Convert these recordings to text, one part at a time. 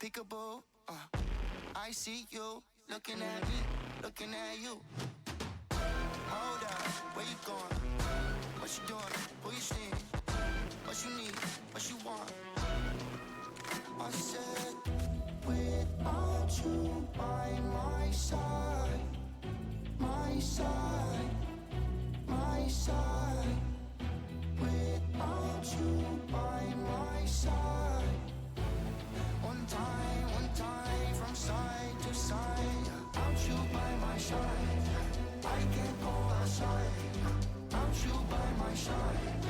peekaboo. I see you looking at me, looking at you. Hold up, where you going? What you doing? Who you seeing? What you need? What you want? I said, without you by my side, my side, my side. Without you by my side. One time from side to side. Without you by my side, I can't go outside. Without you by my side,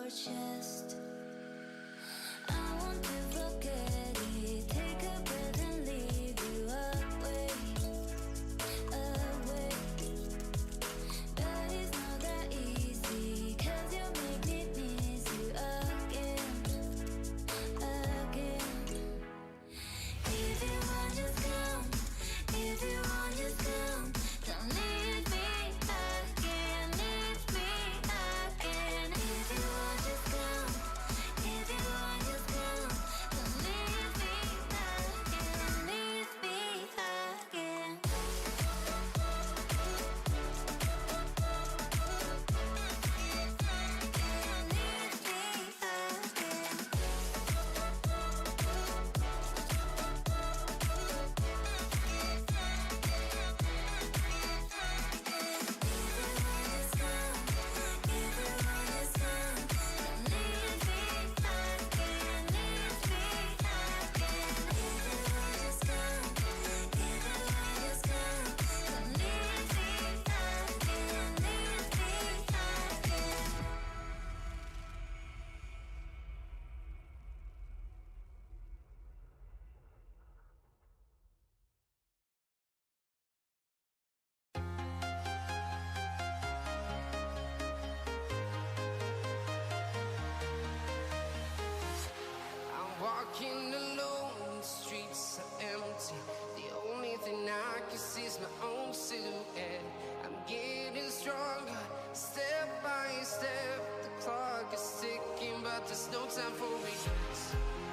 your chest. I want to forget it. Take a breath and leave you away, away. But it's not that easy, 'cause you make me miss you again, again. If you want, just come. If you want, just come. Don't leave me again, leave me again. If you want, just come. If you want, just come. Don't leave me again, leave me again. I'm walking alone, the streets are empty. The only thing I can see is my own silhouette. I'm getting stronger, step by step. The clock is ticking, but there's no time for regrets.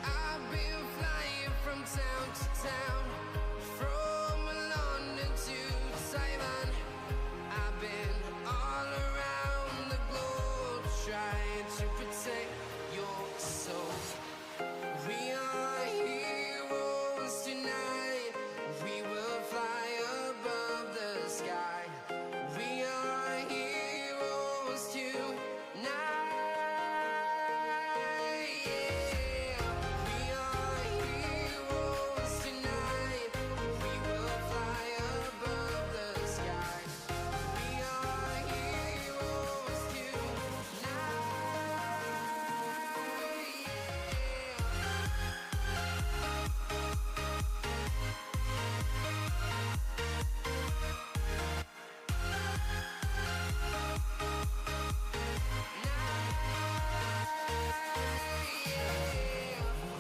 I've been flying from town to town, from London to Taiwan. I've been all around the globe, trying to protect your soul. We are heroes tonight. We will fly above the sky. We are heroes tonight. Yeah. We are heroes tonight. We will fly above the sky. We are heroes tonight.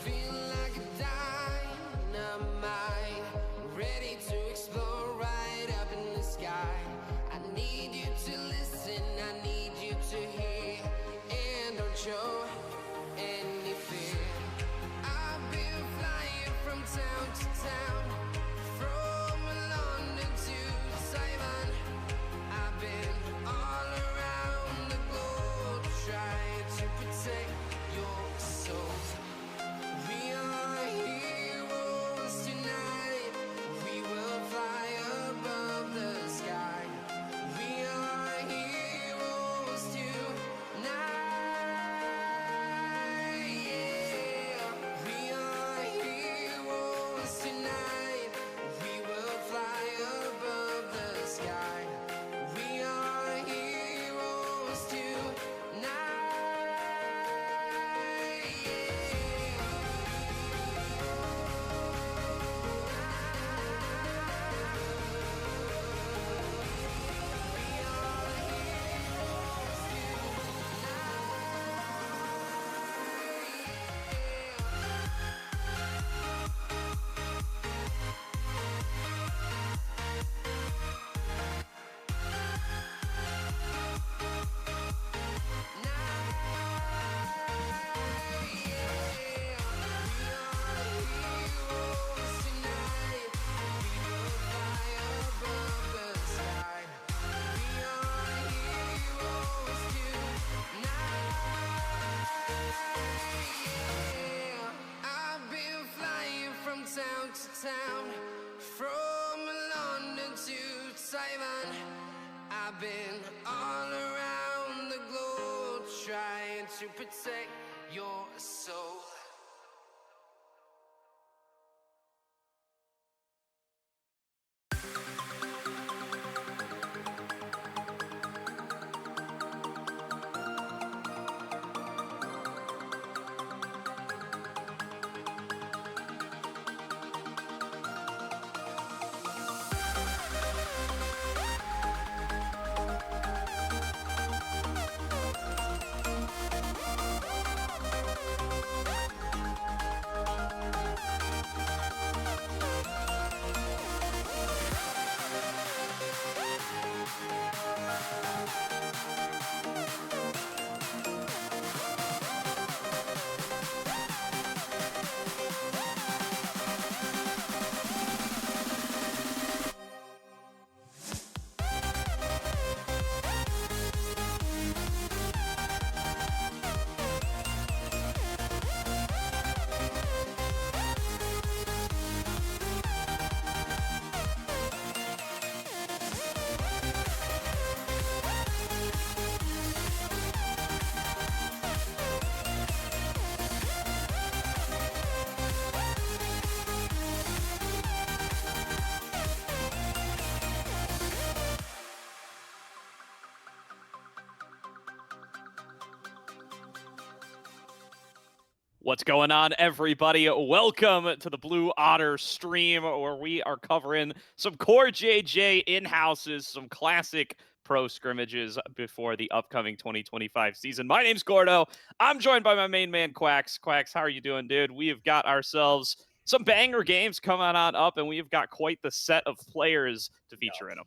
Feel like a dynamite, ready to explode right up in the sky. I need you to listen, I need you to hear, and don't show any fear. I've been flying from town to town, from London to Taiwan. I've been all around the globe, trying to protect your soul. We are heroes tonight. We will fly above the sky. We are heroes tonight. Yeah. We are heroes tonight. We will fly above the sky. We are heroes tonight. Town to town, from London to Taiwan. I've been all around the globe, trying to protect your soul. What's going on, everybody? Welcome to the Blue Otter stream, where we are covering some CoreJJ Inhouses, some classic pro scrimmages before the upcoming 2025 season. My name's Gordo. I'm joined by my main man, Quacks. Quacks, how are you doing, dude? We have got ourselves some banger games coming on up, and we've got quite the set of players to feature in them.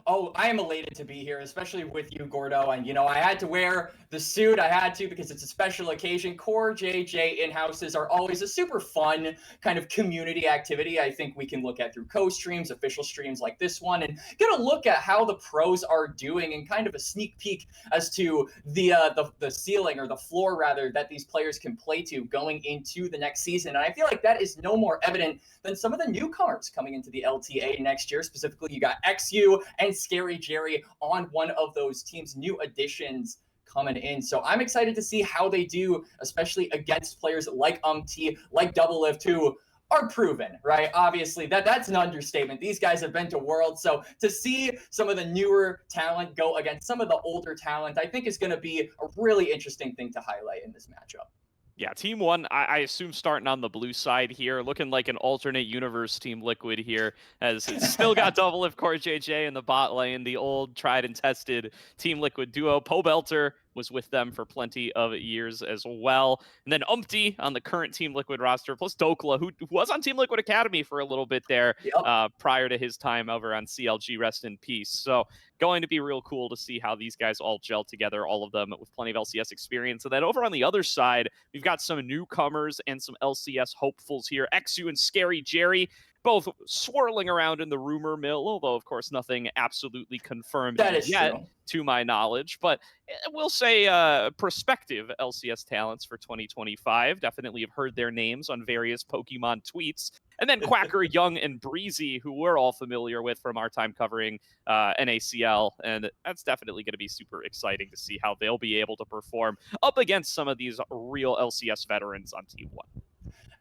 Oh, I am elated to be here, especially with you, Gordo. And, I had to wear the suit. I had to because it's a special occasion. CoreJJ Inhouses are always a super fun kind of community activity. I think we can look at through co-streams, official streams like this one, and get a look at how the pros are doing and kind of a sneak peek as to the ceiling, or the floor, rather, that these players can play to going into the next season. And I feel like that is no more evident than some of the newcomers coming into the LTA next year. Specifically, you got XU and Scary Jerry on one of those teams, new additions coming in. So I'm excited to see how they do, especially against players like like Double Lift, who are proven, right? Obviously, that's an understatement. These guys have been to Worlds. So to see some of the newer talent go against some of the older talent, I think is going to be a really interesting thing to highlight in this matchup. Yeah, Team 1, I assume starting on the blue side here, looking like an alternate universe Team Liquid here, as it's still got Double Lift, CoreJJ in the bot lane, the old tried and tested Team Liquid duo. Pobelter was with them for plenty of years as well. And then Umpty on the current Team Liquid roster, plus Dokla, who was on Team Liquid Academy for a little bit there. Yep. Prior to his time over on CLG, rest in peace. So going to be real cool to see how these guys all gel together, all of them with plenty of LCS experience. And then over on the other side, we've got some newcomers and some LCS hopefuls here. XU and Scary Jerry, both swirling around in the rumor mill, although, of course, nothing absolutely confirmed yet, true, to my knowledge. But we'll say prospective LCS talents for 2025. Definitely have heard their names on various Pokemon tweets. And then Quacker, Young, and Breezy, who we're all familiar with from our time covering NACL. And that's definitely going to be super exciting to see how they'll be able to perform up against some of these real LCS veterans on Team 1.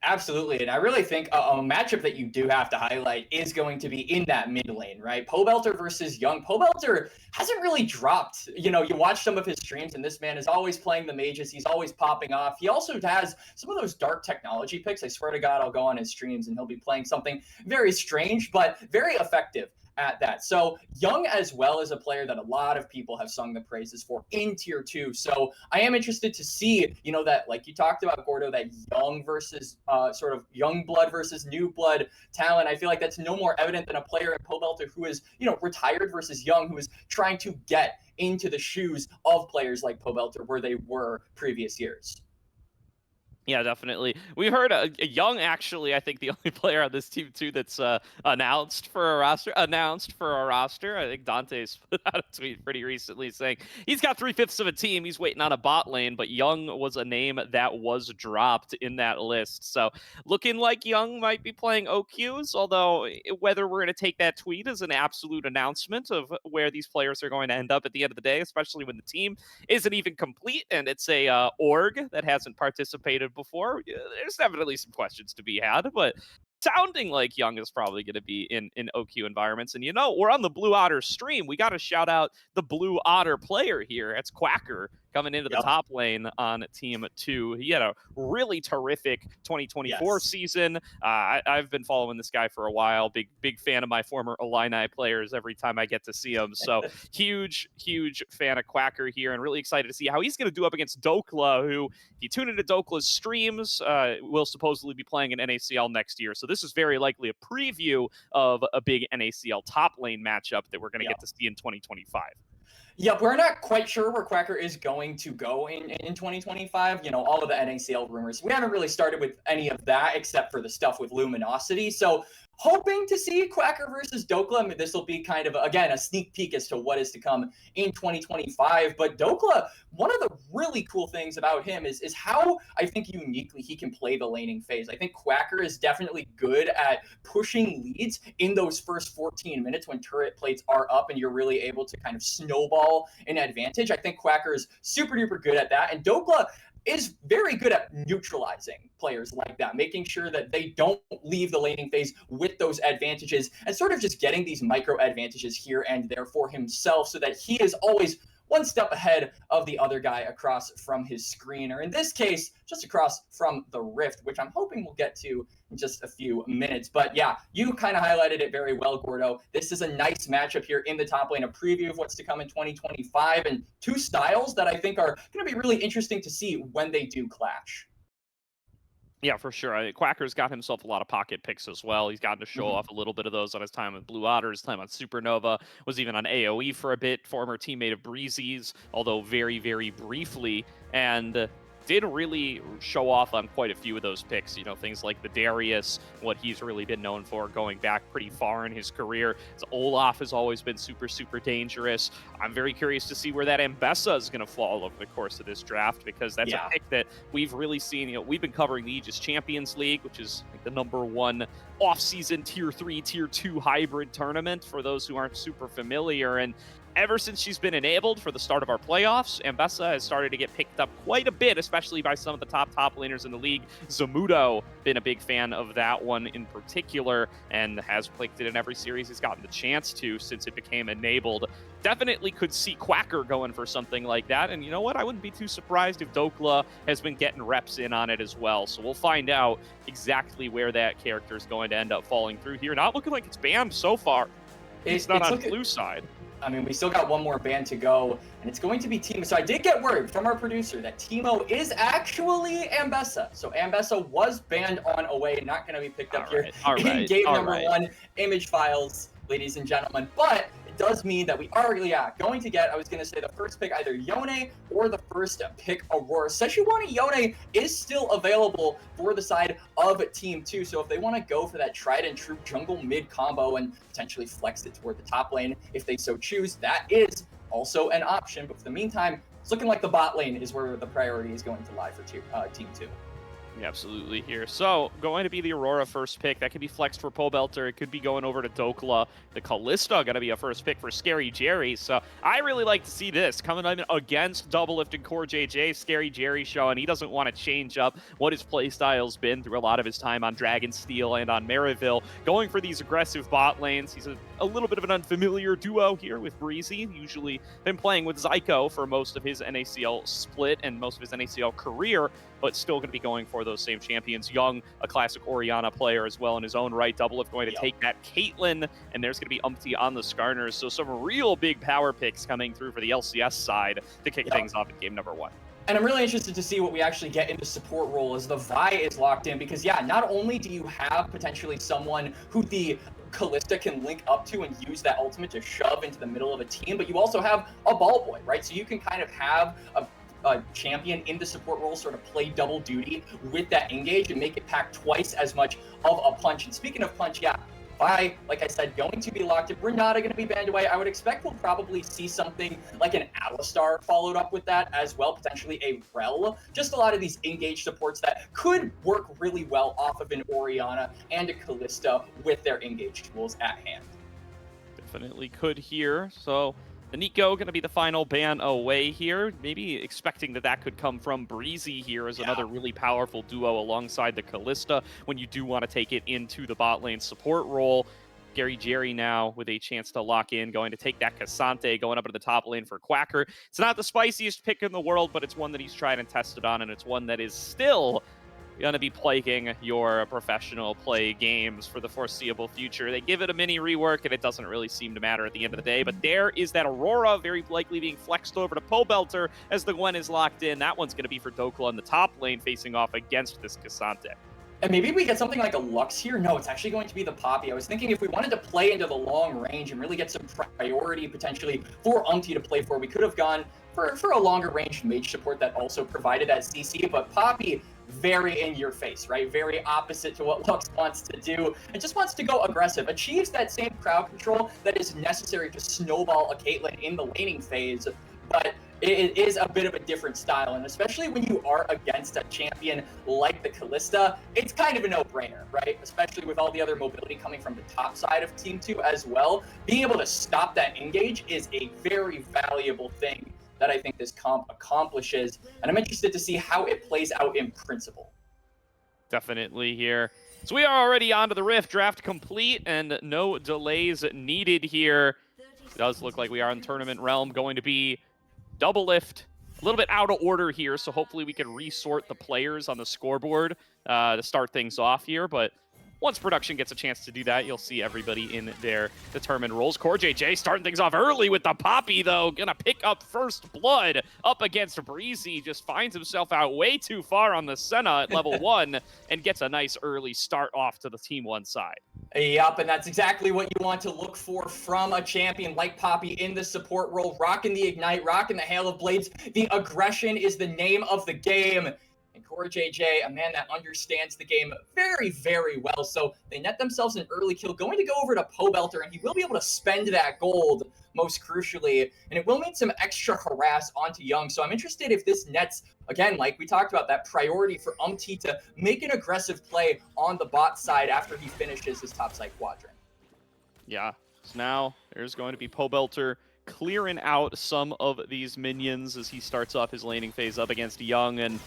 Absolutely. And I really think a matchup that you do have to highlight is going to be in that mid lane, right? Pobelter versus Young. Pobelter hasn't really dropped. You watch some of his streams, and this man is always playing the mages. He's always popping off. He also has some of those dark technology picks. I swear to God, I'll go on his streams and he'll be playing something very strange, but very effective at that. So Young as well is a player that a lot of people have sung the praises for in tier 2. So I am interested to see, that, like you talked about, Gordo, that Young versus sort of young blood versus new blood talent. I feel like that's no more evident than a player in Pobelter who is, retired versus Young, who is trying to get into the shoes of players like Pobelter where they were previous years. Yeah, definitely. We heard a Young, actually, I think the only player on this team too that's announced for a roster. I think Dante's put out a tweet pretty recently saying he's got 3/5 of a team. He's waiting on a bot lane, but Young was a name that was dropped in that list. So looking like Young might be playing OQs, although whether we're going to take that tweet as an absolute announcement of where these players are going to end up at the end of the day, especially when the team isn't even complete and it's a org that hasn't participated before, there's definitely some questions to be had, but sounding like Young is probably going to be in OQ environments. And we're on the Blue Otter stream. We got to shout out the Blue Otter player here. It's Quacker coming into the top lane on Team 2. He had a really terrific 2024 season. I've been following this guy for a while. Big fan of my former Illini players every time I get to see them. So huge fan of Quacker here, and really excited to see how he's going to do up against Dokla, who, if you tune into Dokla's streams, will supposedly be playing in NACL next year. So this is very likely a preview of a big NACL top lane matchup that we're going to get to see in 2025. Yeah, we're not quite sure where Quacker is going to go in 2025. All of the NACL rumors. We haven't really started with any of that except for the stuff with Luminosity. So hoping to see Quacker versus Dokla. I mean, this will be kind of, again, a sneak peek as to what is to come in 2025. But Dokla, one of the really cool things about him is how I think uniquely he can play the laning phase. I think Quacker is definitely good at pushing leads in those first 14 minutes when turret plates are up and you're really able to kind of snowball an advantage. I think Quacker is super duper good at that. And Dokla is very good at neutralizing players like that, making sure that they don't leave the laning phase with those advantages and sort of just getting these micro advantages here and there for himself so that he is always one step ahead of the other guy across from his screen, or in this case, just across from the Rift, which I'm hoping we'll get to in just a few minutes. But yeah, you kind of highlighted it very well, Gordo. This is a nice matchup here in the top lane, a preview of what's to come in 2025, and two styles that I think are going to be really interesting to see when they do clash. Yeah, for sure. Quacker's got himself a lot of pocket picks as well. He's gotten to show off a little bit of those on his time with Blue Otter, his time on Supernova, was even on AoE for a bit, former teammate of Breezy's, although very, very briefly, and did really show off on quite a few of those picks. You know, things like the Darius, what he's really been known for going back pretty far in his career. Olaf has always been super, super dangerous. I'm very curious to see where that Ambessa is going to fall over the course of this draft, because that's a pick that we've really seen. You know, we've been covering the Aegis Champions League, which is like the #1 off-season Tier 3, Tier 2 hybrid tournament for those who aren't super familiar. And ever since she's been enabled for the start of our playoffs, Ambessa has started to get picked up quite a bit, especially by some of the top laners in the league. Zamudo, been a big fan of that one in particular, and has picked it in every series he's gotten the chance to since it became enabled. Definitely could see Quacker going for something like that, and you know what? I wouldn't be too surprised if Dokla has been getting reps in on it as well. So we'll find out exactly where that character is going to end up falling through here. Not looking like it's banned so far. It's not on blue side. I mean, we still got one more ban to go, and it's going to be Teemo. So I did get word from our producer that Teemo is actually Ambessa. So Ambessa was banned on Away, not going to be picked up here in game number 1, image files, ladies and gentlemen. But it does mean that we are, going to get, I was going to say, the first pick either Yone or the first pick Aurora. Sejuani Yone is still available for the side of Team 2. So if they want to go for that tried and true jungle mid combo and potentially flex it toward the top lane, if they so choose, that is also an option. But for the meantime, it's looking like the bot lane is where the priority is going to lie for Team 2. Absolutely here. So, going to be the Aurora first pick. That could be flexed for Pobelter. It could be going over to Dokla. The Kalista going to be a first pick for Scary Jerry. So, I really like to see this coming in against Doublelift and CoreJJ. Scary Jerry showing he doesn't want to change up what his playstyle's been through a lot of his time on Dragonsteel and on Maryville. Going for these aggressive bot lanes. He's a little bit of an unfamiliar duo here with Breezy. Usually been playing with Zyko for most of his NACL split and most of his NACL career, but still going to be going for those same champions. Young, a classic Orianna player as well in his own right. Doublelift going to take that Caitlyn, and there's going to be Umpty on the Skarners. So some real big power picks coming through for the LCS side to kick things off in game number 1. And I'm really interested to see what we actually get in the support role as the Vi is locked in, because not only do you have potentially someone who the Kalista can link up to and use that ultimate to shove into the middle of a team, but you also have a ball boy, right? So you can kind of have a champion in the support role sort of play double duty with that engage and make it pack twice as much of a punch. And speaking of punch, Vi, like I said, going to be locked in. Renata going to be banned away. I would expect we'll probably see something like an Alistar followed up with that as well, potentially a Rel. Just a lot of these engage supports that could work really well off of an Orianna and a Kalista with their engage tools at hand. Definitely could here. So the Nico going to be the final ban away here. Maybe expecting that could come from Breezy here as another really powerful duo alongside the Kalista when you do want to take it into the bot lane support role. Gary Jerry now with a chance to lock in, going to take that Cassante, going up to the top lane for Quacker. It's not the spiciest pick in the world, but it's one that he's tried and tested on, and it's one that is still going to be plaguing your professional play games for the foreseeable future. They give it a mini rework, and it doesn't really seem to matter at the end of the day. But there is that Aurora, very likely being flexed over to Pobelter as the Gwen is locked in. That one's going to be for Dokla in the top lane, facing off against this Cassante. And maybe we get something like a Lux here. No, it's actually going to be the Poppy. I was thinking if we wanted to play into the long range and really get some priority potentially for Umpty to play for, we could have gone for a longer range mage support that also provided that CC. But Poppy, very in your face, right? Very opposite to what Lux wants to do, and just wants to go aggressive. Achieves that same crowd control that is necessary to snowball a Caitlyn in the laning phase, but it is a bit of a different style, and especially when you are against a champion like the Kalista, it's kind of a no-brainer, right? Especially with all the other mobility coming from the top side of Team 2 as well. Being able to stop that engage is a very valuable thing that I think this comp accomplishes, and I'm interested to see how it plays out in principle. Definitely here. So we are already onto the Rift, draft complete, and no delays needed here. It does look like we are in tournament realm, going to be Double lift, a little bit out of order here, so hopefully we can resort the players on the scoreboard to start things off here, but once production gets a chance to do that, you'll see everybody in their determined roles. CoreJJ starting things off early with the Poppy, though. Gonna pick up first blood up against Breezy. Just finds himself out way too far on the Senna at level 1 and gets a nice early start off to the Team 1 side. Yup, and that's exactly what you want to look for from a champion like Poppy in the support role. Rocking the Ignite, rocking the Hail of Blades. The aggression is the name of the game. And CoreJJ, a man that understands the game very, very well. So they net themselves an early kill, going to go over to Pobelter, and he will be able to spend that gold, most crucially. And it will mean some extra harass onto Young. So I'm interested if this nets, again, like we talked about, that priority for Umti to make an aggressive play on the bot side after he finishes his topside quadrant. Yeah, so now there's going to be Pobelter clearing out some of these minions as he starts off his laning phase up against Young, and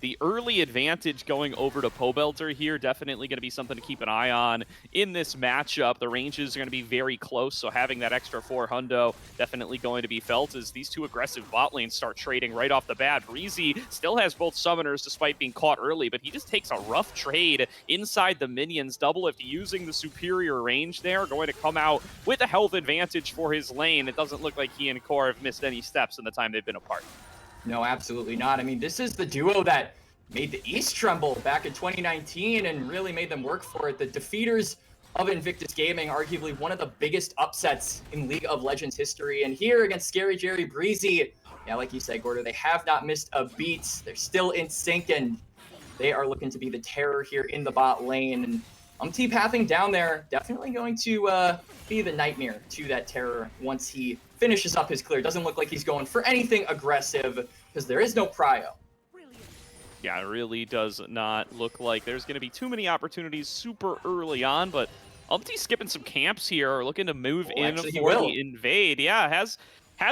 the early advantage going over to Pobelter here, definitely going to be something to keep an eye on in this matchup. The ranges are going to be very close, so having that extra 4 hundo definitely going to be felt as these two aggressive bot lanes start trading right off the bat. Breezy still has both summoners despite being caught early, but he just takes a rough trade inside the minions. Double lift using the superior range there, going to come out with a health advantage for his lane. It doesn't look like he and Core have missed any steps in the time they've been apart. No, absolutely not. I mean, this is the duo that made the East tremble back in 2019 and really made them work for it. The defeaters of Invictus Gaming, arguably one of the biggest upsets in League of Legends history. And here against Scary Jerry Breezy, yeah, like you said, Gordo, they have not missed a beat. They're still in sync, and they are looking to be the terror here in the bot lane. And Umti pathing down there, definitely going to be the nightmare to that terror once he finishes up his clear. Doesn't look like he's going for anything aggressive because there is no prio. Yeah, it really does not look like there's going to be too many opportunities super early on, but Umti's skipping some camps here, looking to move in for the invade. Yeah, has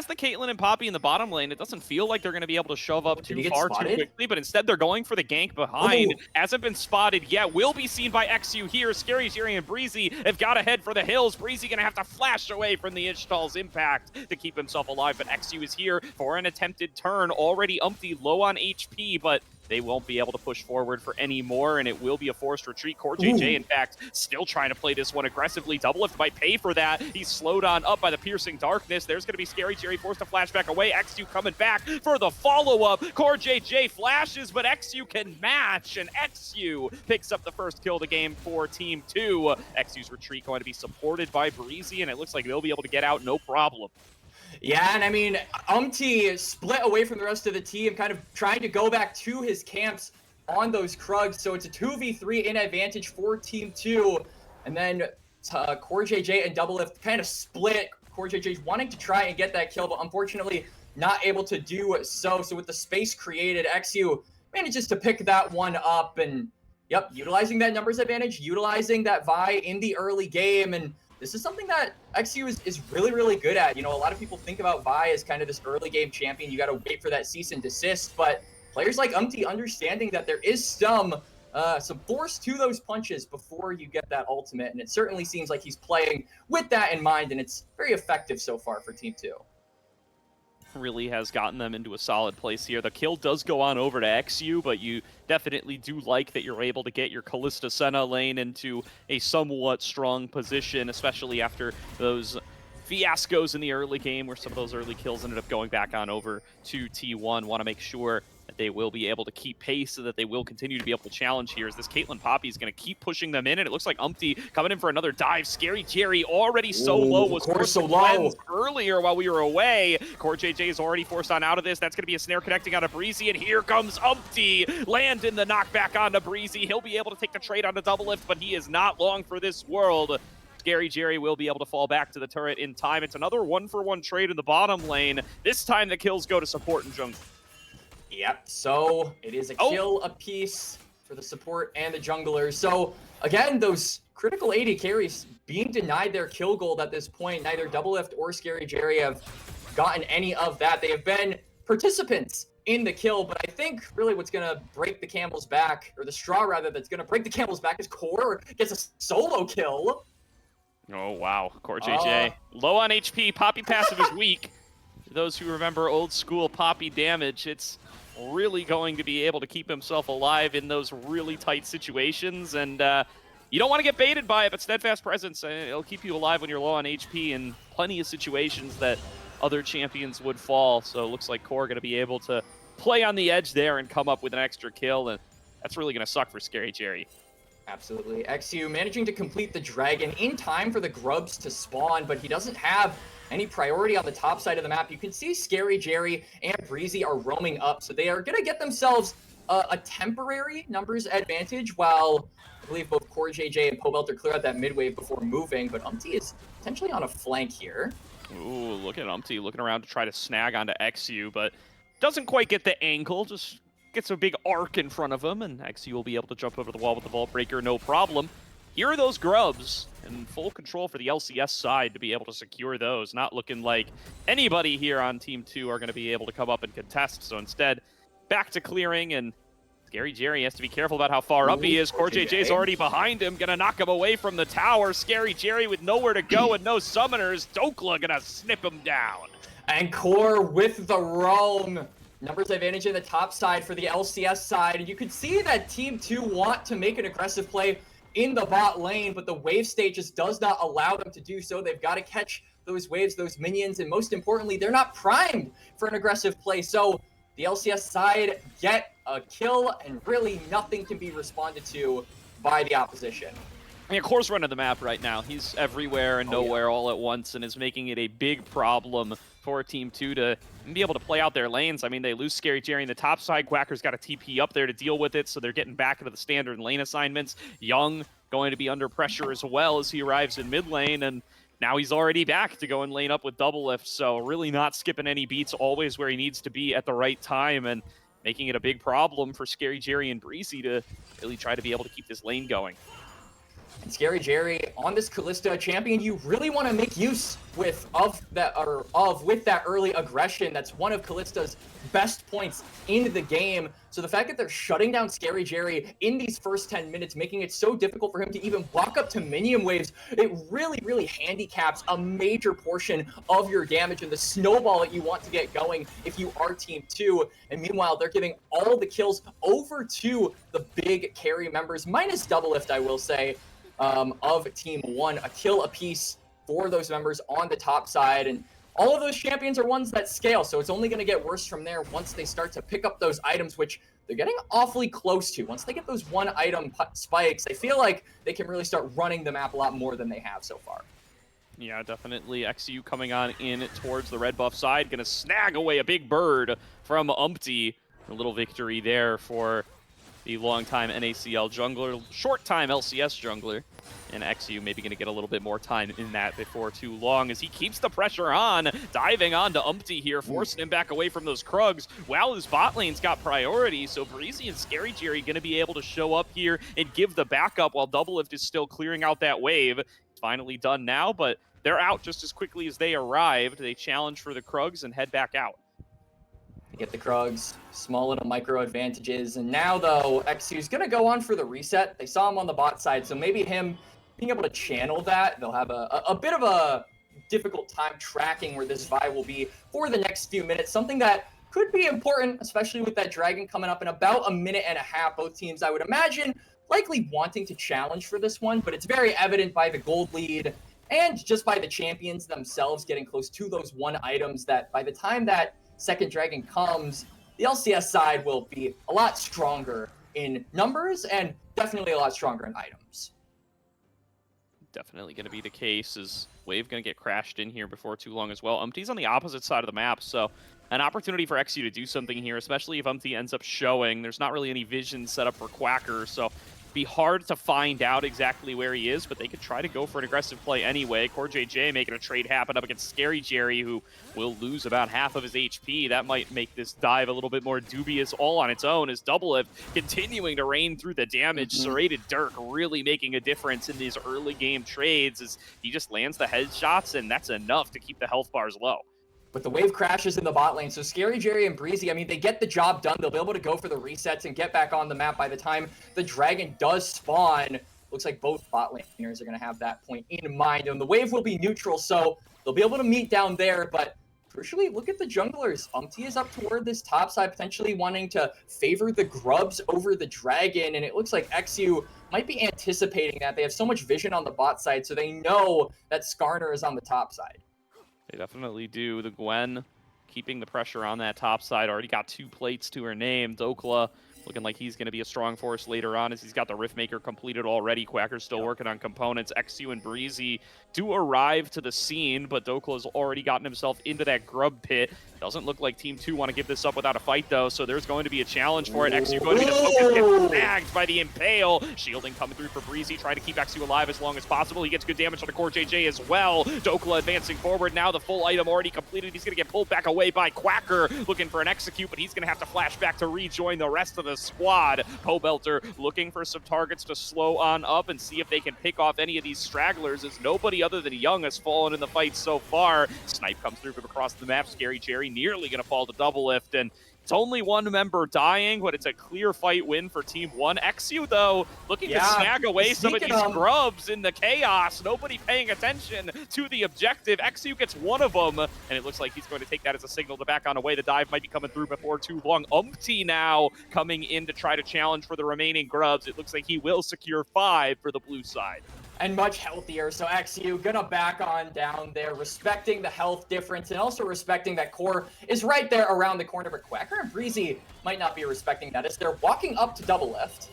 the Caitlyn and Poppy in the bottom lane. It doesn't feel like they're going to be able to shove up too far too quickly, but instead they're going for the gank behind. Hasn't been spotted yet. Will be seen by XU here. Scary Jerry and Breezy have got to head for the hills. Breezy going to have to flash away from the Ishtal's impact to keep himself alive, but XU is here for an attempted turn. Already Umti low on HP, but they won't be able to push forward for any more, and it will be a forced retreat. CoreJJ, in fact, still trying to play this one aggressively. Double lift might pay for that. He's slowed on up by the piercing darkness. There's going to be Scary Jerry forced to flash back away. XU coming back for the follow-up. CoreJJ flashes, but XU can match, and XU picks up the first kill of the game for Team 2. XU's retreat going to be supported by Breezy, and it looks like they'll be able to get out no problem. Yeah, and I mean, Umti split away from the rest of the team, kind of trying to go back to his camps on those Krugs. So it's a 2v3 in advantage for Team 2. And then CoreJJ and Double Lift kind of split. CoreJJ's wanting to try and get that kill, but unfortunately not able to do so. So with the space created, XU manages to pick that one up. And yep, utilizing that numbers advantage, utilizing that Vi in the early game. And this is something that XU is really, really good at. You know, a lot of people think about Vi as kind of this early game champion. You got to wait for that cease and desist, but players like Umti understanding that there is some force to those punches before you get that ultimate, and it certainly seems like he's playing with that in mind, and it's very effective so far for Team 2. Really has gotten them into a solid place here. The kill does go on over to XU, but you definitely do like that you're able to get your Kalista Senna lane into a somewhat strong position, especially after those fiascos in the early game where some of those early kills ended up going back on over to T1. Want to make sure that they will be able to keep pace so that they will continue to be able to challenge here as this Caitlyn Poppy is going to keep pushing them in, and it looks like Umti coming in for another dive. Scary Jerry already so low, was forced to cleanse earlier while we were away. CoreJJ is already forced on out of this. That's going to be a snare connecting out of Breezy, and here comes Umti. Landing the knockback onto Breezy. He'll be able to take the trade on the double lift, but he is not long for this world. Scary Jerry will be able to fall back to the turret in time. It's another 1-for-1 trade in the bottom lane. This time the kills go to support and jungle. Yep, so it is a kill apiece for the support and the junglers. So again, those critical AD carries being denied their kill gold at this point. Neither Double Lift or Scary Jerry have gotten any of that. They have been participants in the kill, but I think really what's going to break the camel's back, or the straw rather, that's going to break the camel's back is Core gets a solo kill. Oh, wow. CoreJJ low on HP. Poppy passive is weak. those who remember old school Poppy damage, it's really going to be able to keep himself alive in those really tight situations. And you don't want to get baited by it, but Steadfast Presence, it'll keep you alive when you're low on HP in plenty of situations that other champions would fall. So it looks like Core going to be able to play on the edge there and come up with an extra kill. And that's really going to suck for Scary Jerry. Absolutely. XU managing to complete the Dragon in time for the Grubs to spawn, but he doesn't have any priority on the top side of the map. You can see Scary Jerry and Breezy are roaming up, so they are going to get themselves a temporary numbers advantage, while I believe both CoreJJ and Pobelt are clear out that mid wave before moving, but Umpty is potentially on a flank here. Ooh, look at Umpty looking around to try to snag onto XU, but doesn't quite get the angle, just gets a big arc in front of him, and XU will be able to jump over the wall with the Vault Breaker, no problem. Here are those Grubs, in full control for the LCS side to be able to secure those. Not looking like anybody here on Team 2 are going to be able to come up and contest, so instead, back to clearing, and Scary Jerry has to be careful about how far up he is. CoreJJ's already behind him, gonna knock him away from the tower. Scary Jerry with nowhere to go and no summoners. Dokla gonna snip him down. And Core with the roam. Numbers advantage in the top side for the LCS side. And you can see that Team 2 want to make an aggressive play in the bot lane, but the wave state just does not allow them to do so. They've got to catch those waves, those minions, and most importantly, they're not primed for an aggressive play. So the LCS side get a kill, and really nothing can be responded to by the opposition. I mean, Core's running the map right now. He's everywhere and nowhere all at once, and is making it a big problem for Team 2 to be able to play out their lanes. I mean, they lose Scary Jerry in the top side. Quacker's got a TP up there to deal with it, so they're getting back into the standard lane assignments. Young going to be under pressure as well as he arrives in mid lane, and now he's already back to go and lane up with double lift, so really not skipping any beats, always where he needs to be at the right time, and making it a big problem for Scary Jerry and Breezy to really try to be able to keep this lane going. And Scary Jerry on this Kalista champion, you really want to make use with that early aggression. That's one of Kalista's best points in the game. So the fact that they're shutting down Scary Jerry in these first 10 minutes, making it so difficult for him to even walk up to minion waves, it really, really handicaps a major portion of your damage and the snowball that you want to get going if you are Team 2. And meanwhile, they're giving all the kills over to the big carry members, minus double lift, I will say, of Team 1, a kill apiece for those members on the top side. And all of those champions are ones that scale, so it's only going to get worse from there once they start to pick up those items, which they're getting awfully close to. Once they get those one item spikes, I feel like they can really start running the map a lot more than they have so far. Yeah, definitely. XU coming on in towards the red buff side, gonna snag away a big bird from Umpty. A little victory there for the long-time NACL jungler, short-time LCS jungler, and XU maybe going to get a little bit more time in that before too long as he keeps the pressure on, diving onto Umpty here, forcing him back away from those Krugs, while his bot lane's got priority, so Breezy and Scary Jerry going to be able to show up here and give the backup while Double Lift is still clearing out that wave. It's finally done now, but they're out just as quickly as they arrived. They challenge for the Krugs and head back out. Get the Krugs, small little micro advantages. And now, though, XU's going to go on for the reset. They saw him on the bot side, so maybe him being able to channel that, they'll have a bit of a difficult time tracking where this Vi will be for the next few minutes. Something that could be important, especially with that Dragon coming up in about a minute and a half. Both teams, I would imagine, likely wanting to challenge for this one, but it's very evident by the gold lead and just by the champions themselves getting close to those one items that by the time that second Dragon comes, the LCS side will be a lot stronger in numbers and definitely a lot stronger in items. Definitely going to be the case. Is Wave going to get crashed in here before too long as well? Umpty's on the opposite side of the map, so an opportunity for XU to do something here, especially if Umpty ends up showing. There's not really any vision set up for Quacker, so be hard to find out exactly where he is, but they could try to go for an aggressive play anyway. CoreJJ making a trade happen up against Scary Jerry, who will lose about half of his HP. That might make this dive a little bit more dubious all on its own, as Double Lift continuing to rain through the damage. Serrated Dirk really making a difference in these early game trades as he just lands the headshots, and that's enough to keep the health bars low. But the wave crashes in the bot lane, so Scary Jerry and Breezy, I mean, they get the job done. They'll be able to go for the resets and get back on the map by the time the Dragon does spawn. Looks like both bot laners are going to have that point in mind. And the wave will be neutral, so they'll be able to meet down there, but crucially, look at the junglers. Umpty is up toward this top side, potentially wanting to favor the grubs over the dragon, and it looks like XU might be anticipating that. They have so much vision on the bot side, so they know that Skarner is on the top side. They definitely do. The Gwen keeping the pressure on that top side. Already got 2 plates to her name. Dokla looking like he's going to be a strong force later on as he's got the Riftmaker completed already. Quacker's still working on components. XU and Breezy do arrive to the scene, but Dokla's already gotten himself into that grub pit. Doesn't look like Team 2 want to give this up without a fight, though, so there's going to be a challenge for it. XU going to be the focus, gets snagged by the Impale. Shielding coming through for Breezy, trying to keep XU alive as long as possible. He gets good damage on the CoreJJ as well. Dokla advancing forward. Now the full item already completed. He's going to get pulled back away by Quacker, looking for an execute, but he's going to have to flash back to rejoin the rest of the squad. Pobelter looking for some targets to slow on up and see if they can pick off any of these stragglers, as nobody other than Young has fallen in the fight so far. Snipe comes through from across the map. Scary Jerry nearly going to fall to double lift, and it's only one member dying, but it's a clear fight win for Team 1. XU, though, looking to snag away some of these grubs in the chaos. Nobody paying attention to the objective. XU gets one of them, and it looks like he's going to take that as a signal to back on away. The dive might be coming through before too long. Umpty now coming in to try to challenge for the remaining grubs. It looks like he will secure 5 for the blue side. And much healthier, so XU gonna back on down there, respecting the health difference and also respecting that Core is right there around the corner, but Quacker and Breezy might not be respecting that as they're walking up to double lift.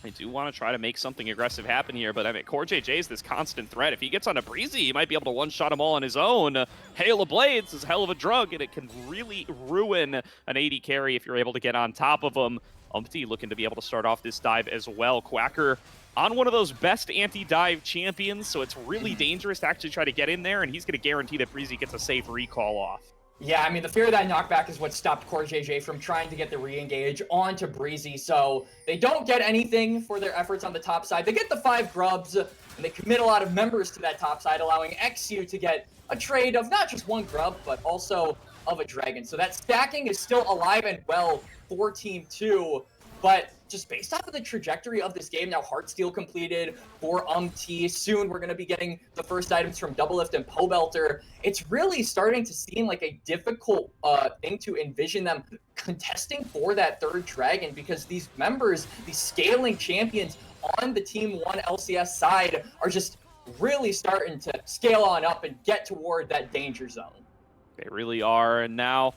I do want to try to make something aggressive happen here, but I mean, CoreJJ is this constant threat. If he gets on a Breezy, he might be able to one-shot them all on his own. Hail of Blades is a hell of a drug, and it can really ruin an AD carry if you're able to get on top of him. Umpty looking to be able to start off this dive as well. Quacker on one of those best anti-dive champions, so it's really dangerous to actually try to get in there, and he's going to guarantee that Breezy gets a safe recall off. Yeah, I mean, the fear of that knockback is what stopped CoreJJ from trying to get the re-engage onto Breezy, so they don't get anything for their efforts on the top side. They get the 5 grubs, and they commit a lot of members to that top side, allowing XU to get a trade of not just 1 grub, but also of a dragon. So that stacking is still alive and well for Team 2, but just based off of the trajectory of this game, now Heartsteel completed for Umpty. Soon we're going to be getting the first items from Double Lift and Pobelter. It's really starting to seem like a difficult thing to envision them contesting for that 3rd dragon, because these members, these scaling champions on the Team 1 LCS side are just really starting to scale on up and get toward that danger zone. They really are, and now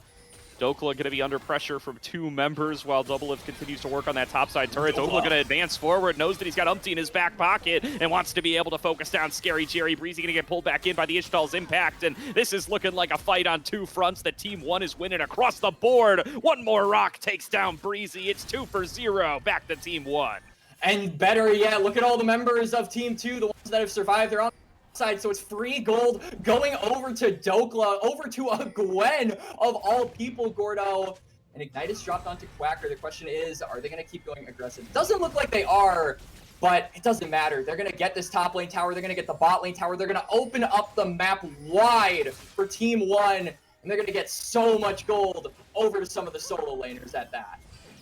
Dokla going to be under pressure from 2 members while Double Lift continues to work on that topside turret. Dokla going to advance forward, knows that he's got Umpty in his back pocket, and wants to be able to focus down Scary Jerry. Breezy going to get pulled back in by the Ishtal's impact, and this is looking like a fight on 2 fronts that Team 1 is winning across the board. One more rock takes down Breezy. It's 2-0. Back to Team 1. And better yet, look at all the members of Team 2, the ones that have survived. They're on side, so it's free gold going over to Dokla, over to a Gwen of all people, Gordo. And Ignite is dropped onto Quacker. The question is, are they going to keep going aggressive? Doesn't look like they are, but it doesn't matter. They're going to get this top lane tower. They're going to get the bot lane tower. They're going to open up the map wide for Team 1, and they're going to get so much gold over to some of the solo laners at that.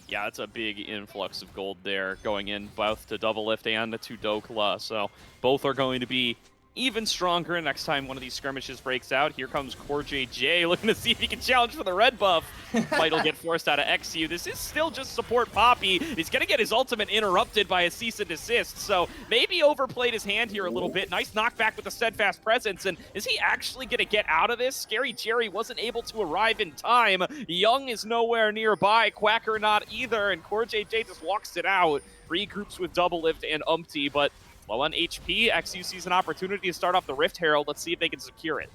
Yeah, it's a big influx of gold there going in both to Double Lift and to Dokla, so both are going to be even stronger next time one of these skirmishes breaks out. Here comes CoreJJ looking to see if he can challenge for the red buff. Fight will get forced out of XU. This is still just support Poppy. He's going to get his ultimate interrupted by a cease and desist, so maybe overplayed his hand here a little bit. Nice knockback with the steadfast presence, and is he actually going to get out of this? Scary Jerry wasn't able to arrive in time. Young is nowhere nearby. Quacker not either, and CoreJJ just walks it out. Regroups with Double Lift and Umpty, but low on HP, XU sees an opportunity to start off the Rift Herald. Let's see if they can secure it.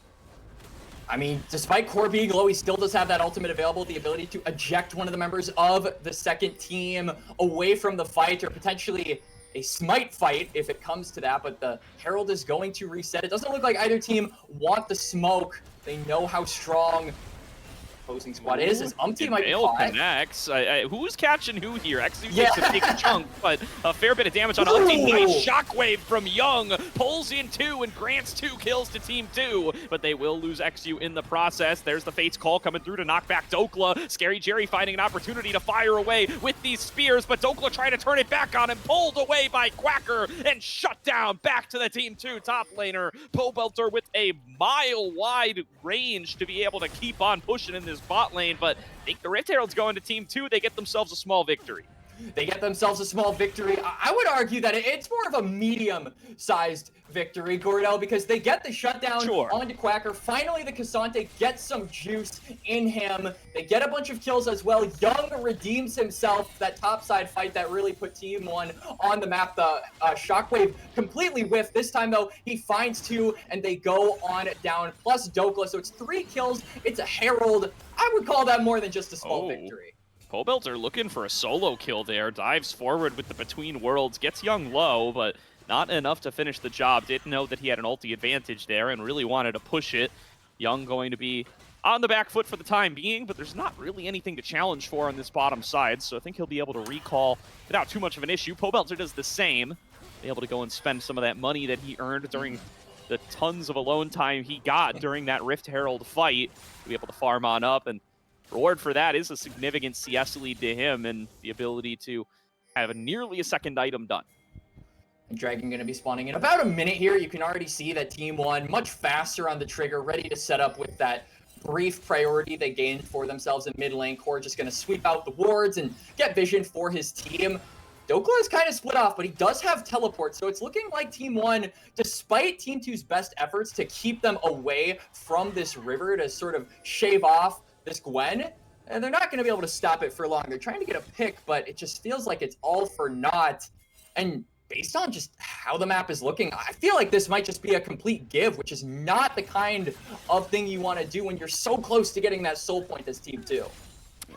I mean, despite Core being low, he still does have that ultimate available, the ability to eject one of the members of the second team away from the fight, or potentially a smite fight if it comes to that, but the Herald is going to reset. It doesn't look like either team want the smoke. They know how strong opposing squad is, as Umpty might be Bale caught. connects. Who's catching who here? XU Yeah. takes a big chunk, but a fair bit of damage on Umpty. Nice shockwave from Young. Pulls in 2 and grants 2 kills to Team 2, but they will lose XU in the process. There's the Fate's Call coming through to knock back Dokla. Scary Jerry finding an opportunity to fire away with these spears, but Dokla trying to turn it back on him. Pulled away by Quacker and shut down back to the Team 2 top laner. Pobelter with a mile-wide range to be able to keep on pushing in this bot lane, but I think the Rift Herald's going to Team 2. They get themselves a small victory. They get themselves a small victory. I would argue that it's more of a medium-sized victory, Gordo, because they get the shutdown onto Quacker. Finally, the Cassante gets some juice in him. They get a bunch of kills as well. Young redeems himself. That topside fight that really put Team 1 on the map. The Shockwave completely whiffed. This time, though, he finds 2, and they go on down, plus Dokla. So it's 3 kills. It's a Herald. I would call that more than just a small victory. Pobelter looking for a solo kill there, dives forward with the Between Worlds, gets Young low, but not enough to finish the job. Didn't know that he had an ulti advantage there and really wanted to push it. Young going to be on the back foot for the time being, but there's not really anything to challenge for on this bottom side, so I think he'll be able to recall without too much of an issue. Pobelter does the same, be able to go and spend some of that money that he earned during the tons of alone time he got during that Rift Herald fight to be able to farm on up, and reward for that is a significant CS lead to him and the ability to have nearly a second item done. Dragon going to be spawning in about a minute here. You can already see that Team 1 much faster on the trigger, ready to set up with that brief priority they gained for themselves in mid lane. Core just going to sweep out the wards and get vision for his team. Dokla is kind of split off, but he does have teleport, so it's looking like Team 1, despite Team 2's best efforts to keep them away from this river, to sort of shave off this Gwen, and they're not going to be able to stop it for long. They're trying to get a pick, but it just feels like it's all for naught. And based on just how the map is looking, I feel like this might just be a complete give, which is not the kind of thing you want to do when you're so close to getting that soul point as Team 2.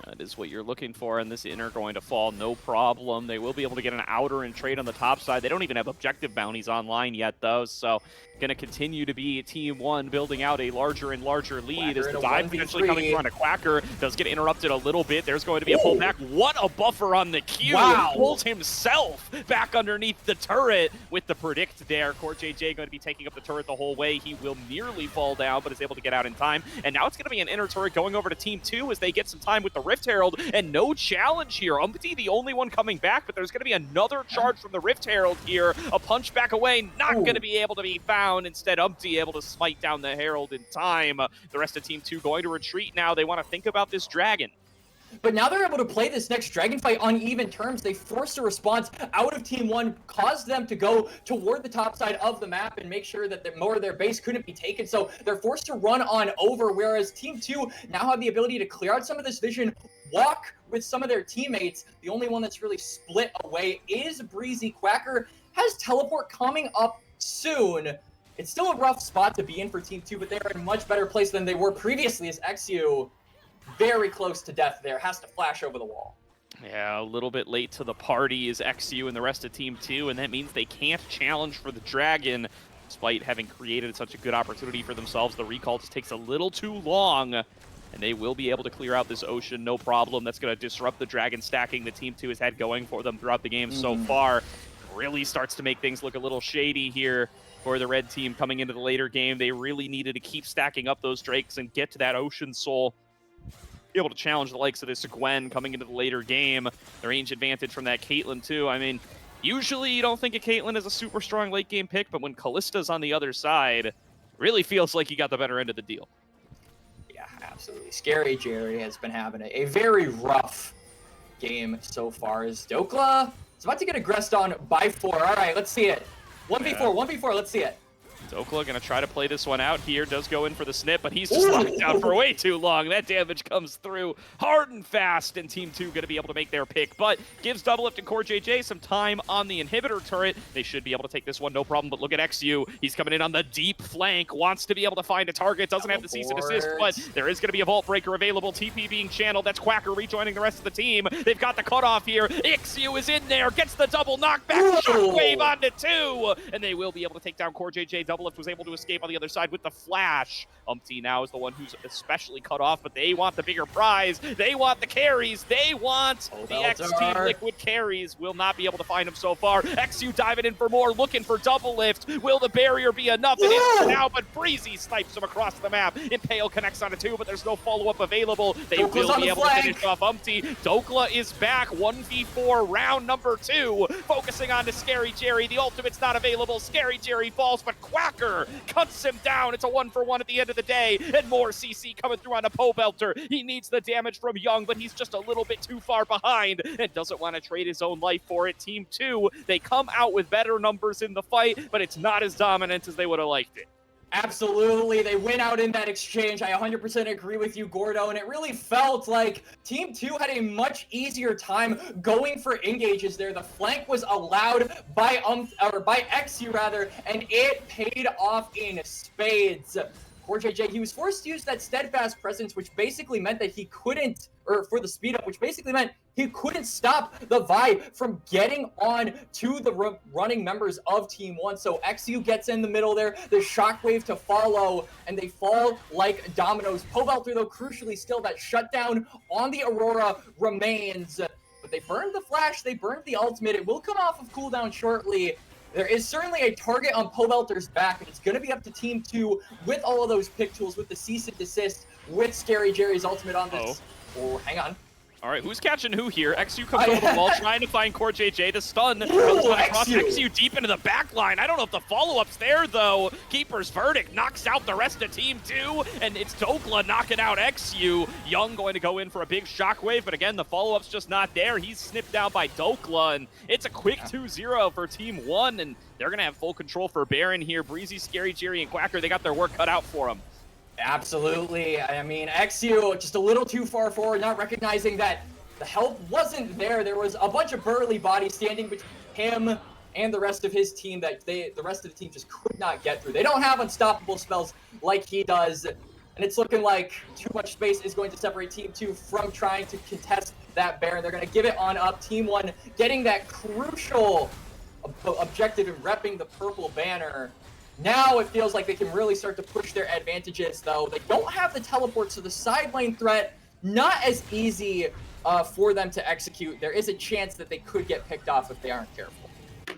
That is what you're looking for, and this inner going to fall no problem. They will be able to get an outer and trade on the top side. They don't even have objective bounties online yet, though, so going to continue to be Team 1 building out a larger and larger lead as the dive potentially coming through on a Quacker. Does get interrupted a little bit. There's going to be a pullback. What a buffer on the Q. Wow. Pulls himself back underneath the turret with the predict there. CoreJJ going to be taking up the turret the whole way. He will nearly fall down, but is able to get out in time. And now it's going to be an inner turret going over to Team 2 as they get some time with the Rift Herald, and no challenge here. Umpty the only one coming back, but there's going to be another charge from the Rift Herald here. A punch back away, not going to be able to be found. Instead, Umpty able to smite down the Herald in time. The rest of Team 2 going to retreat now. They want to think about this dragon. But now they're able to play this next dragon fight on even terms. They forced a response out of Team 1, caused them to go toward the top side of the map and make sure that more of their base couldn't be taken. So they're forced to run on over, whereas Team 2 now have the ability to clear out some of this vision, walk with some of their teammates. The only one that's really split away is Breezy. Quacker has teleport coming up soon. It's still a rough spot to be in for Team 2, but they're in a much better place than they were previously, as XU, very close to death there, has to flash over the wall. Yeah, a little bit late to the party is XU and the rest of Team 2, and that means they can't challenge for the dragon, despite having created such a good opportunity for themselves. The recall just takes a little too long, and they will be able to clear out this ocean, no problem. That's going to disrupt the dragon stacking that Team 2 has had going for them throughout the game so far. Really starts to make things look a little shady here for the red team coming into the later game. They really needed to keep stacking up those drakes and get to that ocean soul. Be able to challenge the likes of this Gwen coming into the later game. The range advantage from that Caitlyn too. I mean, usually you don't think of Caitlyn as a super strong late game pick, but when Kallista's on the other side, really feels like you got the better end of the deal. Yeah, absolutely. Scary Jerry has been having a very rough game so far, as Dokla is about to get aggressed on by 4. All right, let's see it. 1v4, 1v4, let's see it. Dokla going to try to play this one out here, does go in for the snip, but he's just locked down for way too long. That damage comes through hard and fast, and Team 2 going to be able to make their pick, but gives Doublelift and CoreJJ some time on the inhibitor turret. They should be able to take this one, no problem, but look at XU. He's coming in on the deep flank, wants to be able to find a target, doesn't have the cease and desist, but there is going to be a Vault Breaker available. TP being channeled, that's Quacker rejoining the rest of the team. They've got the cutoff here. XU is in there, gets the double knockback, shockwave onto 2, and they will be able to take down CoreJJ. Double Doublelift was able to escape on the other side with the flash. Now is the one who's especially cut off, but they want the bigger prize. They want the carries. They want the X-Team Liquid carries. Will not be able to find him so far. XU diving in for more, looking for Doublelift. Will the barrier be enough? It is now, but Breezy snipes him across the map. Impale connects onto 2, but there's no follow-up available. They will be able to finish off Dokla is back, 1v4, round number 2. Focusing on to Scary Jerry. The ultimate's not available. Scary Jerry falls, but Quacker cuts him down. It's a 1-for-1 at the end of the day, and more CC coming through on a Pobelter. He needs the damage from Young, but he's just a little bit too far behind and doesn't want to trade his own life for it. Team 2, they come out with better numbers in the fight, but it's not as dominant as they would have liked it. Absolutely, they win out in that exchange. I 100% agree with you, Gordo, and it really felt like Team 2 had a much easier time going for engages there. The flank was allowed by XU rather, and it paid off in spades. CoreJJ, he was forced to use that steadfast presence, which basically meant that he couldn't, or for the speed up, which basically meant he couldn't stop the Vibe from getting on to the running members of Team 1. So XU gets in the middle there, the shockwave to follow, and they fall like dominoes. Pobelter, though, crucially still, that shutdown on the Aurora remains. But they burned the flash, they burned the ultimate. It will come off of cooldown shortly. There is certainly a target on Pobelter's back, and it's going to be up to Team 2 with all of those pick tools, with the cease and desist, with Scary Jerry's ultimate on this. Oh, hang on. All right, who's catching who here? XU comes over the wall, trying to find CoreJJ. The stun comes across XU deep into the back line. I don't know if the follow-up's there, though. Keeper's verdict knocks out the rest of Team 2, and it's Dokla knocking out XU. Young going to go in for a big shockwave, but again, the follow-up's just not there. He's snipped down by Dokla, and it's a quick 2-0 for Team 1, and they're going to have full control for Baron here. Breezy, Scary Jerry, and Quacker, they got their work cut out for them. Absolutely. I mean, XU just a little too far forward, not recognizing that the help wasn't there. There was a bunch of burly bodies standing between him and the rest of his team that the rest of the team just could not get through. They don't have unstoppable spells like he does, and it's looking like too much space is going to separate Team 2 from trying to contest that Baron. They're going to give it on up. Team 1 getting that crucial objective and repping the purple banner. Now it feels like they can really start to push their advantages, though. They don't have the teleport, so the side lane threat, not as easy for them to execute. There is a chance that they could get picked off if they aren't careful.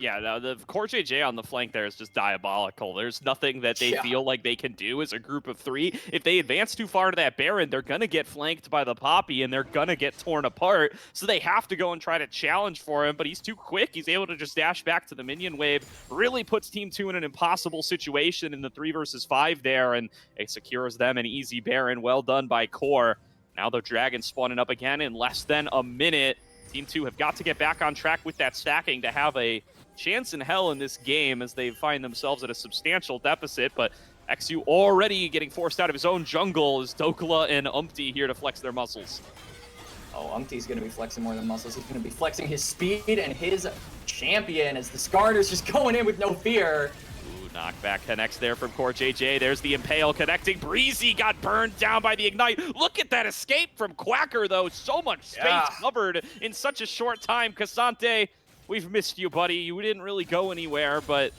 Yeah, no, the CoreJJ on the flank there is just diabolical. There's nothing that they feel like they can do as a group of 3. If they advance too far to that Baron, they're going to get flanked by the Poppy, and they're going to get torn apart. So they have to go and try to challenge for him, but he's too quick. He's able to just dash back to the minion wave. Really puts Team 2 in an impossible situation in the 3 versus 5 there, and it secures them an easy Baron. Well done by Core. Now the Dragon spawning up again in less than a minute. Team 2 have got to get back on track with that stacking to have a chance in hell in this game as they find themselves at a substantial deficit, but XU already getting forced out of his own jungle as Dokla and Umpty here to flex their muscles. Oh, Umpty's going to be flexing more than muscles. He's going to be flexing his speed and his champion as the Skarner's just going in with no fear. Ooh, knockback connects there from CoreJJ. There's the Impale connecting. Breezy got burned down by the Ignite. Look at that escape from Quacker, though. So much space covered in such a short time. Cassante, we've missed you, buddy. You didn't really go anywhere, but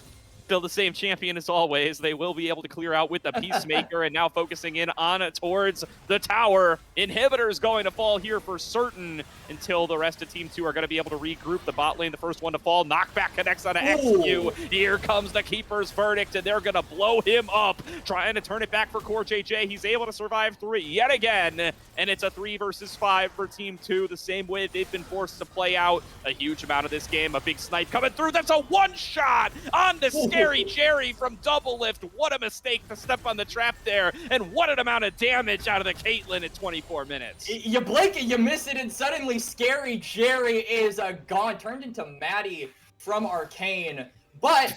still the same champion as always. They will be able to clear out with the Peacemaker, and now focusing in on towards the tower. Inhibitor is going to fall here for certain until the rest of Team 2 are going to be able to regroup. The bot lane, the first one to fall. Knockback connects on an XU. Here comes the Keeper's verdict, and they're going to blow him up. Trying to turn it back for CoreJJ. He's able to survive 3 yet again, and it's a 3 versus 5 for Team 2, the same way they've been forced to play out a huge amount of this game. A big snipe coming through. That's a one-shot on the Scary Jerry from Doublelift. What a mistake to step on the trap there, and what an amount of damage out of the Caitlyn in 24 minutes. You blink it, you miss it, and suddenly Scary Jerry is gone, turned into Maddie from Arcane. But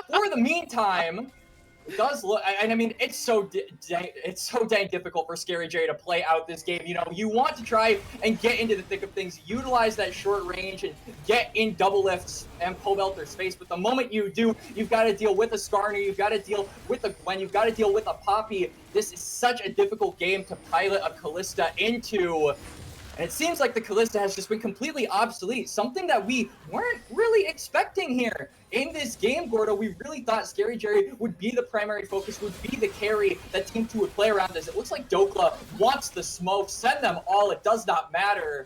for the meantime, it does look, and I mean, it's so dang difficult for Scary Jerry to play out this game. You know, you want to try and get into the thick of things, utilize that short range, and get in Doublelift's and Pobelter's face. But the moment you do, you've got to deal with a Skarner, you've got to deal with a Gwen, you've got to deal with a Poppy. This is such a difficult game to pilot a Callista into. And it seems like the Callista has just been completely obsolete, something that we weren't really expecting here. In this game, Gordo, we really thought Scary Jerry would be the primary focus, would be the carry that Team 2 would play around as. It looks like Dokla wants the smoke. Send them all. It does not matter.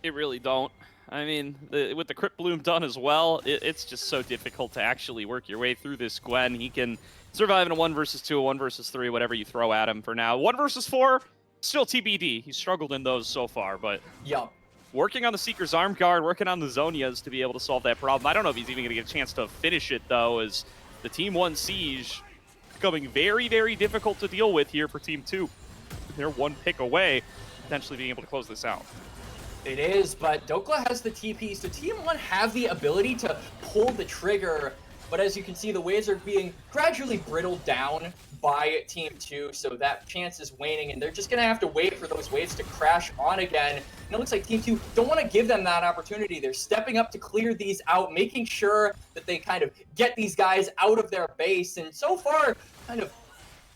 It really don't. I mean, with the Crypt Bloom done as well, it's just so difficult to actually work your way through this Gwen. He can survive in a 1 versus 2, a 1 versus 3, whatever you throw at him for now. 1 versus 4, still TBD. He's struggled in those so far, but Yup. working on the Seeker's Arm Guard, working on the Zonias to be able to solve that problem. I don't know if he's even going to get a chance to finish it, though, as the Team 1 Siege becoming very, very difficult to deal with here for Team 2. They're 1 pick away, potentially being able to close this out. It is, but Dokla has the TP, so Team 1 have the ability to pull the trigger, but as you can see, the waves are being gradually brittled down by Team 2, so that chance is waning, and they're just going to have to wait for those waves to crash on again. And it looks like Team 2 don't want to give them that opportunity. They're stepping up to clear these out, making sure that they kind of get these guys out of their base, and so far, kind of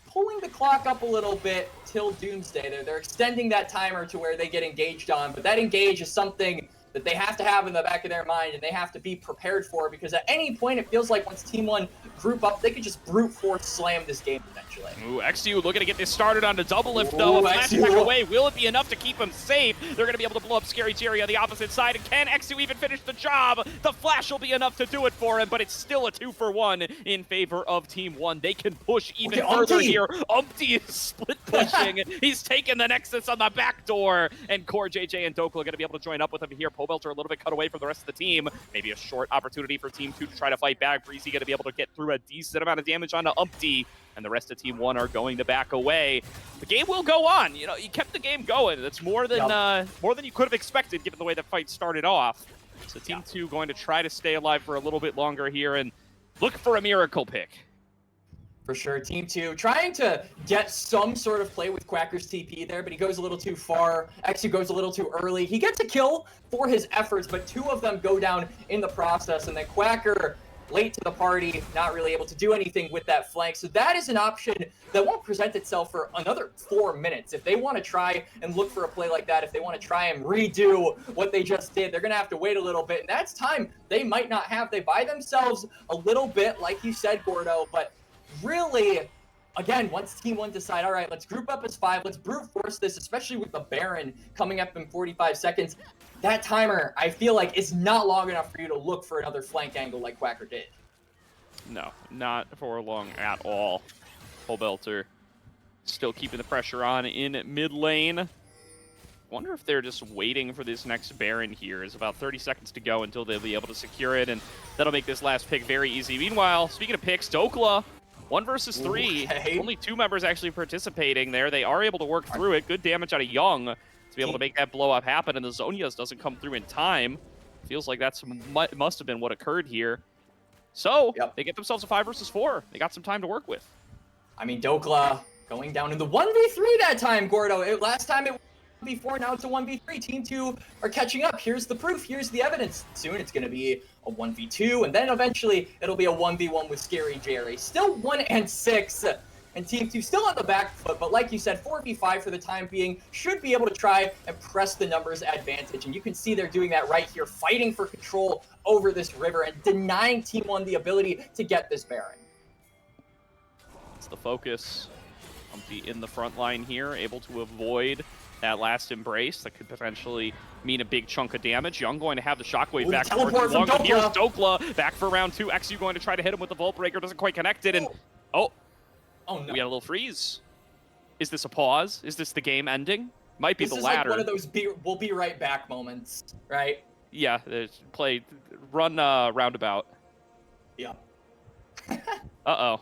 pulling the clock up a little bit till Doomsday. They're extending that timer to where they get engaged on, but that engage is something that they have to have in the back of their mind and they have to be prepared for, because at any point it feels like once Team 1 group up, they could just brute force slam this game eventually. Ooh, XU looking to get this started on a double lift though. A flashback away, will it be enough to keep him safe? They're going to be able to blow up Scary Jerry on the opposite side, and can XU even finish the job? The flash will be enough to do it for him, but it's still a 2-for-1 in favor of Team 1. They can push even further here. Umpty is split pushing. He's taking the Nexus on the back door, and CoreJJ and Dokla are going to be able to join up with him here. Pobelter a little bit cut away from the rest of the team. Maybe a short opportunity for Team 2 to try to fight back. Breezy going to be able to get through a decent amount of damage onto Umpty, and the rest of Team 1 are going to back away. The game will go on. You know, you kept the game going. That's more than you could have expected given the way the fight started off. So Team 2 going to try to stay alive for a little bit longer here and look for a miracle pick. For sure, Team 2 trying to get some sort of play with Quacker's TP there, but he goes a little too far. XU goes a little too early. He gets a kill for his efforts, but 2 of them go down in the process, and then Quacker, late to the party, not really able to do anything with that flank. So that is an option that won't present itself for another 4 minutes. If they want to try and look for a play like that, if they want to try and redo what they just did, they're going to have to wait a little bit, and that's time they might not have. They buy themselves a little bit, like you said, Gordo, but really, again, once Team 1 decide, all right, let's group up as 5, let's brute force this, especially with the Baron coming up in 45 seconds, that timer, I feel like, is not long enough for you to look for another flank angle like Quacker did. No, not for long at all. Pobelter still keeping the pressure on in mid lane. Wonder if they're just waiting for this next Baron here. It's about 30 seconds to go until they'll be able to secure it, and that'll make this last pick very easy. Meanwhile, speaking of picks, Dokla, 1 versus 3. Okay. Only 2 members actually participating there. They are able to work through it. Good damage out of Young to be able to make that blow up happen, and the Zonias doesn't come through in time. Feels like that's must have been what occurred here. So, they get themselves a 5 versus 4. They got some time to work with. I mean, Dokla going down in the 1v3 that time, Gordo. Last time it was 1v4, now it's a 1v3. Team 2 are catching up. Here's the proof. Here's the evidence. Soon it's going to be a 1v2, and then eventually it'll be a 1v1 with Scary Jerry. Still 1 and 6, and Team 2 still on the back foot, but like you said, 4v5 for the time being should be able to try and press the numbers advantage, and you can see they're doing that right here, fighting for control over this river and denying Team 1 the ability to get this Baron. It's the focus. Umpty in the front line here, able to avoid that last embrace that could potentially mean a big chunk of damage. Young going to have the shockwave back for longer. Here's Dokla back for round 2. XU going to try to hit him with the Volt Breaker, doesn't quite connect it, and oh no, we got a little freeze. Is this a pause? Is this the game ending? Might be the latter. This is like one of those we'll be right back moments, right? Yeah, run roundabout. Yeah. Uh-oh.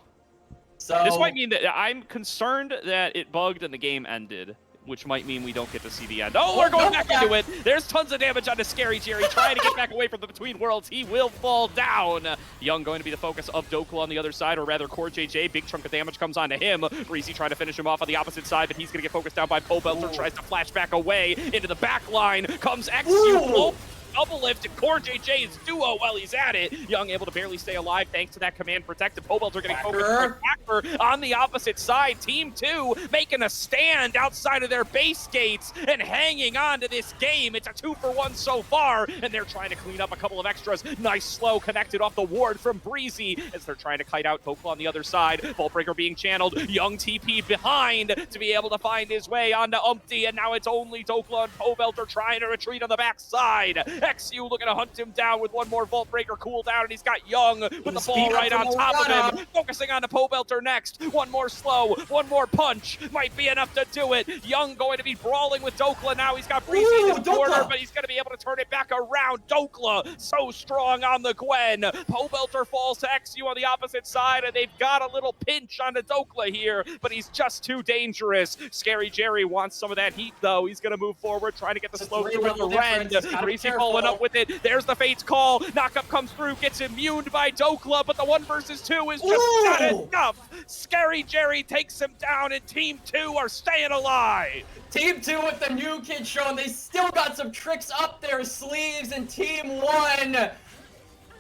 So this might mean that I'm concerned that it bugged and the game ended, which might mean we don't get to see the end. Oh, we're going back into it. There's tons of damage onto Scary Jerry, trying to get back away from the Between Worlds. He will fall down. Young going to be the focus of Dokla on the other side, or rather CoreJJ. Big chunk of damage comes onto him. Breezy trying to finish him off on the opposite side, but he's going to get focused down by Pobelter. Tries to flash back away into the back line. Comes XU. double lift, and CoreJJ is duo while he's at it. Young able to barely stay alive thanks to that command protected. Pobelter getting focused on the opposite side. Team 2 making a stand outside of their base gates and hanging on to this game. It's a 2-for-1 so far, and they're trying to clean up a couple of extras. Nice slow connected off the ward from Breezy as they're trying to kite out Dokla on the other side. Voltbreaker being channeled. Young TP behind to be able to find his way onto Umpty, and now it's only Dokla and Pobelter trying to retreat on the backside. XU looking to hunt him down with one more Voltbreaker cooldown, and he's got Young with the ball right on top of him. Focusing on the Pobelter next. One more slow, one more punch. Might be enough to do it. Young going to be brawling with Dokla now. He's got Breezy in his corner, but he's going to be able to turn it back around. Dokla so strong on the Gwen. Pobelter falls to XU on the opposite side, and they've got a little pinch on the Dokla here, but he's just too dangerous. Scary Jerry wants some of that heat, though. He's going to move forward, trying to get the slow through the Rend. Breezy following up with it. There's the Fate's call. Knockup comes through, gets immuned by Dokla, but the 1 versus 2 is just not enough. Scary Jerry takes him down, and Team 2 are staying alive. Team 2 with the new kid showing they still got some tricks up their sleeves, and Team 1,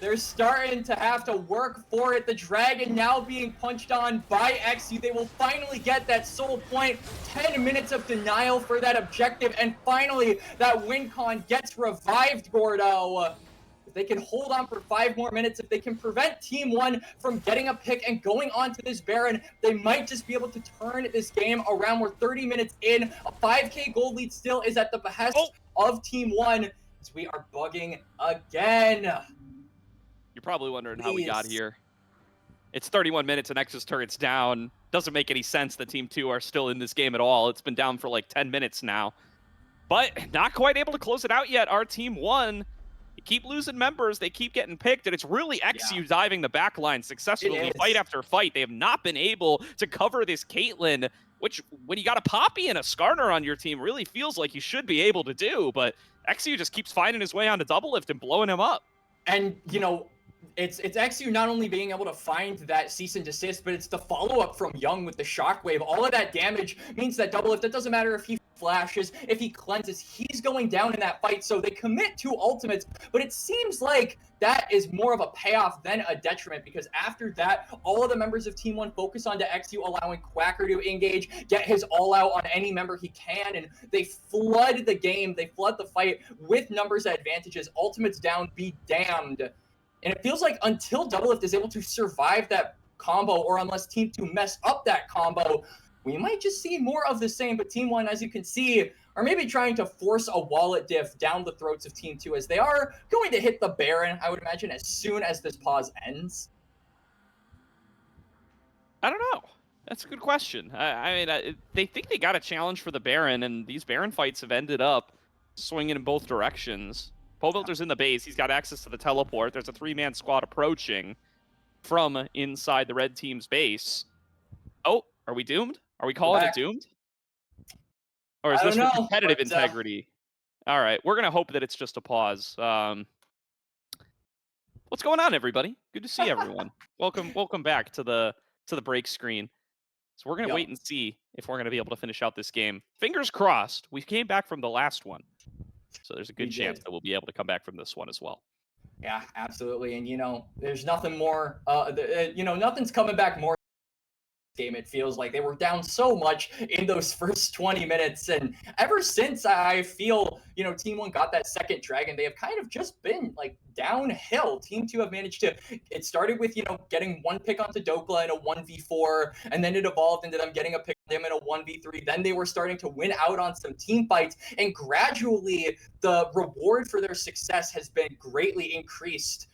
they're starting to have to work for it. The Dragon now being punched on by XU. They will finally get that soul point. 10 minutes of denial for that objective, and finally that win con gets revived, Gordo. If they can hold on for 5 more minutes, if they can prevent Team 1 from getting a pick and going on to this Baron, they might just be able to turn this game around. We're 30 minutes in. A 5K gold lead still is at the behest of Team 1 as we are bugging again. You're probably wondering how we got here. It's 31 minutes and Nexus turret's down. Doesn't make any sense that Team 2 are still in this game at all. It's been down for like 10 minutes now. But not quite able to close it out yet. Our Team 1, they keep losing members. They keep getting picked, and it's really XU diving the back line successfully fight after fight. They have not been able to cover this Caitlyn, which when you got a Poppy and a Skarner on your team really feels like you should be able to do. But XU just keeps finding his way onto double lift and blowing him up. And, you know, it's XU not only being able to find that cease and desist, but it's the follow-up from Young with the shockwave. All of that damage means that double lift, it doesn't matter if he flashes, if he cleanses, he's going down in that fight. So they commit 2 ultimates, but it seems like that is more of a payoff than a detriment, because after that, all of the members of Team 1 focus on to XU, allowing Quacker to engage, get his all-out on any member he can, and they flood the game, they flood the fight with numbers advantages. Ultimates down, be damned. And it feels like until Doublelift is able to survive that combo, or unless Team 2 mess up that combo, we might just see more of the same. But Team 1, as you can see, are maybe trying to force a wallet diff down the throats of Team 2, as they are going to hit the Baron, I would imagine, as soon as this pause ends. I don't know. That's a good question. I mean, they think they got a challenge for the Baron, and these Baron fights have ended up swinging in both directions. Pobelter's in the base. He's got access to the teleport. There's a 3-man squad approaching from inside the red team's base. Oh, are we doomed? Are we calling it doomed? Or is this for competitive integrity? All right, we're going to hope that it's just a pause. What's going on, everybody? Good to see everyone. Welcome back to the break screen. So we're going to wait and see if we're going to be able to finish out this game. Fingers crossed. We came back from the last one. So there's a good chance that we'll be able to come back from this one as well. Yeah, absolutely. And, you know, there's nothing more, nothing's coming back more game. It feels like they were down so much in those first 20 minutes. And ever since, I feel, you know, Team 1 got that second dragon, they have kind of just been like downhill. Team 2 have managed to, it started with, you know, getting 1 pick onto Dokla in a 1v4, and then it evolved into them getting a pick on them in a 1v3. Then they were starting to win out on some team fights, and gradually the reward for their success has been greatly increased.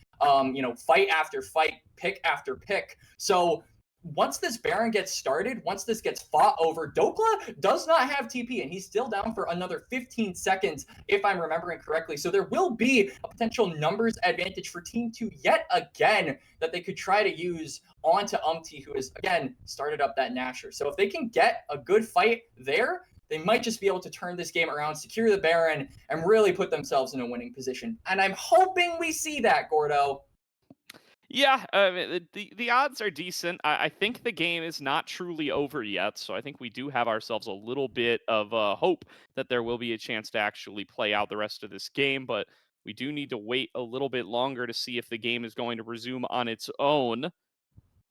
Fight after fight, pick after pick. So once this Baron gets started, once this gets fought over, Dokla does not have TP, and he's still down for another 15 seconds, if I'm remembering correctly. So there will be a potential numbers advantage for Team 2 yet again that they could try to use onto Umpty, who has, again, started up that Nasher. So if they can get a good fight there, they might just be able to turn this game around, secure the Baron, and really put themselves in a winning position. And I'm hoping we see that, Gordo. Yeah, the odds are decent. I think the game is not truly over yet, so I think we do have ourselves a little bit of hope that there will be a chance to actually play out the rest of this game. But We do need to wait a little bit longer to see if the game is going to resume on its own.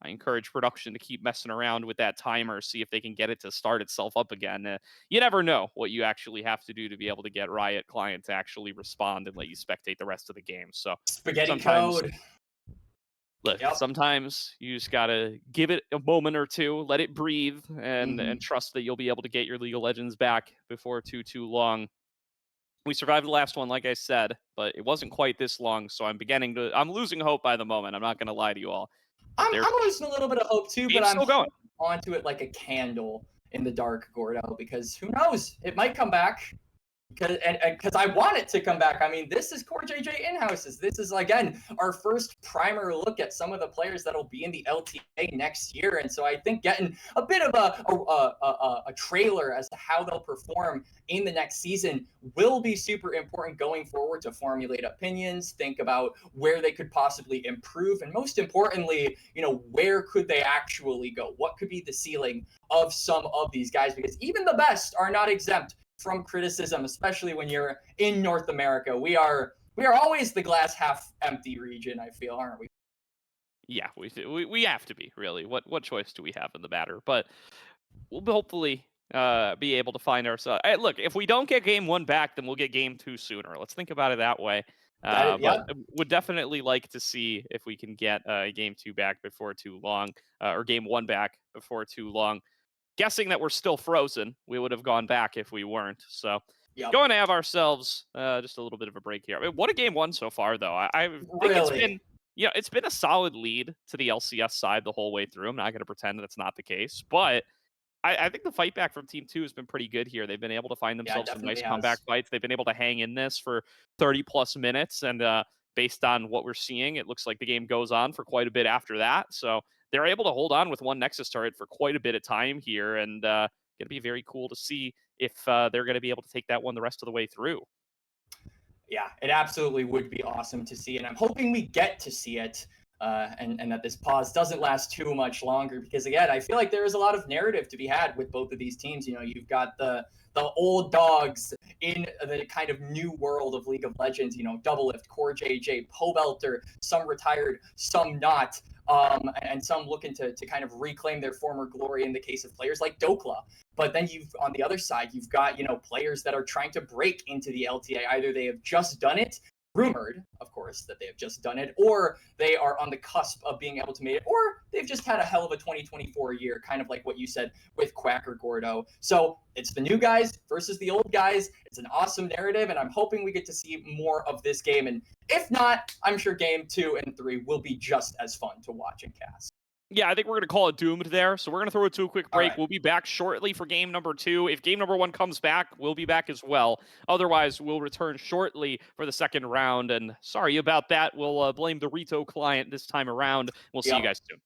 I encourage production to keep messing around with that timer, see if they can get it to start itself up again. You never know what you actually have to do to be able to get Riot Client to actually respond and let you spectate the rest of the game. So Spaghetti sometimes, code. look, Yep. sometimes you just gotta give it a moment or two, let it breathe, and Mhm. trust that you'll be able to get your League of Legends back before too long. We survived the last one, like I said, but it wasn't quite this long, so I'm losing hope by the moment. I'm not gonna lie to you all. But I'm losing a little bit of hope too, but game's I'm still going. holding onto it like a candle in the dark, Gordo, because who knows? It might come back. Because I want it to come back. I mean, this is CoreJJ Inhouses. This is again our first primer look at some of the players that'll be in the LTA next year, and so I think getting a bit of a trailer as to how they'll perform in the next season will be super important going forward to formulate opinions, think about where they could possibly improve, and most importantly, where could they actually go? What could be the ceiling of some of these guys? Because even the best are not exempt from criticism, especially when you're in North America. We are always the glass half empty region, I feel, aren't we? Yeah, we have to be, really. What choice do we have in the matter? But we'll hopefully be able to find ourselves. Look, if we don't get game 1 back, then we'll get game 2 sooner. Let's think about it that way. But Yep. would definitely like to see if we can get game 2 back before too long, or game 1 back before too long. Guessing that we're still frozen, we would have gone back if we weren't. So Yep. going to have ourselves just a little bit of a break here. I mean, what a game 1 so far, though. I think it's Really? been, it's been a solid lead to the LCS side the whole way through. I'm not going to pretend that's not the case, but I think the fight back from Team 2 has been pretty good here. They've been able to find Yeah, it themselves some nice definitely comeback has. fights. They've been able to hang in this for 30 plus minutes. And based on what we're seeing, it looks like the game goes on for quite a bit after that. So they're able to hold on with one Nexus turret for quite a bit of time here. And going to be very cool to see if they're going to be able to take that one the rest of the way through. Yeah, it absolutely would be awesome to see, and I'm hoping we get to see it. And that this pause doesn't last too much longer, because again, I feel like there is a lot of narrative to be had with both of these teams. You've got the old dogs in the kind of new world of League of Legends. Doublelift, CoreJJ, Pobelter, some retired, some not, and some looking to kind of reclaim their former glory in the case of players like Dokla. But then on the other side, you've got players that are trying to break into the LTA. Either they have just done it, rumored, of course, that they have just done it, or they are on the cusp of being able to make it, or they've just had a hell of a 2024 year, kind of like what you said with Quacker Gordo. So it's the new guys versus the old guys. It's an awesome narrative, and I'm hoping we get to see more of this game. And if not, I'm sure game 2 and 3 will be just as fun to watch and cast. Yeah, I think we're going to call it doomed there. So we're going to throw it to a quick All break. right. We'll be back shortly for game number 2. If game number 1 comes back, we'll be back as well. Otherwise, we'll return shortly for the second round. And sorry about that. We'll blame the Rito client this time around. We'll see you Yep. guys soon.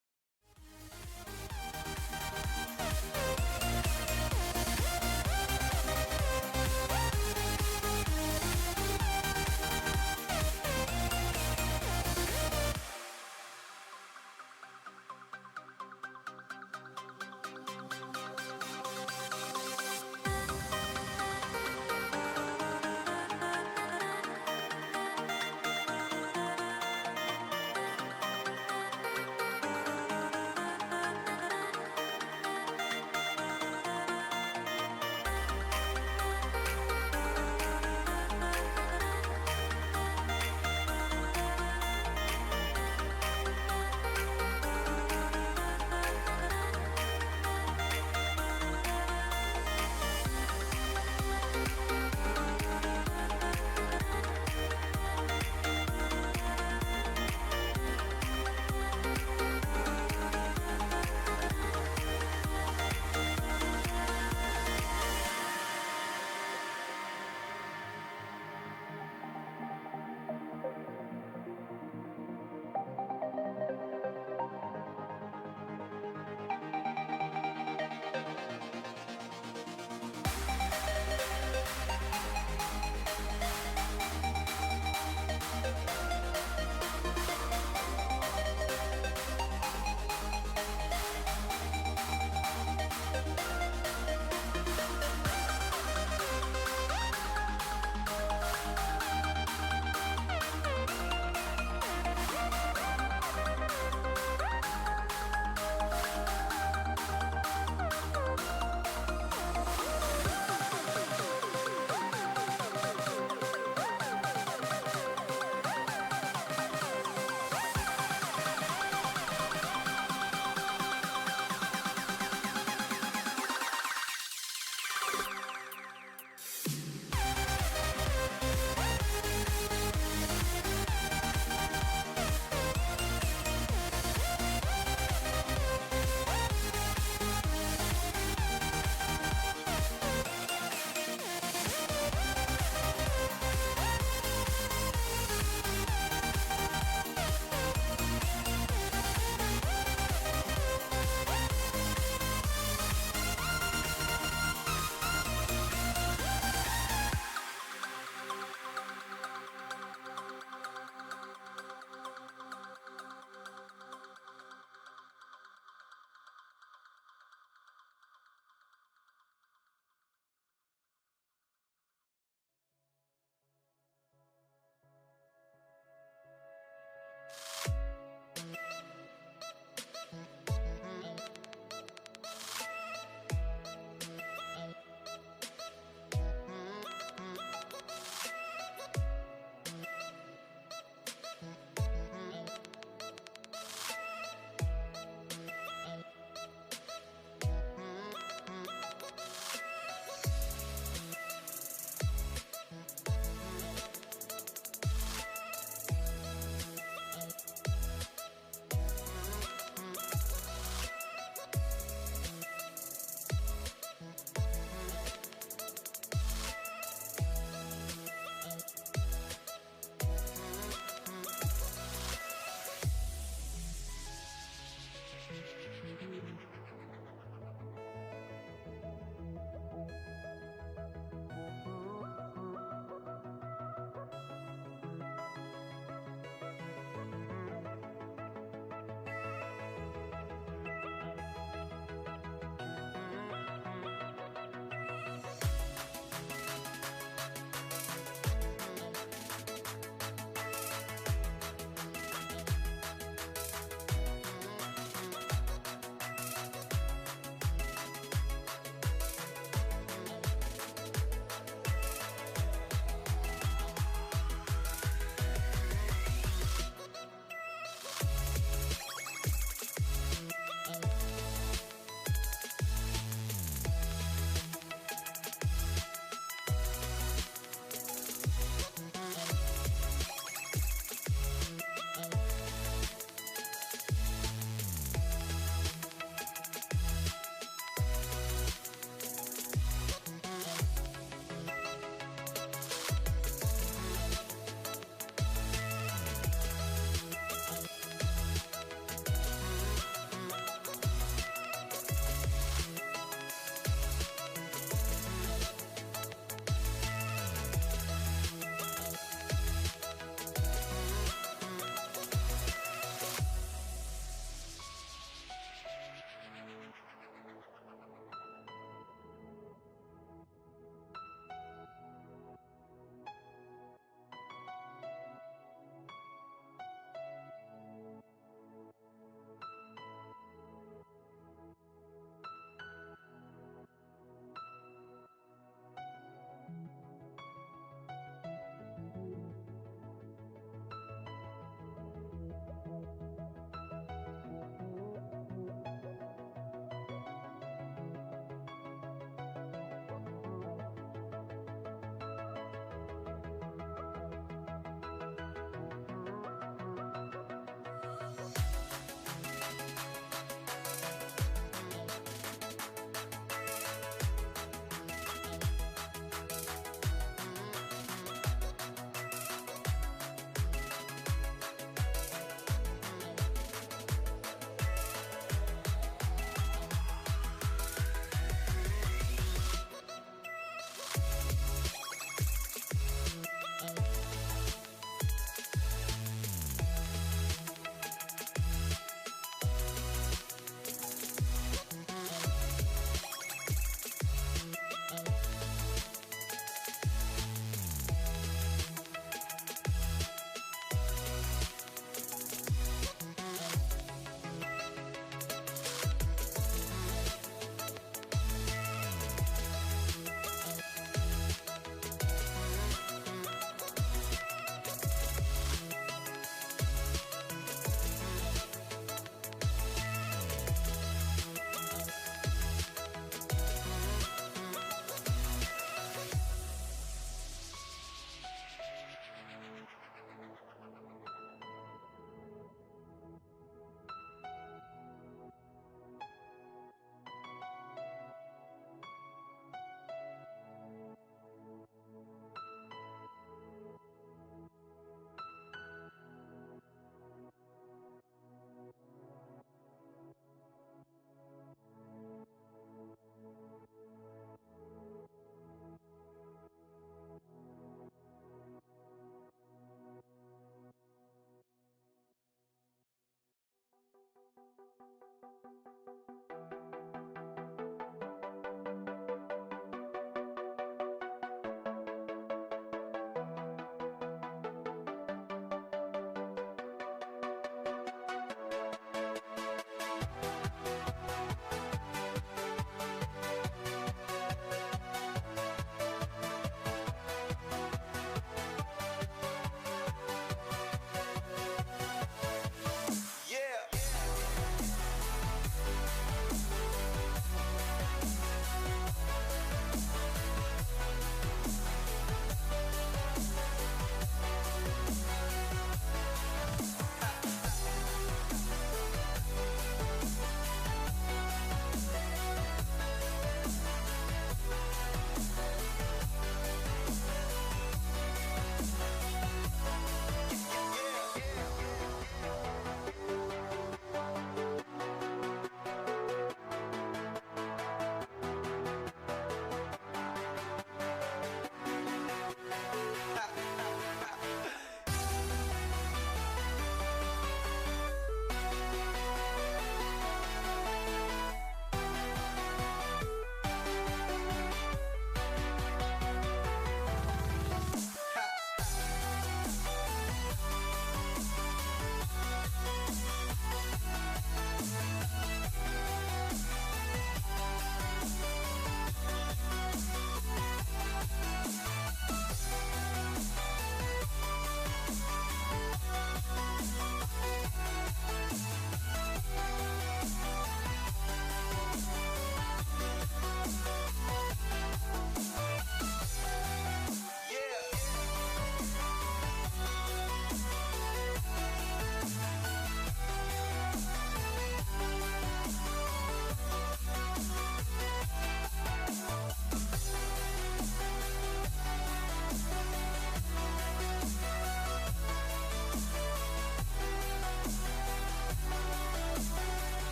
Yeah.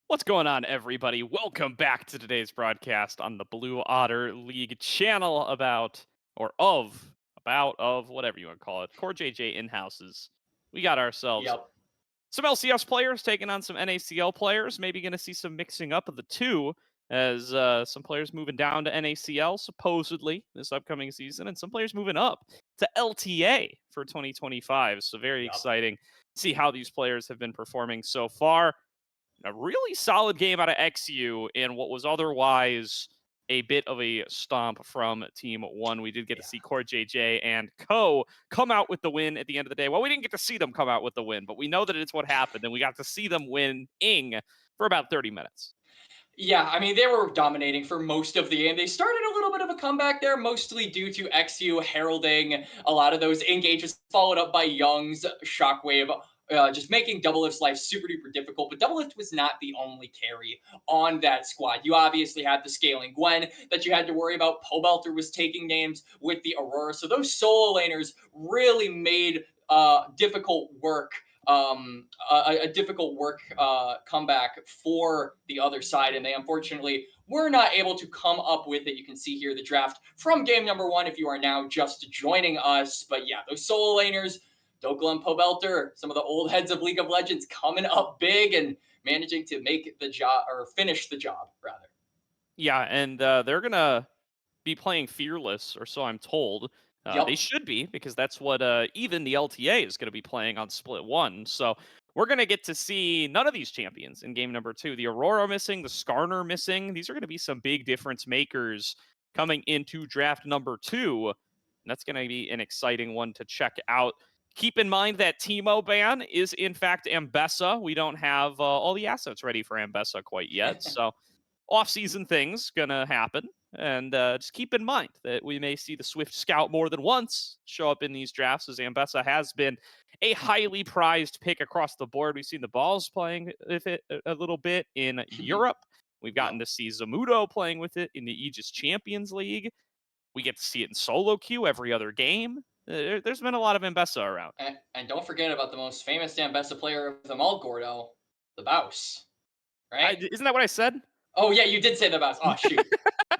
What's going on, everybody? Welcome back to today's broadcast on the Blue Otter League channel of whatever you want to call it, CoreJJ Inhouses. We got ourselves Yep. some LCS players taking on some NACL players. Maybe going to see some mixing up of the two as some players moving down to NACL supposedly this upcoming season, and some players moving up to LTA for 2025. So very Yep. exciting to see how these players have been performing so far. A really solid game out of XU in what was otherwise a bit of a stomp from Team 1. We did get to see CoreJJ and Co come out with the win at the end of the day. Well, we didn't get to see them come out with the win, but we know that it's what happened, and we got to see them winning for about 30 minutes. Yeah, I mean, they were dominating for most of the game. They started a little bit of a comeback there, mostly due to XU heralding a lot of those engages, followed up by Young's Shockwave, just making Doublelift's life super duper difficult. But Doublelift was not the only carry on that squad. You obviously had the scaling Gwen that you had to worry about. Pobelter was taking names with the Aurora. So those solo laners really made difficult work a difficult work comeback for the other side, and they unfortunately were not able to come up with it. You can see here the draft from game number 1 if you are now just joining us. But yeah, those solo laners, Dokla and Pobelter, some of the old heads of League of Legends coming up big and managing to make the job, or finish the job, rather. Yeah, and they're going to be playing Fearless, or so I'm told. They Yep. should be, because that's what even the LTA is going to be playing on Split 1. So we're going to get to see none of these champions in game number 2. The Aurora missing, the Skarner missing. These are going to be some big difference makers coming into draft number 2. And that's going to be an exciting one to check out. Keep in mind that Teemo ban is, in fact, Ambessa. We don't have all the assets ready for Ambessa quite yet. So off-season things going to happen. And just keep in mind that we may see the Swift Scout more than once show up in these drafts, as Ambessa has been a highly prized pick across the board. We've seen the Balls playing with it a little bit in Europe. We've gotten to see Zamudo playing with it in the Aegis Champions League. We get to see it in solo queue every other game. There's been a lot of Ambessa around. And don't forget about the most famous Ambessa player of them all, Gordo, the Bouse. Right? Isn't that what I said? Oh yeah, you did say the Bouse. Oh shoot.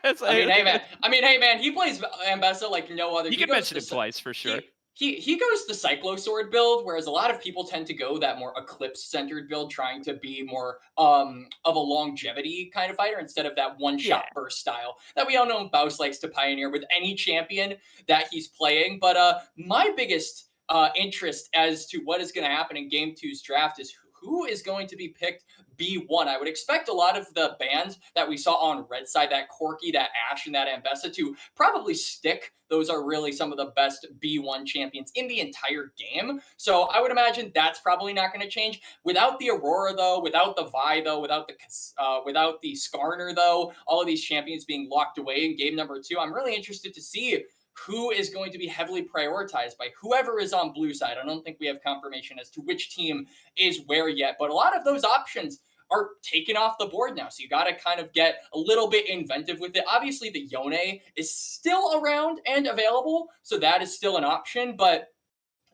I mean, hey man. He plays Ambessa like no other. You can mention him twice for sure. He goes the Cyclo Sword build, whereas a lot of people tend to go that more Eclipse centered build, trying to be more of a longevity kind of fighter instead of that one Yeah. shot burst style that we all know Baus likes to pioneer with any champion that he's playing. But my biggest interest as to what is going to happen in Game Two's draft is who is going to be picked B1. I would expect a lot of the bans that we saw on red side, that Corki, that Ashe, and that Ambessa, to probably stick. Those are really some of the best B1 champions in the entire game. So I would imagine that's probably not going to change. Without the Aurora, though, without the Vi, though, without the Skarner, though, all of these champions being locked away in game number 2, I'm really interested to see who is going to be heavily prioritized by whoever is on blue side. I don't think we have confirmation as to which team is where yet, but a lot of those options are taken off the board now. So you got to kind of get a little bit inventive with it. Obviously, the Yone is still around and available, so that is still an option. But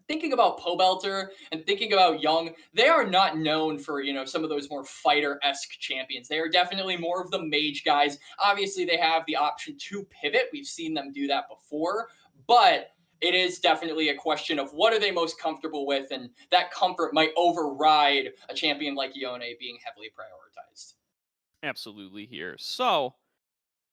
thinking about Pobelter and thinking about Young, they are not known for, some of those more fighter-esque champions. They are definitely more of the mage guys. Obviously, they have the option to pivot. We've seen them do that before, but it is definitely a question of what are they most comfortable with, and that comfort might override a champion like Yone being heavily prioritized. Absolutely here. So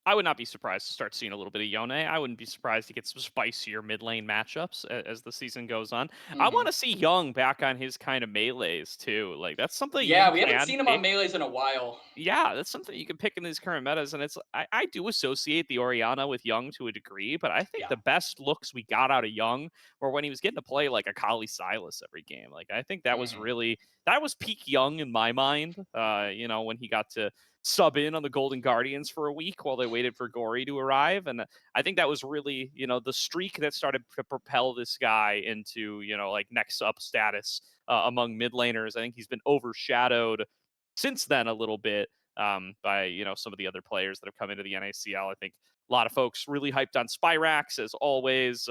I would not be surprised to start seeing a little bit of Yone. I wouldn't be surprised to get some spicier mid lane matchups as the season goes on. I want Mm-hmm. to see Young back on his kind of melees too. Like that's something Yeah, you we haven't can seen him on pick. melees in a while. Yeah, that's something you can pick in these current metas, and I do associate the Orianna with Young to a degree, but I think Yeah. the best looks we got out of Young were when he was getting to play like a Kali Silas every game. Like I think Mm-hmm. that was peak Young in my mind. When he got to sub in on the Golden Guardians for a week while they waited for Gory to arrive, and I think that was really the streak that started to propel this guy into like next up status among mid laners. I think he's been overshadowed since then a little bit by some of the other players that have come into the NACL. I think a lot of folks really hyped on Spyrax as always.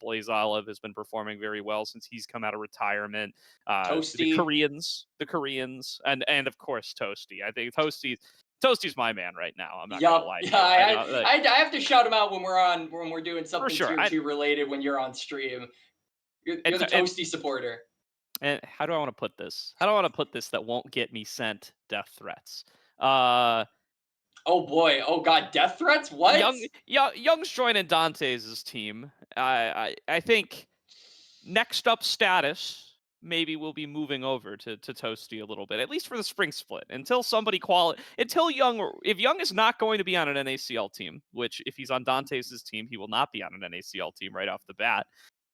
Blaze Olive has been performing very well since he's come out of retirement. The Toasty. Koreans, and of course Toasty. I think Toasty's my man right now. I'm not gonna Yup. lie to Yeah, you. I know, like, I have to shout him out when we're doing for something sure. tier 2 related when you're on stream. You're And, the and Toasty supporter. and how do I want to put this? How do I want to put this that won't get me sent death threats? Uh, Oh boy. Oh god, death threats? What? Young's joining Dante's team. I think next up status maybe we'll be moving over to Toasty a little bit, at least for the spring split, until until Young, if Young is not going to be on an NACL team, which if he's on Dante's team, he will not be on an NACL team right off the bat.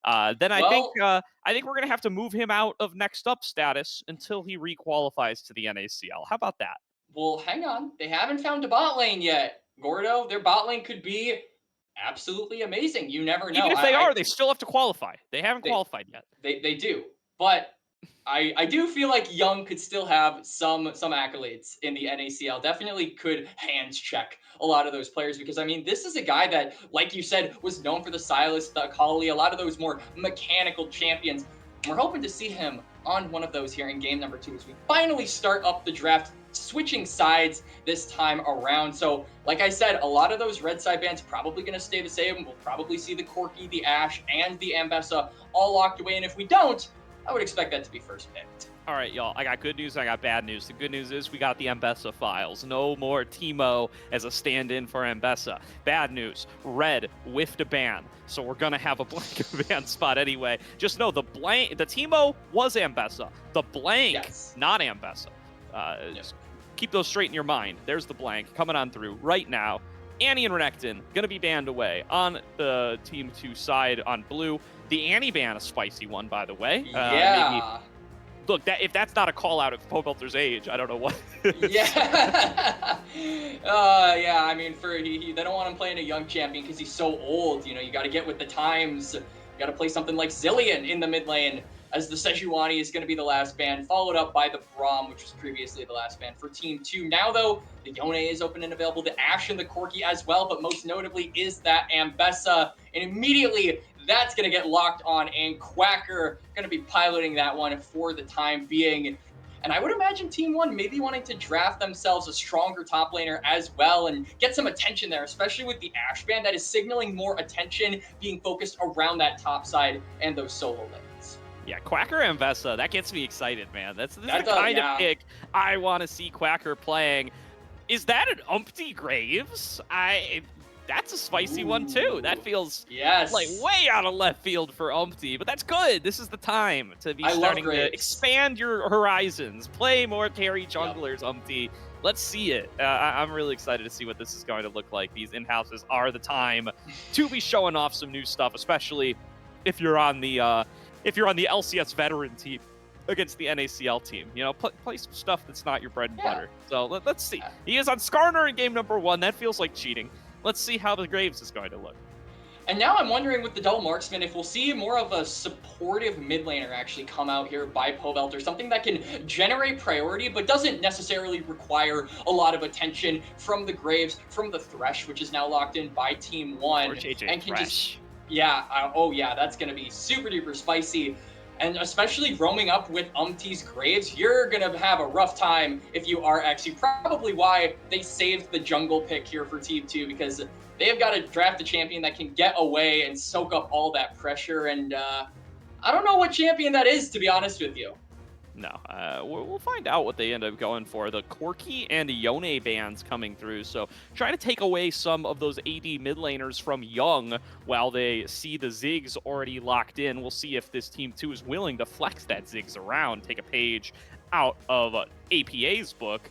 Then Well, I think we're gonna have to move him out of next up status until he requalifies to the NACL. How about that? well, hang on. They haven't found a bot lane yet. Gordo, their bot lane could be absolutely amazing. You never Even know. if they I are, they still have to qualify. They haven't they qualified yet. they do. But I do feel like Young could still have some accolades in the NACL. Definitely could hands check a lot of those players, because I mean this is a guy that, like you said, was known for the Silas, the Kali, a lot of those more mechanical champions. And we're hoping to see him on one of those here in game number 2 as we finally start up the draft, switching sides this time around. So like I said, a lot of those red side bans probably going to stay the same. We'll probably see the Corki, the Ashe, and the Ambessa all locked away, and if we don't, I would expect that to be first picked. All right, y'all. I got good news. I got bad news. The good news is we got the Ambessa files. No more Timo as a stand-in for Ambessa. Bad news. Red whiffed a ban, so we're gonna have a blank ban spot anyway. Just know the Timo was Ambessa. The blank, Yes. not Ambessa. Yep. Just keep those straight in your mind. There's the blank coming on through right now. Annie and Renekton gonna be banned away on the Team 2 side on blue. The Annie ban, a spicy one, by the way. Yeah. Look, if that's not a call out of Pobelter's age, I don't know what is. Yeah. Yeah. I mean, they don't want him playing a young champion because he's so old. You got to get with the times. You got to play something like Zillion in the mid lane, as the Sejuani is going to be the last ban, followed up by the Braum, which was previously the last ban for Team 2. Now, though, the Yone is open and available, the Ashe and the Corki as well, but most notably is that Ambessa, and immediately that's going to get locked on, and Quacker going to be piloting that one for the time being. And I would imagine Team One maybe wanting to draft themselves a stronger top laner as well and get some attention there, especially with the Ash ban that is signaling more attention being focused around that top side and those solo lanes. Yeah, Quacker and Vesa, that gets me excited, man. This is the kind of yeah. pick I want to see Quacker playing. Is that an Umpty Graves? That's a spicy one too. That feels like way out of left field for Umpty, but that's good. This is the time to be starting to expand your horizons. Play more carry junglers, Umpty. Let's see it. I'm really excited to see what this is going to look like. These in-houses are the time to be showing off some new stuff, especially if you're on the LCS veteran team against the NACL team. You know, play some stuff that's not your bread and butter. So let's see. He is on Skarner in game number 1. That feels like cheating. Let's see how the Graves is going to look. And now I'm wondering with the double marksman if we'll see more of a supportive mid laner actually come out here by Pobelter, something that can generate priority but doesn't necessarily require a lot of attention from the Graves, from the Thresh, which is now locked in by Team 1. CoreJJ and can Thresh. just oh yeah, that's going to be super duper spicy. And especially roaming up with Umpty's Graves, you're going to have a rough time if you are actually probably why they saved the jungle pick here for Team 2, because they have got to draft a champion that can get away and soak up all that pressure. And I don't know what champion that is, to be honest with you. No, we'll find out what they end up going for. The Corki and Yone bans coming through, so trying to take away some of those AD mid laners from Young while they see the Ziggs already locked in. We'll see if this Team 2 is willing to flex that Ziggs around, take a page out of APA's book.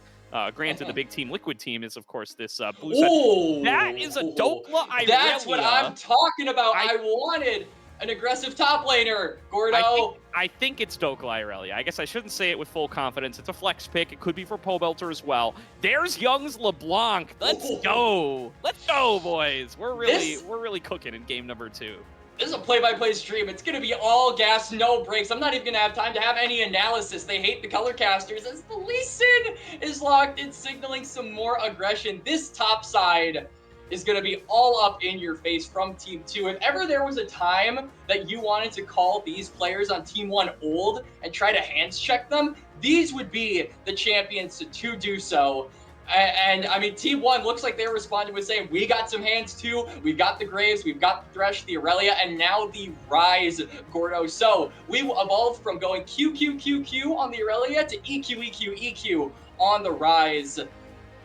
Granted, the big team, Liquid team, is, of course, this blue set. That is a Dokla Irelia. That's what I'm talking about. I wanted an aggressive top laner, Gordo. I think it's Dokla Irelia. I guess I shouldn't say it with full confidence. It's a flex pick. It could be for Pobelter as well. There's Young's LeBlanc. Let's go. Let's go, boys. We're really cooking in game number 2. This is a play-by-play stream. It's going to be all gas, no breaks. I'm not even going to have time to have any analysis. They hate the color casters as the Lee Sin is locked in, signaling some more aggression. This top side is going to be all up in your face from Team 2. If ever there was a time that you wanted to call these players on Team 1 old and try to hands check them, these would be the champions to do so. And I mean, Team 1 looks like they responded with saying, we got some hands too. We've got the Graves, we've got the Thresh, the Irelia, and now the Rise, Gordo. So we evolved from going QQQQ on the Irelia to EQ on the Rise.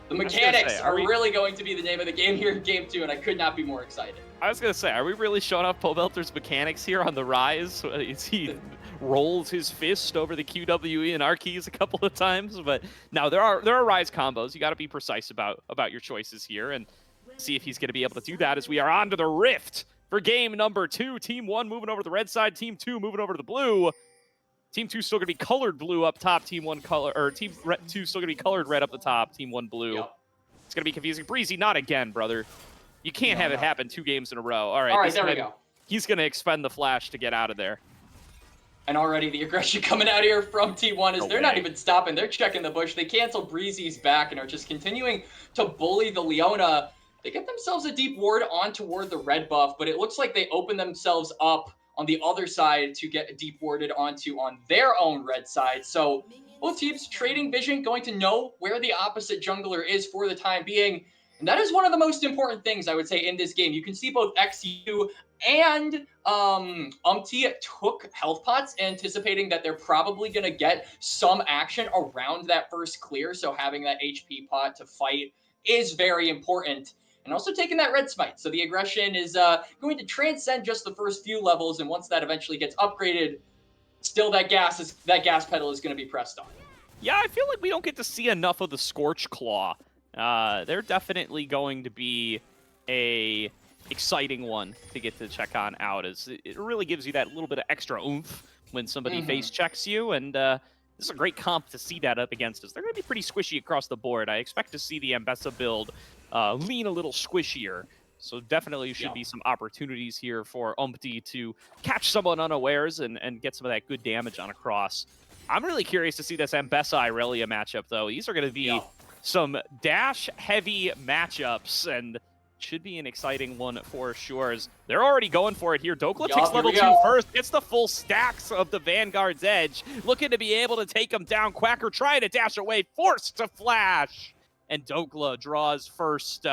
The mechanics are really going to be the name of the game here in Game 2, and I could not be more excited. I was going to say, are we really showing off Pobelter's mechanics here on the Rise? He rolls his fist over the QWE and R keys a couple of times, but no, there are Rise combos. You got to be precise about your choices here and see if he's going to be able to do that as we are on to the Rift for game number 2. Team 1 moving over to the red side, Team 2 moving over to the blue. Team 2 still going to be colored blue up top. Team 2 still going to be colored red up the top. Team 1 blue. Yep. It's going to be confusing. Breezy, not again, brother. You can't have it happen 2 games in a row. All right, there we go. He's going to expend the flash to get out of there. And already the aggression coming out here from Team 1 is they're not even stopping. They're checking the bush. They cancel Breezy's back and are just continuing to bully the Leona. They get themselves a deep ward on toward the red buff, but it looks like they open themselves up on the other side to get deep warded onto on their own red side. So both teams trading vision, going to know where the opposite jungler is for the time being. And that is one of the most important things, I would say, in this game. You can see both XU and Umpty took health pots, anticipating that they're probably going to get some action around that first clear. So having that HP pot to fight is very important. And also taking that red smite. So the aggression is going to transcend just the first few levels. And once that eventually gets upgraded, still that gas pedal is going to be pressed on. Yeah, I feel like we don't get to see enough of the Scorch Claw. They're definitely going to be a exciting one to get to check on out, as it really gives you that little bit of extra oomph when somebody face checks you, and this is a great comp to see that up against us. They're going to be pretty squishy across the board. I expect to see the Ambessa build lean a little squishier, so definitely should be some opportunities here for Umpty to catch someone unawares and get some of that good damage on across. I'm really curious to see this Ambessa Irelia matchup, though. These are going to be some dash-heavy matchups, and should be an exciting one for sure. As they're already going for it here. Dokla Yup, takes here level we 2 go. first, gets the full stacks of the Vanguard's Edge, looking to be able to take him down. Quacker trying to dash away, forced to flash, and Dokla draws first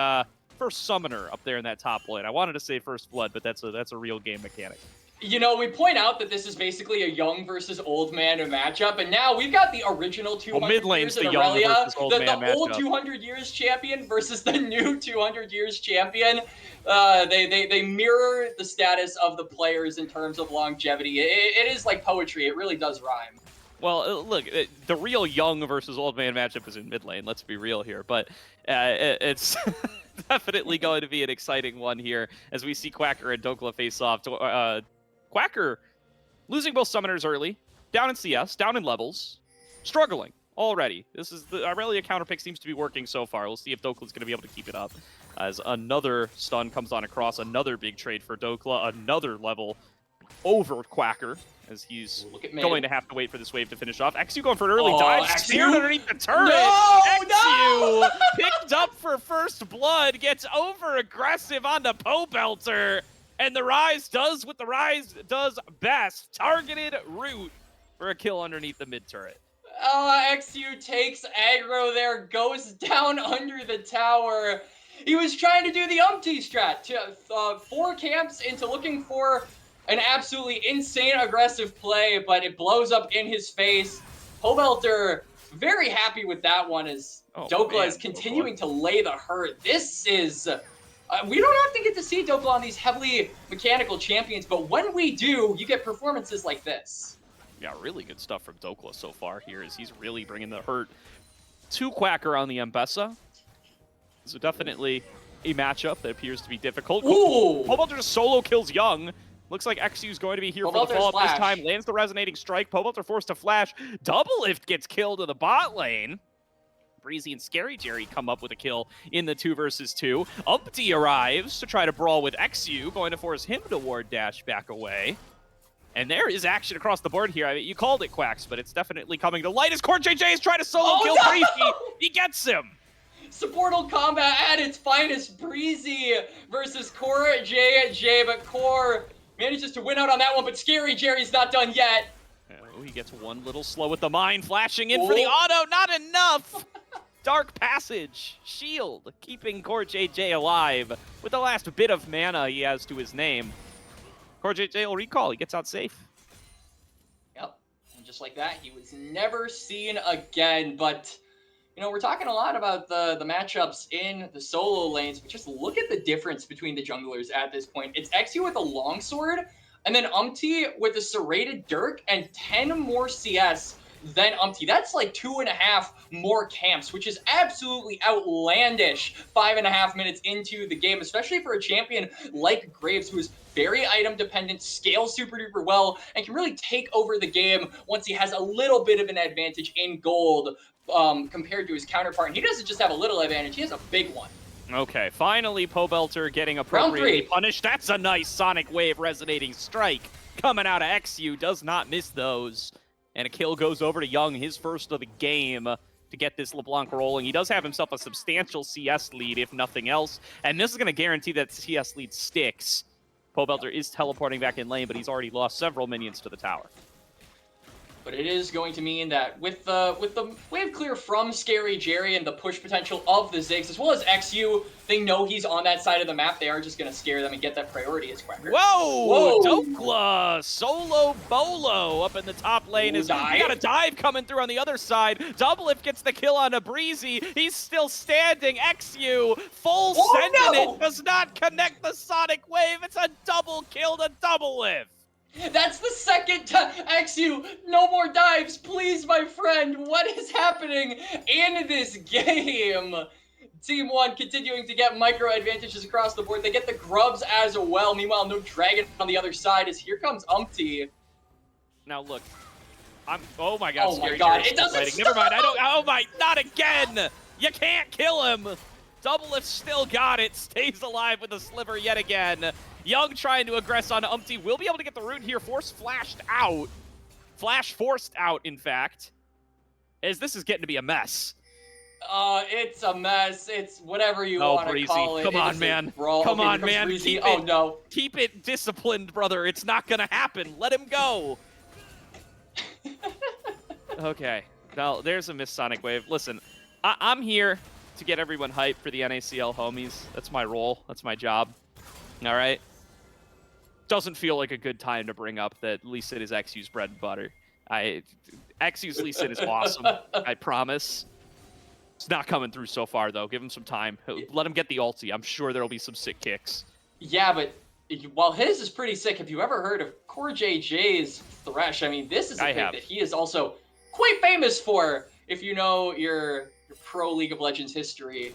summoner up there in that top lane. I wanted to say first blood, but that's a real game mechanic. You know, we point out that this is basically a young versus old man matchup, and now we've got the original 200 mid lane's years in the young Aurelia, versus old the man old matchup. 200 years champion versus the new 200 years champion. They mirror the status of the players in terms of longevity. It is like poetry. It really does rhyme. Well, look, the real young versus old man matchup is in mid lane. Let's be real here, but it's definitely going to be an exciting one here as we see Quacker and Dokla face off. Quacker losing both summoners early, down in CS, down in levels, struggling already. This is the Aurelia counterpick seems to be working so far. We'll see if Dokla's going to be able to keep it up as another stun comes on across. Another big trade for Dokla, another level over Quacker as he's going to have to wait for this wave to finish off. XU going for an early dive, speared underneath the turret. XU picked up for first blood, gets over aggressive on the Pobelter. And the Rise does what the Rise does best. Targeted root for a kill underneath the mid turret. XU takes aggro there, goes down under the tower. He was trying to do the umpty strat, to 4 camps into looking for an absolutely insane aggressive play, but it blows up in his face. Pobelter very happy with that one as Dokla is continuing to lay the hurt. This is... we don't often get to see Dokla on these heavily mechanical champions, but when we do, you get performances like this. Yeah, really good stuff from Dokla so far here as he's really bringing the hurt to Quacker on the Mbessa. So definitely a matchup that appears to be difficult. Ooh! Pobelter just solo kills Young. Looks like XU is going to be here for the follow-up this time. Lands the resonating strike. Pobelter forced to flash. Double Lift gets killed in the bot lane. Breezy and Scary Jerry come up with a kill in the 2 versus 2. Umpty arrives to try to brawl with XU, going to force him to ward dash back away. And there is action across the board here. I mean, you called it, Quacks, but it's definitely coming to light as CoreJJ is trying to solo kill Breezy. He gets him. Supportal combat at its finest. Breezy versus CoreJJ, but Core manages to win out on that one, but Scary Jerry's not done yet. Oh, he gets one little slow with the mine, flashing in for the auto. Not enough. Dark Passage, shield, keeping CoreJJ alive with the last bit of mana he has to his name. CoreJJ will recall, he gets out safe. Yep, and just like that, he was never seen again, but, you know, we're talking a lot about the matchups in the solo lanes, but just look at the difference between the junglers at this point. It's XU with a longsword, and then Umpty with a serrated Dirk and 10 more CS than Umpty. That's like 2.5 more camps, which is absolutely outlandish 5.5 minutes into the game, especially for a champion like Graves, who is very item dependent, scales super duper well, and can really take over the game once he has a little bit of an advantage in gold compared to his counterpart. And he doesn't just have a little advantage, he has a big one. Okay, finally Pobelter getting appropriately punished. That's a nice Sonic Wave resonating strike coming out of XU. Does not miss those. And a kill goes over to Young, his first of the game, to get this LeBlanc rolling. He does have himself a substantial CS lead, if nothing else. And this is going to guarantee that CS lead sticks. Pobelter is teleporting back in lane, but he's already lost several minions to the tower. But it is going to mean that with the wave clear from Scary Jerry and the push potential of the Ziggs, as well as XU, they know he's on that side of the map. They are just going to scare them and get that priority as Quacker. Whoa! Dokla! Solo Bolo up in the top lane. We got a dive coming through on the other side. Double Lift gets the kill on a Breezy. He's still standing. XU, full sending it, does not connect the Sonic Wave. It's a double kill to Double Lift. That's the second time. XU, no more dives, please, my friend. What is happening in this game? Team 1 continuing to get micro advantages across the board. They get the grubs as well. Meanwhile, no dragon on the other side as here comes Umpty. Now look, oh my god, oh my god, it doesn't stop. Never mind, oh my, not again! You can't kill him! Double Lift still got it, stays alive with a sliver yet again. Young trying to aggress on Umpty, will be able to get the root here. Force flashed out. Flash forced out, in fact. As this is getting to be a mess. It's a mess. It's whatever you Oh, want to Breezy, call it. come It on, is a man. brawl. Come Okay, here on, comes man. Breezy. Keep Oh it, no. keep it disciplined, brother. It's not gonna happen. Let him go. Okay. Now, there's a missed Sonic Wave. Listen, I'm here to get everyone hyped for the NACL homies. That's my role. That's my job. All right? Doesn't feel like a good time to bring up that Lee Sin is XU's bread and butter. XU's Lee Sin is awesome. I promise. It's not coming through so far, though. Give him some time. Let him get the ulti. I'm sure there'll be some sick kicks. Yeah, but while his is pretty sick, have you ever heard of CoreJJ's Thresh? I mean, this is a pick that he is also quite famous for, if you know your pro League of Legends history.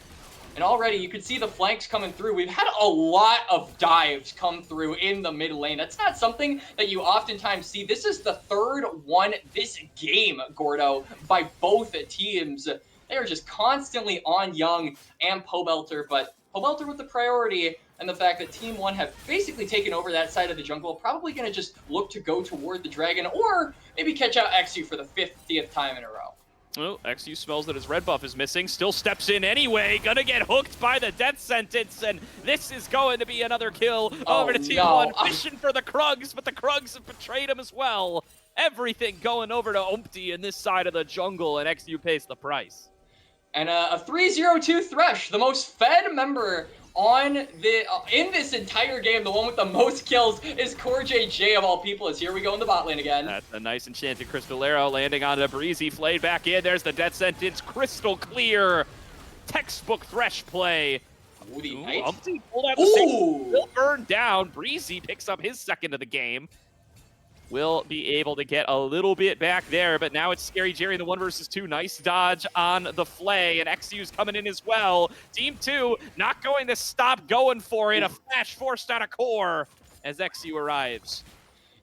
And already you can see the flanks coming through. We've had a lot of dives come through in the mid lane. That's not something that you oftentimes see. This is the third one this game, Gordo, by both teams. They are just constantly on Young and Pobelter, but Pobelter with the priority and the fact that Team 1 have basically taken over that side of the jungle, probably going to just look to go toward the dragon or maybe catch out XU for the 50th time in a row. Oh, XU smells that his red buff is missing, still steps in anyway, gonna get hooked by the death sentence, and this is going to be another kill over to Team 1, fishing for the Krugs, but the Krugs have betrayed him as well. Everything going over to Umpty in this side of the jungle, and XU pays the price. And a 3-0-2 Thresh, the most fed member on the in this entire game, the one with the most kills is CoreJJ of all people. As here we go in the bot lane again. That's a nice enchanted crystal arrow landing on a Breezy, flayed back in. There's the death sentence, crystal clear, textbook Thresh play. Ooh, Umpty pulled out the same, still burned down. Breezy picks up his second of the game. Will be able to get a little bit back there, but now it's Scary Jerry in the 1v2. Nice dodge on the flay, and XU's coming in as well. Team 2 not going to stop going for it. A flash forced out of core as XU arrives.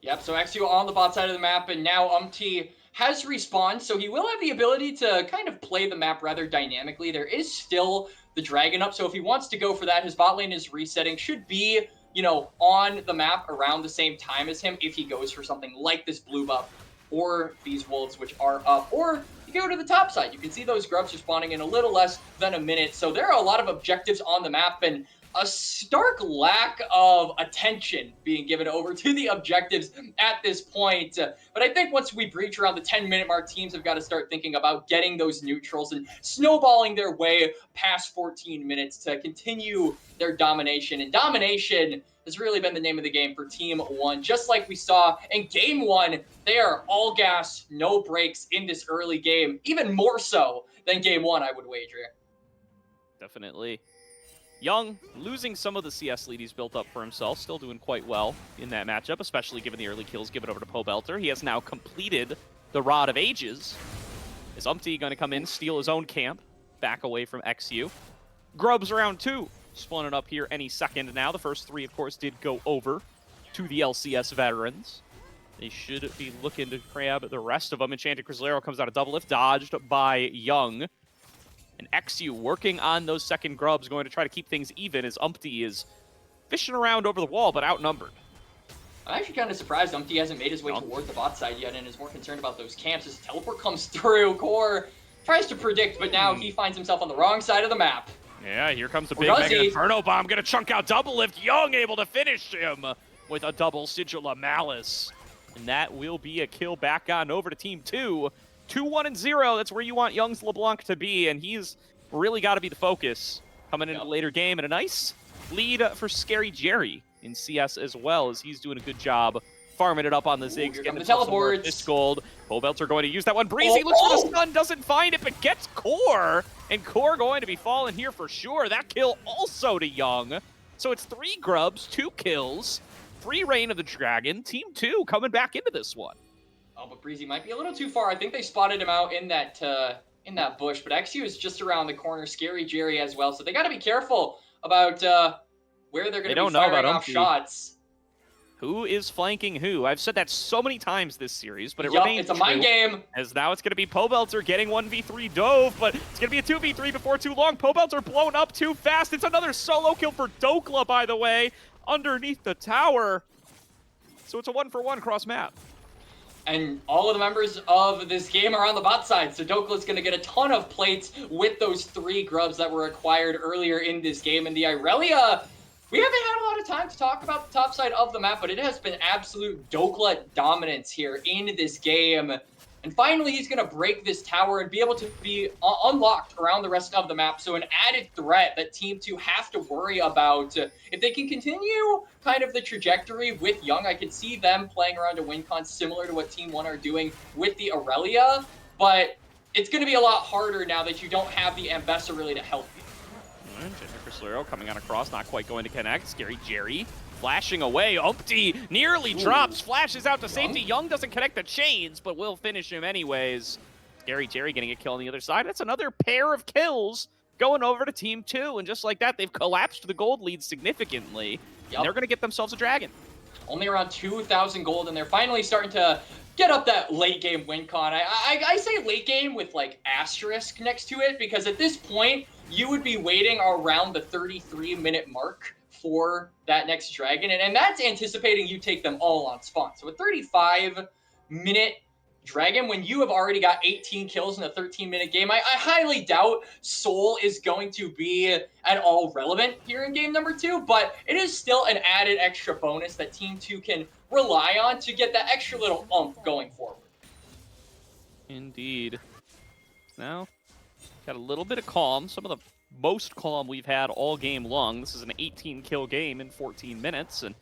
Yep, so XU on the bot side of the map, and now Umpty has respawned, so he will have the ability to kind of play the map rather dynamically. There is still the dragon up, so if he wants to go for that, his bot lane is resetting. Should be, you know, on the map around the same time as him if he goes for something like this blue buff or these wolves, which are up. Or you go to the top side. You can see those grubs are spawning in a little less than a minute. So there are a lot of objectives on the map, and a stark lack of attention being given over to the objectives at this point. But I think once we breach around the 10-minute mark, teams have got to start thinking about getting those neutrals and snowballing their way past 14 minutes to continue their domination. And domination has really been the name of the game for Team 1. Just like we saw in Game 1, they are all gas, no breaks in this early game. Even more so than Game 1, I would wager. Definitely. Young losing some of the CS lead he's built up for himself, still doing quite well in that matchup, especially given the early kills given over to Pobelter. He has now completed the Rod of Ages. Is Umpty going to come in, steal his own camp, back away from XU? Grubs round 2, spawning up here any second now. The first 3, of course, did go over to the LCS veterans. They should be looking to grab the rest of them. Enchanted Crystal Arrow comes out of double lift, dodged by Young. And XU working on those second grubs, going to try to keep things even as Umpty is fishing around over the wall, but outnumbered. I'm actually kind of surprised Umpty hasn't made his way toward the bot side yet and is more concerned about those camps as teleport comes through. Core tries to predict, but now he finds himself on the wrong side of the map. Yeah, here comes the big Mega Inferno Bomb. Going to chunk out double lift. Young able to finish him with a double Sigil of Malice. And that will be a kill back on over to Team 2. 2-1-0, that's where you want Young's LeBlanc to be, and he's really got to be the focus coming into the later game. And a nice lead for Scary Jerry in CS as well, as he's doing a good job farming it up on the Ziggs, getting the teleports. This gold. Pobelter going to use that one. Breezy looks for the stun, doesn't find it, but gets Core, and Core going to be falling here for sure. That kill also to Young. So it's 3 grubs, 2 kills, free reign of the dragon. Team 2 coming back into this one. Oh, but Breezy might be a little too far. I think they spotted him out in that bush, but XU is just around the corner. Scary Jerry as well, so they got to be careful about where they're going to be firing off shots. Who is flanking who? I've said that so many times this series, but it remains it's a mind game. As now it's going to be Pobelter getting 1v3 Dove, but it's going to be a 2v3 before too long. Pobelter blown up too fast. It's another solo kill for Dokla, by the way, underneath the tower. So it's a 1-for-1 cross map. And all of the members of this game are on the bot side, so Dokla's going to get a ton of plates with those 3 grubs that were acquired earlier in this game. And the Irelia, we haven't had a lot of time to talk about the top side of the map, but it has been absolute Dokla dominance here in this game. And finally, he's going to break this tower and be able to be unlocked around the rest of the map. So an added threat that Team 2 have to worry about. If they can continue kind of the trajectory with Young, I could see them playing around a win con similar to what Team 1 are doing with the Aurelia. But it's going to be a lot harder now that you don't have the Ambessa really to help you. Jennifer Sluro coming on across, not quite going to connect. Scary Jerry flashing away. Umpty nearly drops, flashes out to safety. Young doesn't connect the chains, but will finish him anyways. Scary Jerry getting a kill on the other side. That's another pair of kills going over to Team 2. And just like that, they've collapsed the gold lead significantly. And they're going to get themselves a dragon. Only around 2,000 gold, and they're finally starting to get up that late game win con. I say late game with like asterisk next to it, because at this point, you would be waiting around the 33-minute mark for that next dragon, and that's anticipating you take them all on spawn. So a 35-minute dragon, when you have already got 18 kills in a 13-minute game, I highly doubt Soul is going to be at all relevant here in game number 2, but it is still an added extra bonus that Team 2 can rely on to get that extra little oomph going forward. Indeed. Now, got a little bit of calm, some of the most calm we've had all game long. This is an 18-kill game in 14 minutes, and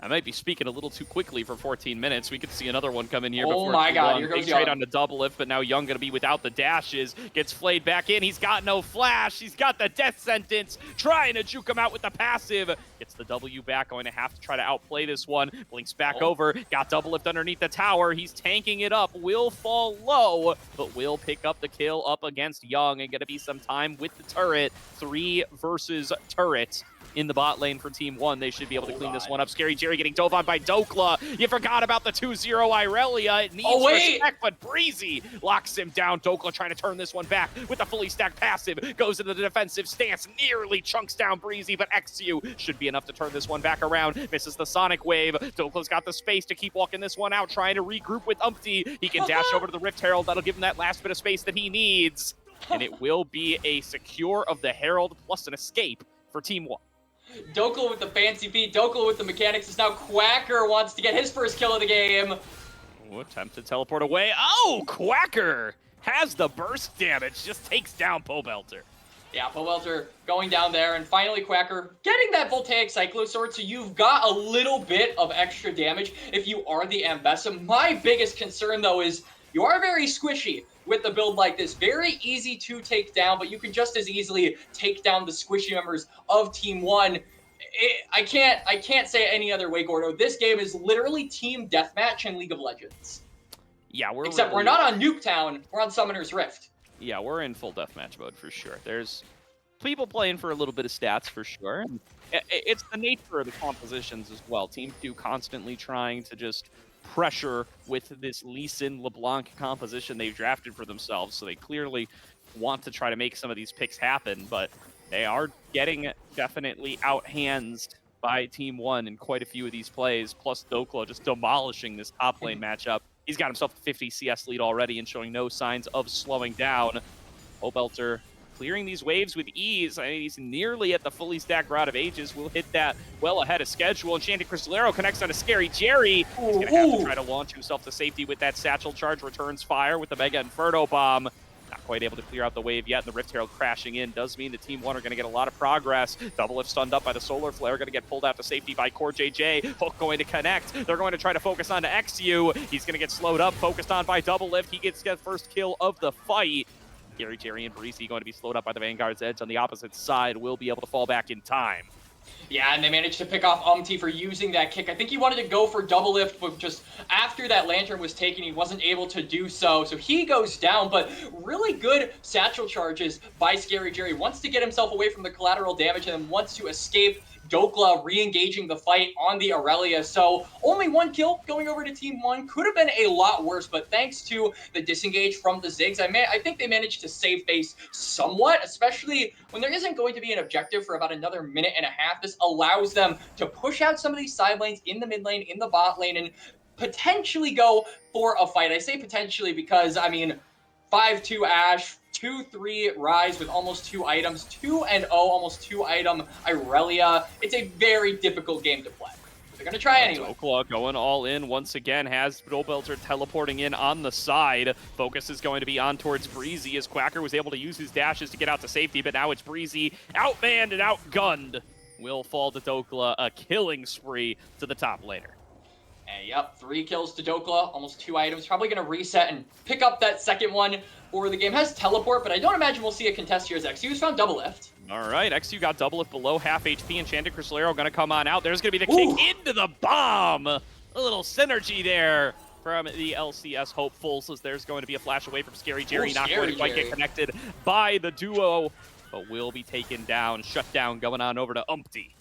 I might be speaking a little too quickly for 14 minutes. We could see another one come in here before. Oh my God, here goes Young. Straight on the double lift, but now Young going to be without the dashes. Gets flayed back in. He's got no flash. He's got the death sentence. Trying to juke him out with the passive. Gets the W back. Going to have to try to outplay this one. Blinks back over. Got double lift underneath the tower. He's tanking it up. Will fall low, but will pick up the kill up against Young. And going to be some time with the turret. 3 versus turret. In the bot lane for Team 1. They should be able to clean this one up. Scary Jerry getting dove on by Dokla. You forgot about the 2-0 Irelia. It needs respect, but Breezy locks him down. Dokla trying to turn this one back with a fully stacked passive. Goes into the defensive stance. Nearly chunks down Breezy, but XU should be enough to turn this one back around. Misses the Sonic Wave. Dokla's got the space to keep walking this one out, trying to regroup with Umpty. He can dash over to the Rift Herald. That'll give him that last bit of space that he needs. And it will be a secure of the Herald plus an escape for Team 1. Dokla with the fancy feet, Dokla with the mechanics, is now Quacker wants to get his first kill of the game. Ooh, attempt to teleport away. Oh, Quacker has the burst damage, just takes down Pobelter. Yeah, Pobelter going down there, and finally Quacker getting that Voltaic Cyclosword, so you've got a little bit of extra damage if you are the Ambessa. My biggest concern, though, is you are very squishy with a build like this. Very easy to take down, but you can just as easily take down the squishy members of Team 1. I can't say it any other way, Gordo. This game is literally team deathmatch in League of Legends. Yeah, we're not on Nuketown, we're on Summoner's Rift. Yeah, we're in full deathmatch mode for sure. There's people playing for a little bit of stats for sure. And it's the nature of the compositions as well. Team 2 constantly trying to just pressure with this Lee Sin LeBlanc composition they've drafted for themselves, so they clearly want to try to make some of these picks happen, but they are getting definitely outhands by Team 1 in quite a few of these plays, plus Dokla just demolishing this top lane matchup. He's got himself a 50 CS lead already and showing no signs of slowing down. Pobelter clearing these waves with ease. I mean, he's nearly at the fully stacked Rod of Ages. We'll hit that well ahead of schedule. Enchanted Crystallero connects on a Scary Jerry. He's going to have to try to launch himself to safety with that satchel charge. Returns fire with the Mega Inferno Bomb. Not quite able to clear out the wave yet, and the Rift Herald crashing in does mean the Team 1 are going to get a lot of progress. Double lift stunned up by the Solar Flare, going to get pulled out to safety by CoreJJ. Hook going to connect. They're going to try to focus on to XU. He's going to get slowed up, focused on by Double Lift. He gets the first kill of the fight. Scary Jerry and Breezy going to be slowed up by the Vanguard's Edge on the opposite side. Will be able to fall back in time. Yeah, and they managed to pick off Umti for using that kick. I think he wanted to go for double lift, but just after that lantern was taken, he wasn't able to do so. So he goes down, but really good satchel charges by Scary Jerry. Wants to get himself away from the collateral damage and then wants to escape Dokla re-engaging the fight on the Aurelia. So only 1 kill going over to Team 1. Could have been a lot worse, but thanks to the disengage from the Ziggs, I think they managed to save face somewhat, especially when there isn't going to be an objective for about another minute and a half. This allows them to push out some of these side lanes in the mid lane, in the bot lane, and potentially go for a fight. I say potentially because, I mean, 5-2 Ashe, 2-3 Rise with almost 2 items, 2-0, almost 2 item Irelia. It's a very difficult game to play. They're going to try anyway. Dokla going all in once again, has Bullbelter teleporting in on the side. Focus is going to be on towards Breezy as Quacker was able to use his dashes to get out to safety, but now it's Breezy outmanned and outgunned. Will fall to Dokla, a killing spree to the top laner. And yep, 3 kills to Dokla, almost 2 items. Probably going to reset and pick up that second one for the game. Has teleport, but I don't imagine we'll see a contest here as XU's found double lift. All right, XU got double lift below half HP. Enchanted Crystalero going to come on out. There's going to be the kick into the bomb. A little synergy there from the LCS hopefuls, as there's going to be a flash away from Scary Jerry. Not going to quite get connected by the duo, but will be taken down. Shutdown going on over to Umpty.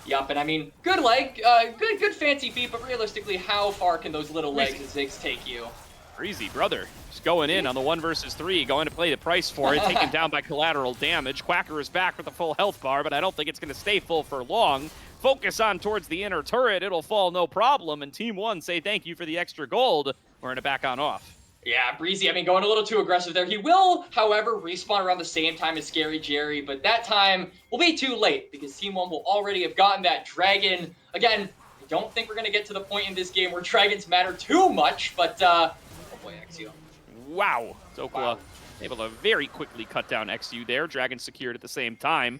Yup, and I mean, good leg, good fancy feet, but realistically, how far can those little legs and zigs take you? Breezy, brother, just going in on the 1 versus 3, going to play the price for it, taken down by collateral damage. Quacker is back with a full health bar, but I don't think it's going to stay full for long. Focus on towards the inner turret, it'll fall no problem, and Team 1 say thank you for the extra gold. We're going to back on off. Yeah, Breezy, I mean, going a little too aggressive there. He will, however, respawn around the same time as Scary Jerry, but that time will be too late because Team 1 will already have gotten that dragon. Again, I don't think we're going to get to the point in this game where dragons matter too much, but, oh boy, XU. Wow. Dokla able to very quickly cut down XU there. Dragon secured at the same time.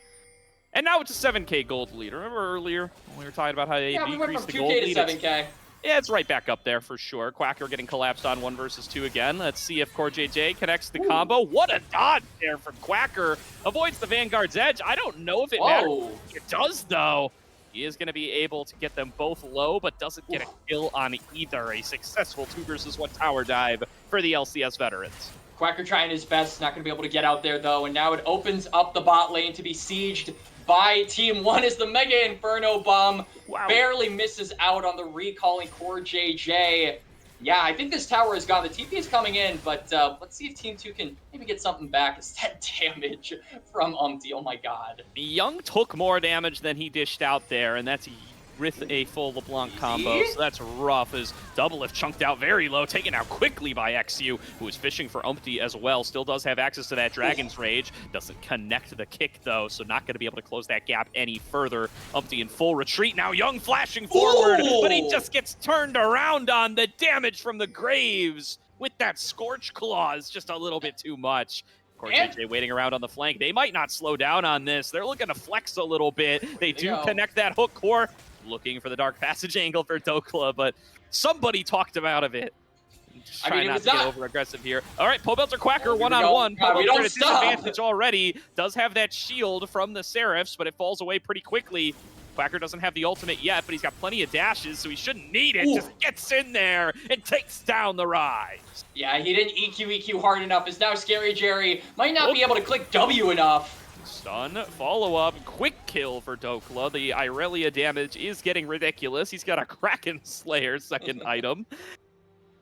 And now it's a 7k gold lead. Remember earlier when we were talking about how they decreased the gold lead? Yeah, we went from 2k to 7k. Yeah, it's right back up there for sure. Quacker getting collapsed on 1 versus 2 again. Let's see if CoreJJ connects the combo. What a dodge there from Quacker. Avoids the Vanguard's edge. I don't know if it matters. It does, though. He is going to be able to get them both low, but doesn't get a kill on either. A successful 2 versus 1 tower dive for the LCS veterans. Quacker trying his best. Not going to be able to get out there, though. And now it opens up the bot lane to be sieged by Team 1 as the Mega Inferno Bomb barely misses out on the recalling CoreJJ. Yeah, I think this tower is gone. The TP is coming in, but let's see if Team 2 can maybe get something back. It's that damage from Umpty. Oh my god. Young took more damage than he dished out there, and that's with a full LeBlanc combo, so that's rough as Double Lift chunked out very low, taken out quickly by XU, who is fishing for Umpty as well. Still does have access to that Dragon's Rage. Doesn't connect the kick, though, so not going to be able to close that gap any further. Umpty in full retreat now. Young flashing forward, but he just gets turned around on. The damage from the Graves with that Scorch Claws, just a little bit too much. CoreJJ waiting around on the flank. They might not slow down on this. They're looking to flex a little bit. They do connect that hook core. Looking for the Dark Passage angle for Dokla, but somebody talked him out of it. Just trying not to get over aggressive here. All right, Pobelter Quacker one-on-one. Pobelter at a disadvantage already. Does have that shield from the Seraphs, but it falls away pretty quickly. Quacker doesn't have the ultimate yet, but he's got plenty of dashes, so he shouldn't need it. Just gets in there and takes down the Rise. Yeah, he didn't EQ hard enough, as now Scary Jerry might not be able to click W enough. Stun, follow-up, quick kill for Dokla. The Irelia damage is getting ridiculous. He's got a Kraken Slayer second item.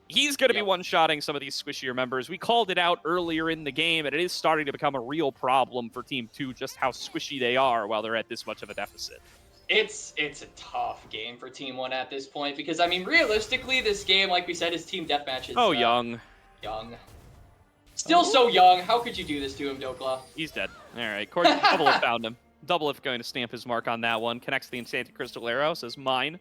He's going to be one-shotting some of these squishier members. We called it out earlier in the game, and it is starting to become a real problem for Team 2, just how squishy they are while they're at this much of a deficit. It's a tough game for Team 1 at this point, because, I mean, realistically, this game, like we said, is team deathmatches. Young. Still so young. How could you do this to him, Dokla? He's dead. All right, Double Lift found him. Double Lift going to stamp his mark on that one. Connects the Enchanted Crystal Arrow, says mine.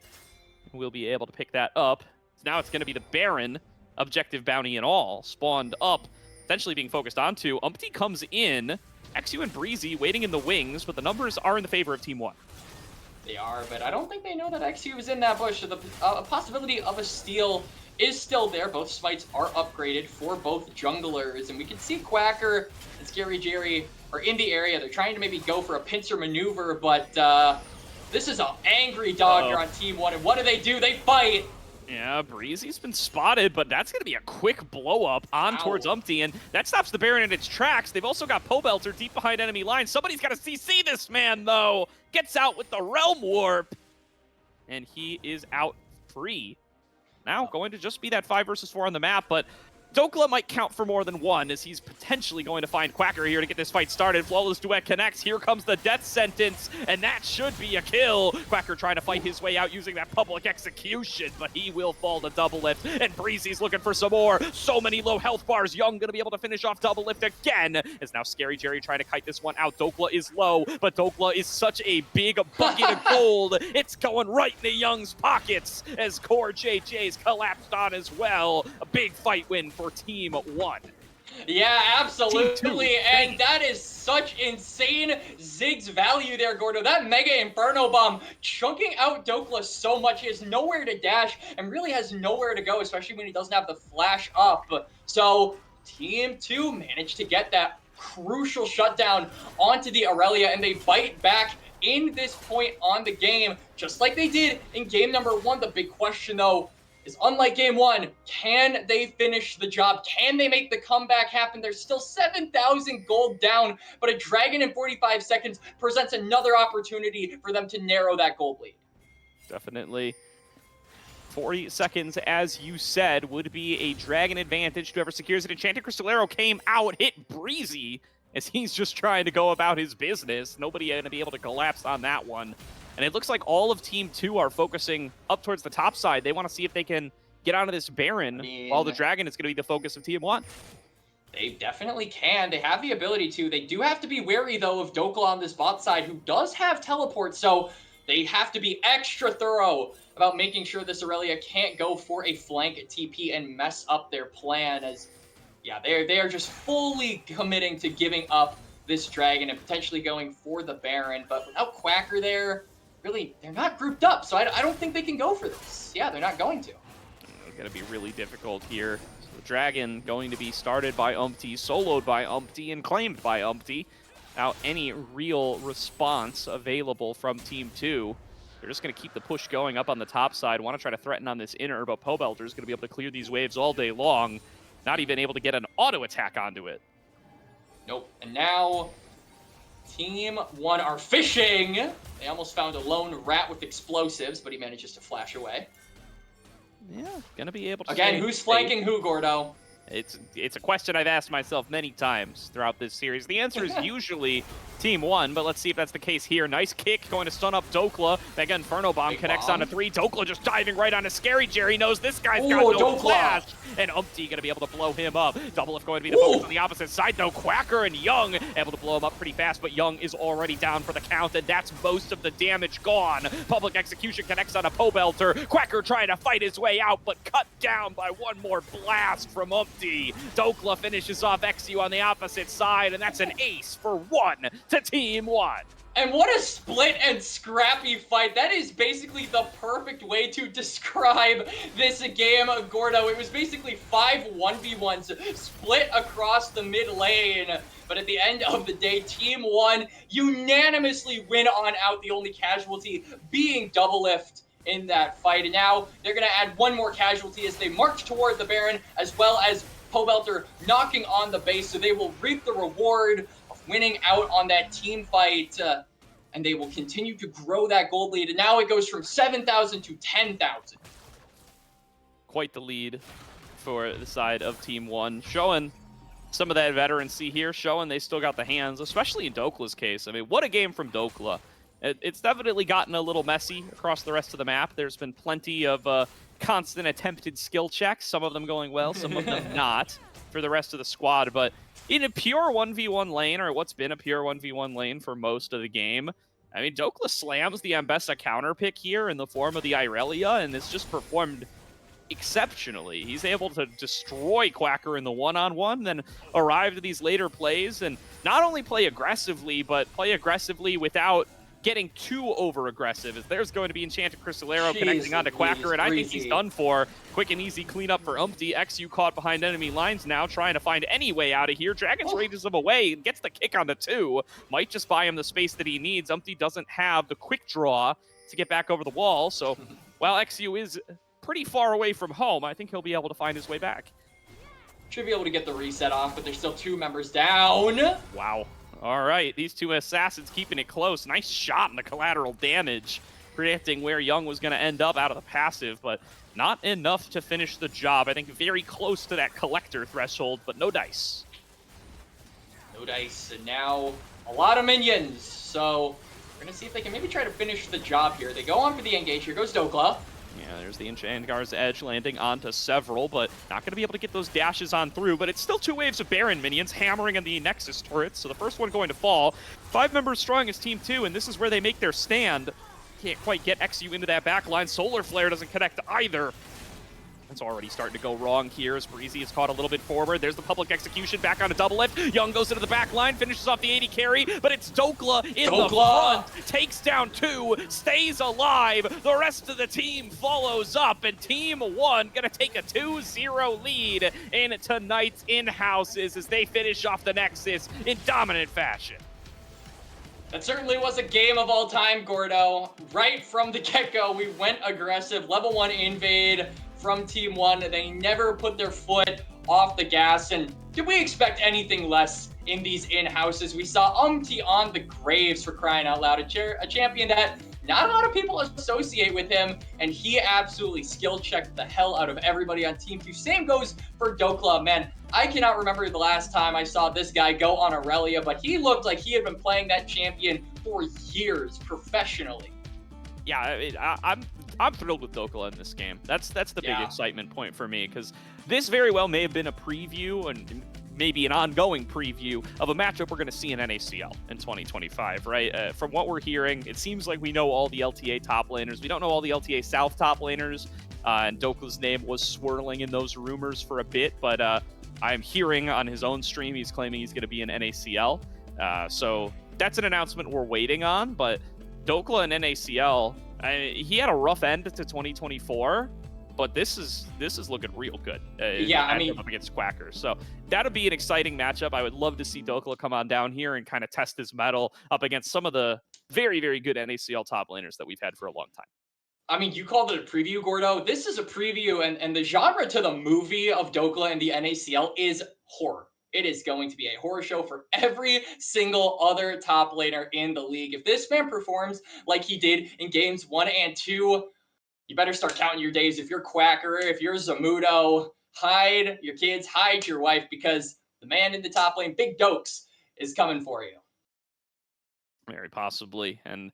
We'll be able to pick that up. Now it's going to be the Baron, objective bounty and all, spawned up, essentially being focused onto. Umpty comes in. XU and Breezy waiting in the wings, but the numbers are in the favor of Team 1. They are, but I don't think they know that XU is in that bush, so the possibility of a steal is still there. Both smites are upgraded for both junglers, and we can see Quacker and Scary Jerry are in the area. They're trying to maybe go for a pincer maneuver, but this is an angry dog here on Team 1, and what do? They fight! Yeah, Breezy's been spotted, but that's going to be a quick blow-up on towards Umpty, and that stops the Baron in its tracks. They've also got Pobelter deep behind enemy lines. Somebody's got to CC this man, though. Gets out with the Realm Warp, and he is out free. Now going to just be that 5 versus 4 on the map, but Dokla might count for more than one, as he's potentially going to find Quacker here to get this fight started. Flawless Duet connects. Here comes the death sentence, and that should be a kill. Quacker trying to fight his way out using that public execution, but he will fall to double lift, and Breezy's looking for some more. So many low health bars. Young going to be able to finish off double lift again, as now Scary Jerry trying to kite this one out. Dokla is low, but Dokla is such a big bucket of gold. It's going right into Young's pockets, as CoreJJ's collapsed on as well. A big fight win for Team 1. Yeah, absolutely. Team 2, and that is such insane Ziggs value there, Gordo. That Mega Inferno Bomb chunking out Dokla so much. He has nowhere to dash and really has nowhere to go, especially when he doesn't have the flash up. So Team 2 managed to get that crucial shutdown onto the Aurelia, and they bite back in this point on the game, just like they did in game number 1. The big question, though, is unlike game 1, can they finish the job? Can they make the comeback happen? There's still 7,000 gold down, but a dragon in 45 seconds presents another opportunity for them to narrow that gold lead. Definitely. 40 seconds, as you said, would be a dragon advantage to whoever secures it. Enchanted Crystallero came out, hit Breezy, as he's just trying to go about his business. Nobody going to be able to collapse on that one. And it looks like all of Team 2 are focusing up towards the top side. They want to see if they can get out of this Baron, while the Dragon is going to be the focus of Team 1. They definitely can. They have the ability to. They do have to be wary, though, of Dokla on this bot side, who does have teleport, so they have to be extra thorough about making sure this Aurelia can't go for a flank TP and mess up their plan, as, yeah, they are just fully committing to giving up this Dragon and potentially going for the Baron. But without Quacker there, really, they're not grouped up, so I don't think they can go for this. Yeah, they're not going to. It's going to be really difficult here. So the Dragon going to be started by Umpty, soloed by Umpty, and claimed by Umpty, without any real response available from Team 2. They're just going to keep the push going up on the top side, want to try to threaten on this inner, but Pobelter is going to be able to clear these waves all day long, not even able to get an auto attack onto it. Nope. And now Team 1 are fishing. They almost found a lone rat with explosives, but he manages to flash away. Yeah, gonna be able to. Again, who's flanking who, Gordo? It's a question I've asked myself many times throughout this series. The answer is usually Team 1, but let's see if that's the case here. Nice kick, going to stun up Dokla. Mega Inferno Bomb connects onto 3. Dokla just diving right onto Scary Jerry. Knows this guy's got no flash. And Umpty going to be able to blow him up. Double Lift going to be the focus on the opposite side. No, Quacker and Young able to blow him up pretty fast, but Young is already down for the count, and that's most of the damage gone. Public Execution connects on a Pobelter. Quacker trying to fight his way out, but cut down by one more blast from Umpty. Dokla finishes off XU on the opposite side, and that's an ace for 1 to Team 1. And what a split and scrappy fight. That is basically the perfect way to describe this game, Gordo. It was basically 5 1v1s split across the mid lane. But at the end of the day, Team 1 unanimously win on out, the only casualty being Double Lift in that fight. And now they're going to add one more casualty as they march toward the Baron, as well as Pobelter knocking on the base, so they will reap the reward of winning out on that team fight, and they will continue to grow that gold lead. And now it goes from 7,000 to 10,000. Quite the lead for the side of Team 1, showing some of that veterancy here, showing they still got the hands, especially in Dokla's case. I mean, what a game from Dokla. It's definitely gotten a little messy across the rest of the map. There's been plenty of constant attempted skill checks, some of them going well, some of them not, for the rest of the squad. But in a pure 1v1 lane, or what's been a pure 1v1 lane for most of the game, I mean, Dokla slams the Ambessa counter pick here in the form of the Irelia, and it's just performed exceptionally. He's able to destroy Quacker in the one-on-one, then arrive to these later plays, and not only play aggressively, but play aggressively without getting too over-aggressive, as there's going to be Enchanted Crystallero connecting onto Quacker, and I think he's done for. Quick and easy cleanup for Umpty. XU caught behind enemy lines now, trying to find any way out of here. Dragons rages him away and gets the kick on the 2. Might just buy him the space that he needs. Umpty doesn't have the quick draw to get back over the wall, so while XU is pretty far away from home, I think he'll be able to find his way back. Should be able to get the reset off, but there's still 2 members down. Wow. All right, these 2 assassins keeping it close. Nice shot in the collateral damage. predicting where Young was going to end up out of the passive, but not enough to finish the job. I think very close to that collector threshold, but no dice. No dice, and now a lot of minions. So we're going to see if they can maybe try to finish the job here. They go on for the engage. Here goes Dokla. Yeah, there's the Enchangar's Edge landing onto several, but not going to be able to get those dashes on through. But it's still 2 waves of Baron minions hammering on the Nexus turrets, so the first one going to fall. 5 members strong is Team 2, and this is where they make their stand. Can't quite get XU into that back line. Solar Flare doesn't connect either. It's already starting to go wrong here as Breezy is caught a little bit forward. There's the public execution back on a double lift. Young goes into the back line, finishes off the 80 carry, but it's Dokla in the front. Takes down 2, stays alive. The rest of the team follows up, and Team 1 gonna take a 2-0 lead in tonight's in-houses as they finish off the Nexus in dominant fashion. That certainly was a game of all time, Gordo. Right from the get-go, we went aggressive. Level 1 invade from Team 1. They never put their foot off the gas. And did we expect anything less in these in-houses? We saw on the Graves, for crying out loud, a champion that not a lot of people associate with him, and he absolutely skill-checked the hell out of everybody on Team 2. Same goes for Dokla. Man, I cannot remember the last time I saw this guy go on Aurelia, but he looked like he had been playing that champion for years professionally. Yeah, I'm thrilled with Dokla in this game. That's the big excitement point for me, because this very well may have been a preview and maybe an ongoing preview of a matchup we're going to see in NACL in 2025, right? From what we're hearing, it seems like we know all the LTA top laners. We don't know all the LTA South top laners, and Dokla's name was swirling in those rumors for a bit, but I'm hearing on his own stream he's claiming he's going to be in NACL. So that's an announcement we're waiting on, but Dokla in NACL, he had a rough end to 2024, but this is looking real good. Yeah, I mean, up against Quackers, so that'll be an exciting matchup. I would love to see Dokla come on down here and kind of test his mettle up against some of the very, very good NACL top laners that we've had for a long time. I mean, you called it a preview, Gordo. This is a preview, and the genre to the movie of Dokla in the NACL is horror. It is going to be a horror show for every single other top laner in the league. If this man performs like he did in games 1 and 2, you better start counting your days. If you're Quacker, if you're Zamudo, hide your kids, hide your wife, because the man in the top lane, Big Dokes, is coming for you. Very possibly, and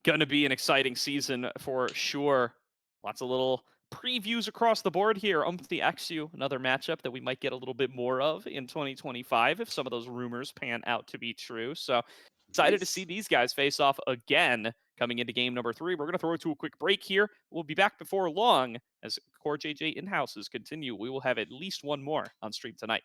going to be an exciting season for sure. Lots of little previews across the board here. The XU, another matchup that we might get a little bit more of in 2025 if some of those rumors pan out to be true. So excited to see these guys face off again coming into game number 3. We're going to throw it to a quick break here. We'll be back before long as CoreJJ In-Houses continue. We will have at least one more on stream tonight.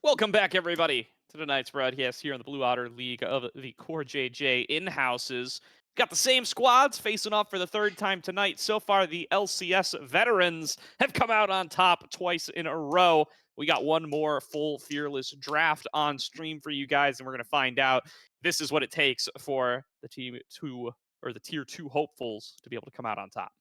Welcome back, everybody, to tonight's broadcast here in the Blue Otter League of the CoreJJ Inhouses. Got the same squads facing off for the third time tonight. So far, the LCS veterans have come out on top twice in a row. We got one more full Fearless draft on stream for you guys, and we're going to find out this is what it takes for the Team 2 or the Tier 2 hopefuls to be able to come out on top.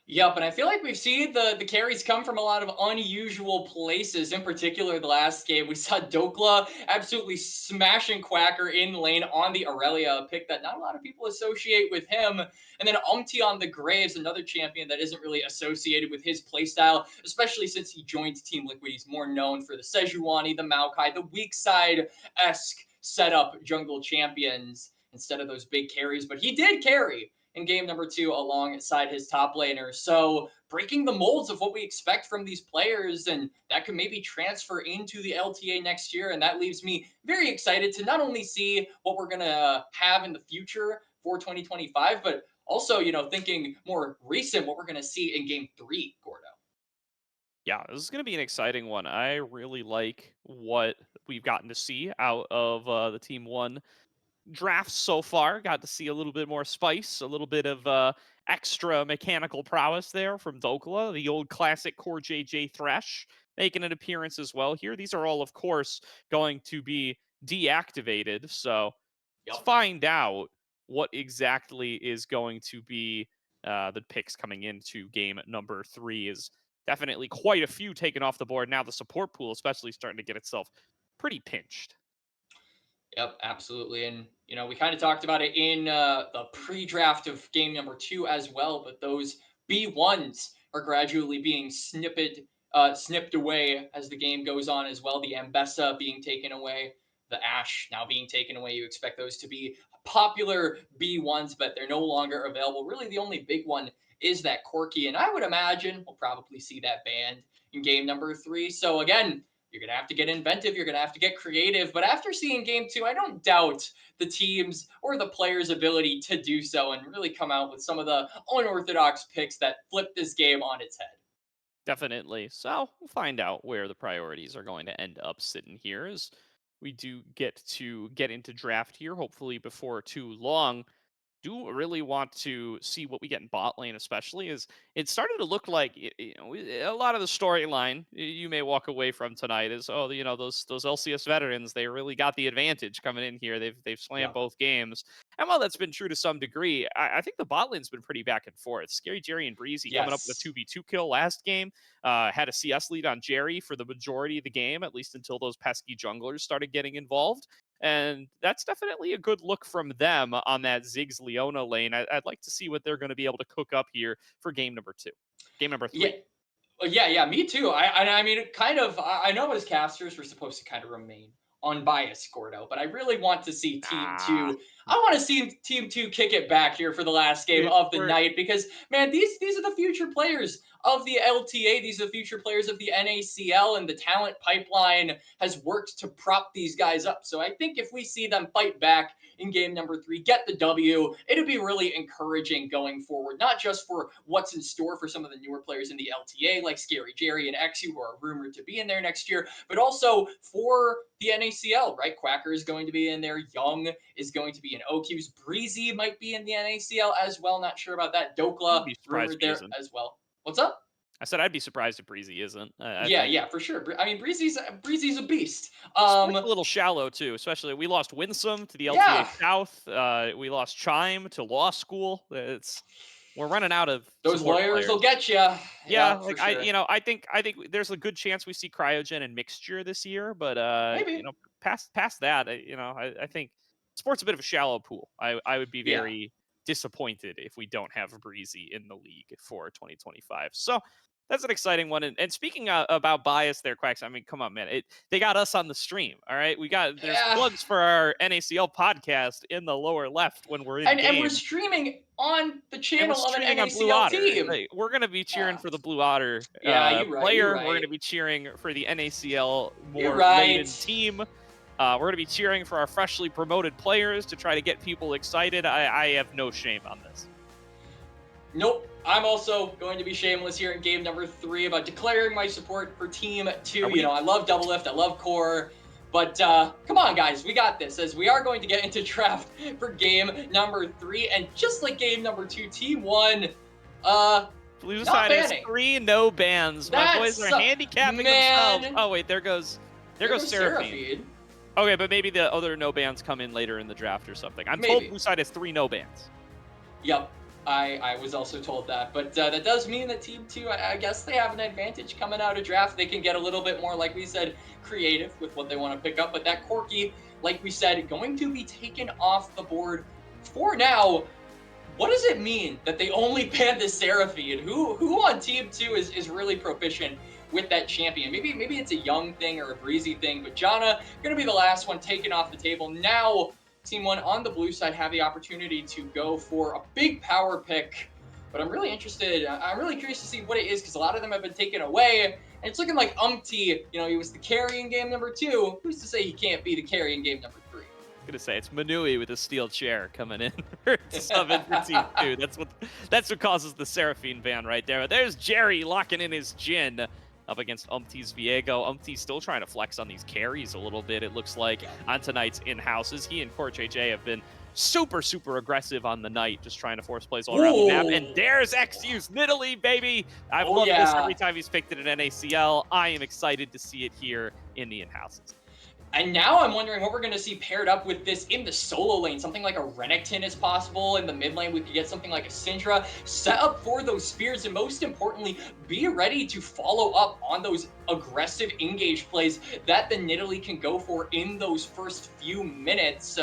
Yep, and I feel like we've seen the carries come from a lot of unusual places. In particular, the last game, we saw Dokla absolutely smashing Quacker in lane on the Aurelia, a pick that not a lot of people associate with him. And then Umti on the Graves, another champion that isn't really associated with his playstyle, especially since he joined Team Liquid. He's more known for the Sejuani, the Maokai, the weak side-esque setup jungle champions instead of those big carries. But he did carry in game number 2 alongside his top laner. So breaking the molds of what we expect from these players, and that could maybe transfer into the LTA next year. And that leaves me very excited to not only see what we're going to have in the future for 2025, but also, thinking more recent, what we're going to see in game 3, Gordo. Yeah, this is going to be an exciting one. I really like what we've gotten to see out of the Team 1 drafts so far. Got to see a little bit more spice, a little bit of extra mechanical prowess there from Dokla, the old classic CoreJJ Thresh, making an appearance as well here. These are all, of course, going to be deactivated, so let's find out what exactly is going to be the picks coming into game number 3. Is definitely quite a few taken off the board. Now the support pool especially starting to get itself pretty pinched. Yep, absolutely. And, we kind of talked about it in the pre-draft of game number 2 as well, but those B1s are gradually being snipped away as the game goes on as well. The Ambessa being taken away, the Ashe now being taken away. You expect those to be popular B1s, but they're no longer available. Really, the only big one is that Corki, and I would imagine we'll probably see that banned in game number 3. So again, you're going to have to get inventive. You're going to have to get creative. But after seeing game 2, I don't doubt the team's or the players' ability to do so and really come out with some of the unorthodox picks that flip this game on its head. Definitely. So we'll find out where the priorities are going to end up sitting here as we do get into draft here, hopefully before too long. Do really want to see what we get in bot lane, especially as it started to look like a lot of the storyline you may walk away from tonight is those LCS veterans, they really got the advantage coming in here. They've slammed both games, and while that's been true to some degree, I think the bot lane's been pretty back and forth. Scary Jerry and Breezy coming up with a 2v2 kill last game, had a CS lead on Jerry for the majority of the game, at least until those pesky junglers started getting involved. And that's definitely a good look from them on that Ziggs Leona lane. I'd like to see what they're going to be able to cook up here for game number 2. Game number 3. Yeah, me too. I mean, kind of, I know as casters, we're supposed to kind of remain unbiased, Gordo, but I really want to see Team 2. I want to see Team 2 kick it back here for the last game of the night because, man, these are the future players of the LTA. These are the future players of the NACL, and the talent pipeline has worked to prop these guys up. So I think if we see them fight back in game number 3, get the W, it'll be really encouraging going forward, not just for what's in store for some of the newer players in the LTA, like Scary Jerry and Exu, who are rumored to be in there next year, but also for the NACL, right? Quacker is going to be in there. Young is going to be in OQ's. Breezy might be in the NACL as well. Not sure about that. Dokla rumored there as well. What's up? I said I'd be surprised if Breezy isn't. Yeah, for sure. I mean, Breezy's a beast. Sport's a little shallow too, especially we lost Winsome to the LTA South. We lost Chime to law school. We're running out of those lawyers will get you. Yeah, like for sure. I think there's a good chance we see Cryogen and Mixture this year, but maybe past that, I think sport's a bit of a shallow pool. I would be very disappointed if we don't have Breezy in the league for 2025. So that's an exciting one. And speaking about bias there, Quacks, I mean, come on, man. They got us on the stream, all right? There's plugs for our NACL podcast in the lower left when we're in game. And we're streaming on the channel of an NACL team. Hey, we're going to be cheering for the Blue Otter you're right, player. Right. We're going to be cheering for the NACL more laden team. We're going to be cheering for our freshly promoted players to try to get people excited. I have no shame on this. Nope. I'm also going to be shameless here in game number 3 about declaring my support for Team 2. You know, I love Double Lift, I love Core, but come on, guys, we got this, as we are going to get into draft for game number 3, and just like game number 2, Team 1, Blue not side has banning. 3 no bans. My boys are handicapping themselves. Oh wait, there goes Seraphine. Okay, but maybe the other no bans come in later in the draft or something. I'm told blue side has 3 no bans. Yep. I was also told that, but that does mean that Team 2, I guess they have an advantage coming out of draft. They can get a little bit more, like we said, creative with what they want to pick up, but that Corki, like we said, going to be taken off the board for now. What does it mean that they only banned the Seraphine? Who on Team 2 is really proficient with that champion? Maybe it's a Young thing or a Breezy thing, but Janna going to be the last one taken off the table. Now, Team 1 on the blue side have the opportunity to go for a big power pick, but I'm really interested. I'm really curious to see what it is, because a lot of them have been taken away, and it's looking like Umpty, you know, he was the carry in game number 2. Who's to say he can't be the carry in game number 3? I'm gonna say it's Manui with a steel chair coming in to sub in for Team 2. That's what causes the Seraphine ban right there. But there's Jerry locking in his Jhin up against Umpty's Viego. Umpty's still trying to flex on these carries a little bit, it looks like, on tonight's in-houses. He and CoreJJ have been super, super aggressive on the night, just trying to force plays all around the map. And there's XU's Nidalee, baby! I've loved this every time he's picked it in NACL. I am excited to see it here in the in-houses. And now I'm wondering what we're going to see paired up with this in the solo lane. Something like a Renekton is possible. In the mid lane, we could get something like a Syndra. Set up for those spears, and most importantly, be ready to follow up on those aggressive engage plays that the Nidalee can go for in those first few minutes.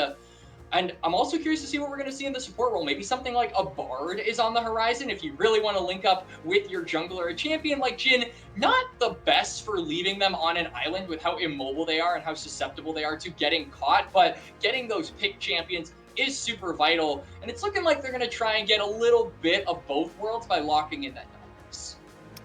And I'm also curious to see what we're going to see in the support role. Maybe something like a Bard is on the horizon if you really want to link up with your jungler. A champion like Jhin, not the best for leaving them on an island with how immobile they are and how susceptible they are to getting caught, but getting those pick champions is super vital. And it's looking like they're going to try and get a little bit of both worlds by locking in that numbers.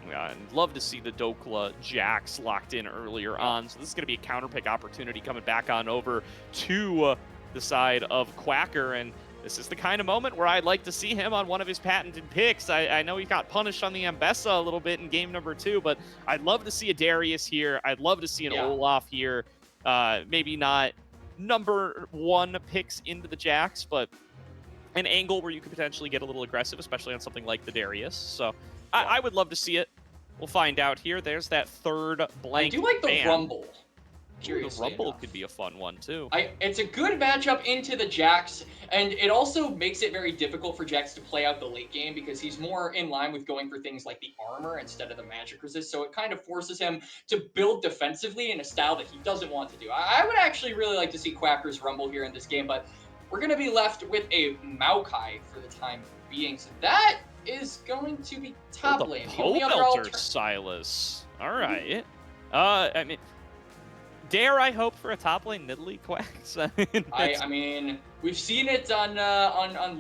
Yeah, and love to see the Dokla Jax locked in earlier on. So this is going to be a counter pick opportunity coming back on over to the side of Quacker, and this is the kind of moment where I'd like to see him on one of his patented picks. I know he got punished on the Ambessa a little bit in game number 2, but I'd love to see a Darius here. I'd love to see an Olaf here. Maybe not number 1 picks into the Jax, but an angle where you could potentially get a little aggressive, especially on something like the Darius. So I would love to see it. We'll find out here. There's that third blank I do like the ban. Rumble. The Rumble could be a fun one, too. It's a good matchup into the Jax, and it also makes it very difficult for Jax to play out the late game because he's more in line with going for things like the armor instead of the magic resist, so it kind of forces him to build defensively in a style that he doesn't want to do. I would actually really like to see Quacker's Rumble here in this game, but we're going to be left with a Maokai for the time being, so that is going to be top lane. Belter Silas. All right. I mean, dare I hope for a top lane Nidalee Quacks? I mean, we've seen it on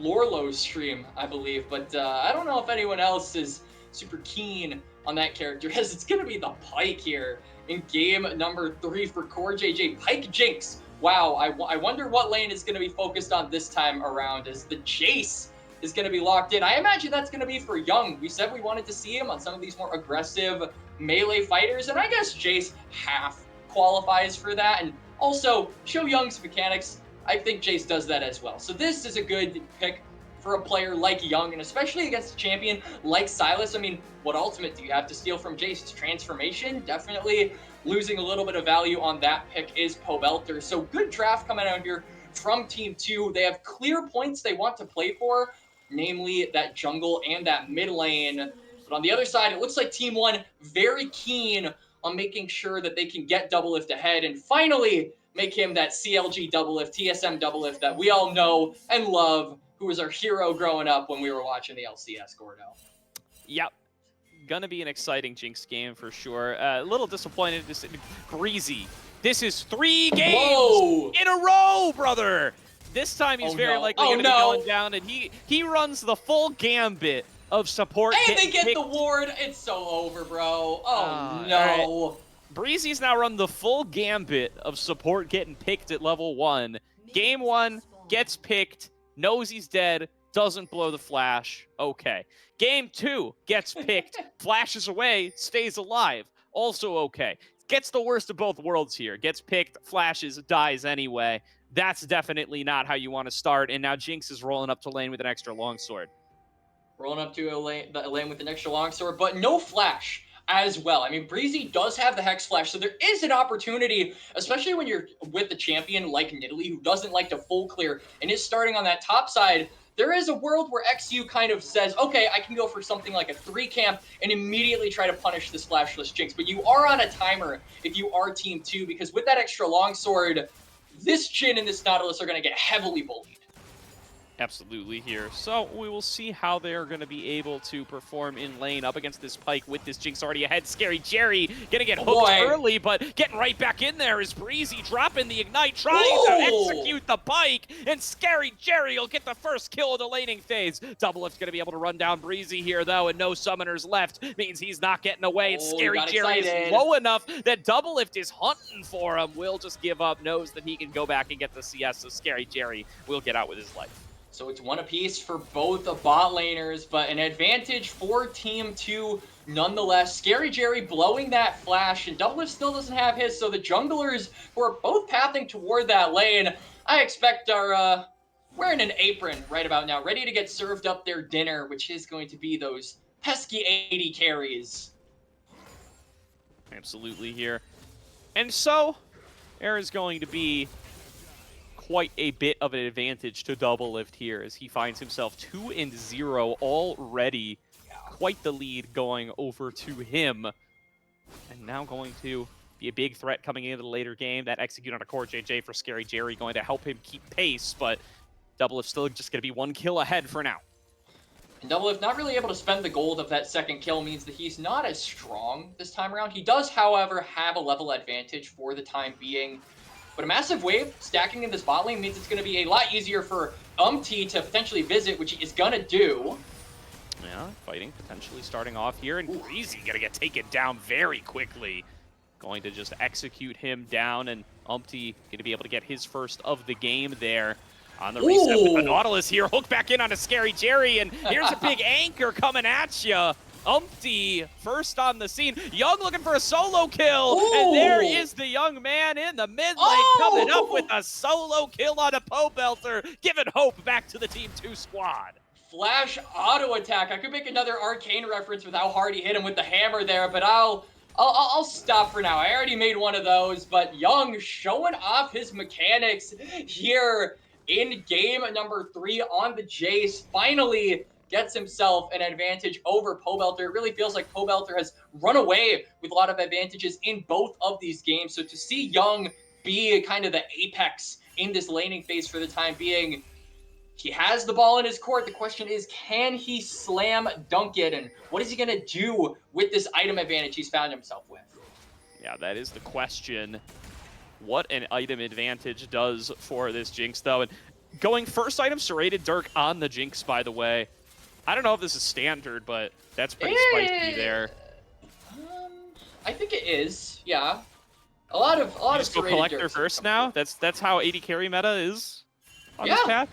Lorlo's stream, I believe, but I don't know if anyone else is super keen on that character, as it's going to be the Pyke here in game number 3 for CoreJJ. Pyke Jinx. Wow, I wonder what lane is going to be focused on this time around, as the Jace is going to be locked in. I imagine that's going to be for Young. We said we wanted to see him on some of these more aggressive melee fighters, and I guess Jace half qualifies for that, and also show Young's mechanics. I think Jace does that as well. So this is a good pick for a player like Young, and especially against a champion like Silas. I mean, what ultimate do you have to steal from Jace? It's transformation. Definitely losing a little bit of value on that pick is Pobelter. So good draft coming out here from Team 2. They have clear points they want to play for, namely that jungle and that mid lane. But on the other side, it looks like Team 1 very keen on making sure that they can get Double Lift ahead and finally make him that CLG Double Lift, TSM Double Lift that we all know and love, who was our hero growing up when we were watching the LCS, Gordo. Yep. Gonna be an exciting Jinx game for sure. A little disappointed to see Breezy. This is 3 games in a row, brother! This time he's very likely gonna be going down, and he runs the full gambit of support. And they get the ward. It's so over, bro. Oh, no. Right. Breezy's now run the full gambit of support getting picked at level 1. Game 1, gets picked, knows he's dead, doesn't blow the flash. Okay. Game 2 gets picked, flashes away, stays alive. Also okay. Gets the worst of both worlds here. Gets picked, flashes, dies anyway. That's definitely not how you want to start. And now Jinx is rolling up to lane with an extra longsword. Rolling up to a lane with an extra longsword, but no flash as well. I mean, Breezy does have the Hex Flash, so there is an opportunity, especially when you're with the champion like Nidalee, who doesn't like to full clear and is starting on that top side. There is a world where XU kind of says, okay, I can go for something like a 3 camp and immediately try to punish this flashless Jinx. But you are on a timer if you are Team 2, because with that extra longsword, this Jhin and this Nautilus are going to get heavily bullied. Absolutely here. So we will see how they're going to be able to perform in lane up against this Pyke with this Jinx already ahead. Scary Jerry going to get hooked early, but getting right back in there is Breezy dropping the Ignite, trying to execute the Pyke, and Scary Jerry will get the first kill of the laning phase. Doublelift's going to be able to run down Breezy here, though, and no summoners left means he's not getting away. And Scary Jerry is low enough that Doublelift is hunting for him. Will just give up, knows that he can go back and get the CS, so Scary Jerry will get out with his life. So it's one apiece for both the bot laners, but an advantage for Team 2 nonetheless. Scary Jerry blowing that flash, and Doublelift still doesn't have his, so the junglers who are both pathing toward that lane, I expect are wearing an apron right about now, ready to get served up their dinner, which is going to be those pesky 80 carries. Absolutely here. And so, there is going to be quite a bit of an advantage to Doublelift here as he finds himself 2-0 already. Quite the lead going over to him. And now going to be a big threat coming into the later game. That execute on a CoreJJ for Scary Jerry going to help him keep pace, but Doublelift still just going to be 1 kill ahead for now. And Doublelift not really able to spend the gold of that second kill means that he's not as strong this time around. He does, however, have a level advantage for the time being. But a massive wave stacking in this bot lane means it's going to be a lot easier for to potentially visit, which he is going to do. Yeah, fighting potentially starting off here, and Breezy going to get taken down very quickly. Going to just execute him down, and going to be able to get his first of the game there. On the reset with the Nautilus here, hook back in on a Scary Jerry, and here's a big anchor coming at you. First on the scene. Young looking for a solo kill. And there is the young man in the mid lane coming up with a solo kill on a Pobelter, giving hope back to the Team 2 squad. Flash auto attack. I could make another Arcane reference with how hard he hit him with the hammer there, but I'll stop for now. I already made one of those, but Young showing off his mechanics here in game number 3 on the Jace. Finally gets himself an advantage over Pobelter. It really feels like Pobelter has run away with a lot of advantages in both of these games. So to see Young be kind of the apex in this laning phase for the time being, he has the ball in his court. The question is, can he slam dunk it? And what is he going to do with this item advantage he's found himself with? Yeah, that is the question. What an item advantage does for this Jinx, though. And going first item, Serrated Dirk on the Jinx, by the way. I don't know if this is standard, but that's pretty spicy there. I think it is. Yeah, a lot of just go collector first now. That's how 80 carry meta is on this patch.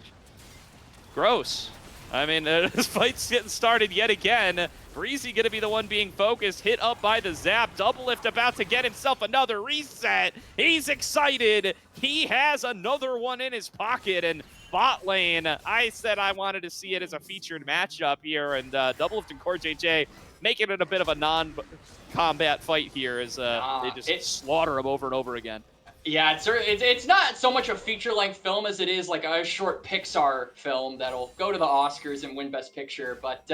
Gross. I mean, this fight's getting started yet again. Breezy gonna be the one being focused, hit up by the zap. Doublelift about to get himself another reset. He's excited. He has another one in his pocket, and bot lane, I said I wanted to see it as a featured matchup here, and Doublelift and CoreJJ making it a bit of a non-combat fight here as they just slaughter him over and over again. Yeah, it's not so much a feature-length film as it is like a short Pixar film that'll go to the Oscars and win Best Picture, but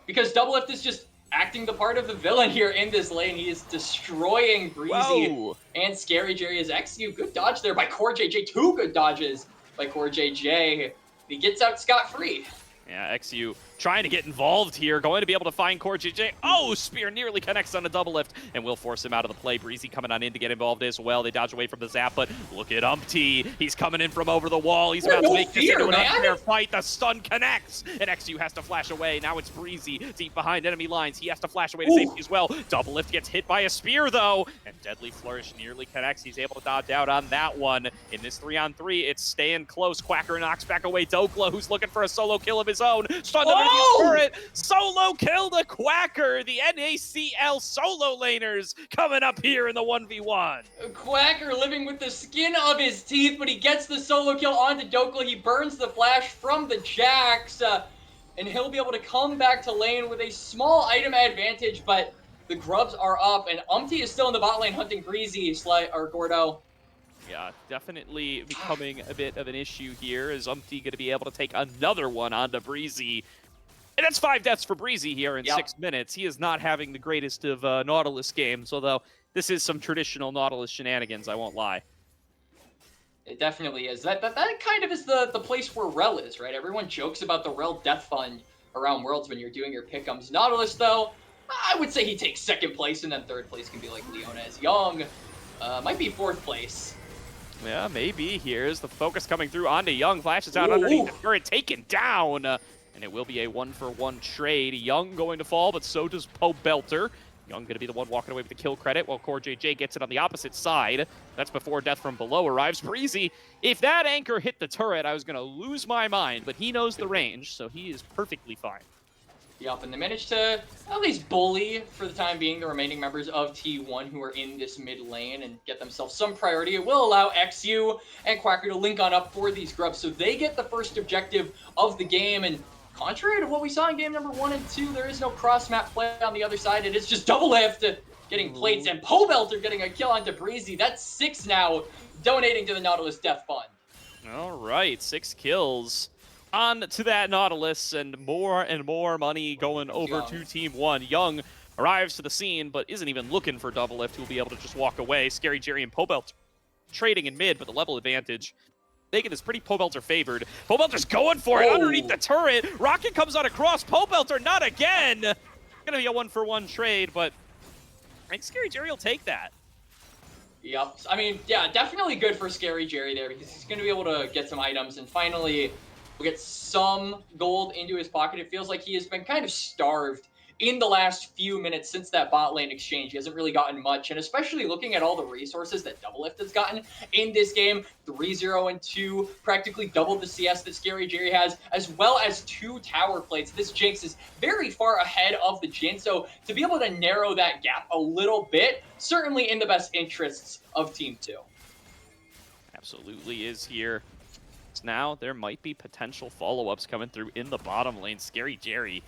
because Doublelift is just acting the part of the villain here in this lane, he is destroying Breezy and Scary Jerry as XU. Good dodge there by CoreJJ, 2 good dodges by CoreJJ. He gets out scot-free. Yeah, XU trying to get involved here, going to be able to find CoreJJ. Oh, spear nearly connects on a double lift and will force him out of the play. Breezy coming on in to get involved as well. They dodge away from the zap, but look at Umpty. He's coming in from over the wall. He's about to make this into an unfair fight. The stun connects, and XU has to flash away. Now it's Breezy deep behind enemy lines. He has to flash away to safety as well. Double lift gets hit by a spear though, and Deadly Flourish nearly connects. He's able to dodge out on that one. In this 3-on-3, it's staying close. Quacker knocks back away Dokla, who's looking for a solo kill of his own. Stunned underneath the turret. Solo kill to Quacker. The NACL solo laners coming up here in the 1v1. Quacker living with the skin of his teeth, but he gets the solo kill onto Dokla. He burns the flash from the Jax, and he'll be able to come back to lane with a small item advantage, but the grubs are up, and Umpty is still in the bot lane hunting Breezy, or Gordo. Yeah, definitely becoming a bit of an issue here. Is Umpty going to be able to take another one onto Breezy? And that's 5 deaths for Breezy here in 6 minutes. He is not having the greatest of Nautilus games, although this is some traditional Nautilus shenanigans, I won't lie. It definitely is. That kind of is the place where Rel is, right? Everyone jokes about the Rel Death Fund around Worlds when you're doing your pick'ems. Nautilus, though, I would say he takes 2nd place, and then 3rd place can be like Leones. Young might be 4th place. Yeah, maybe. Here's the focus coming through onto Young. Flashes out underneath the turret, taken down. And it will be a 1-for-1 trade. Young going to fall, but so does Pobelter. Young going to be the one walking away with the kill credit, while CoreJJ gets it on the opposite side. That's before Death from Below arrives. Breezy, if that anchor hit the turret, I was going to lose my mind, but he knows the range, so he is perfectly fine. Yup, and they managed to at least bully, for the time being, the remaining members of T1 who are in this mid lane and get themselves some priority. It will allow XU and Quacker to link on up for these grubs, so they get the first objective of the game. And contrary to what we saw in game number 1 and 2, there is no cross-map play on the other side. It is just double lift, getting plates, and Pobelter getting a kill onto Breezy. That's 6 now, donating to the Nautilus Death Fund. All right, 6 kills. On to that Nautilus, and more money going over to Team 1. Young arrives to the scene, but isn't even looking for double lift. He'll be able to just walk away. Scary Jerry and Pobelter trading in mid, but the level advantage making this pretty Pobelter favored. Pobelter's going for it underneath the turret. Rocket comes out across. Pobelter, not again. Gonna be a 1-for-1 trade, but I think Scary Jerry will take that. Yep. I mean, yeah, definitely good for Scary Jerry there, because he's going to be able to get some items and finally will get some gold into his pocket. It feels like he has been kind of starved in the last few minutes since that bot lane exchange. He hasn't really gotten much, and especially looking at all the resources that Double Lift has gotten in this game, 3-0 and 2, practically doubled the CS that Scary Jerry has, as well as 2 tower plates. This Jinx is very far ahead of the Jhin, so to be able to narrow that gap a little bit, certainly in the best interests of Team 2. Absolutely is here. So now there might be potential follow-ups coming through in the bottom lane. Scary Jerry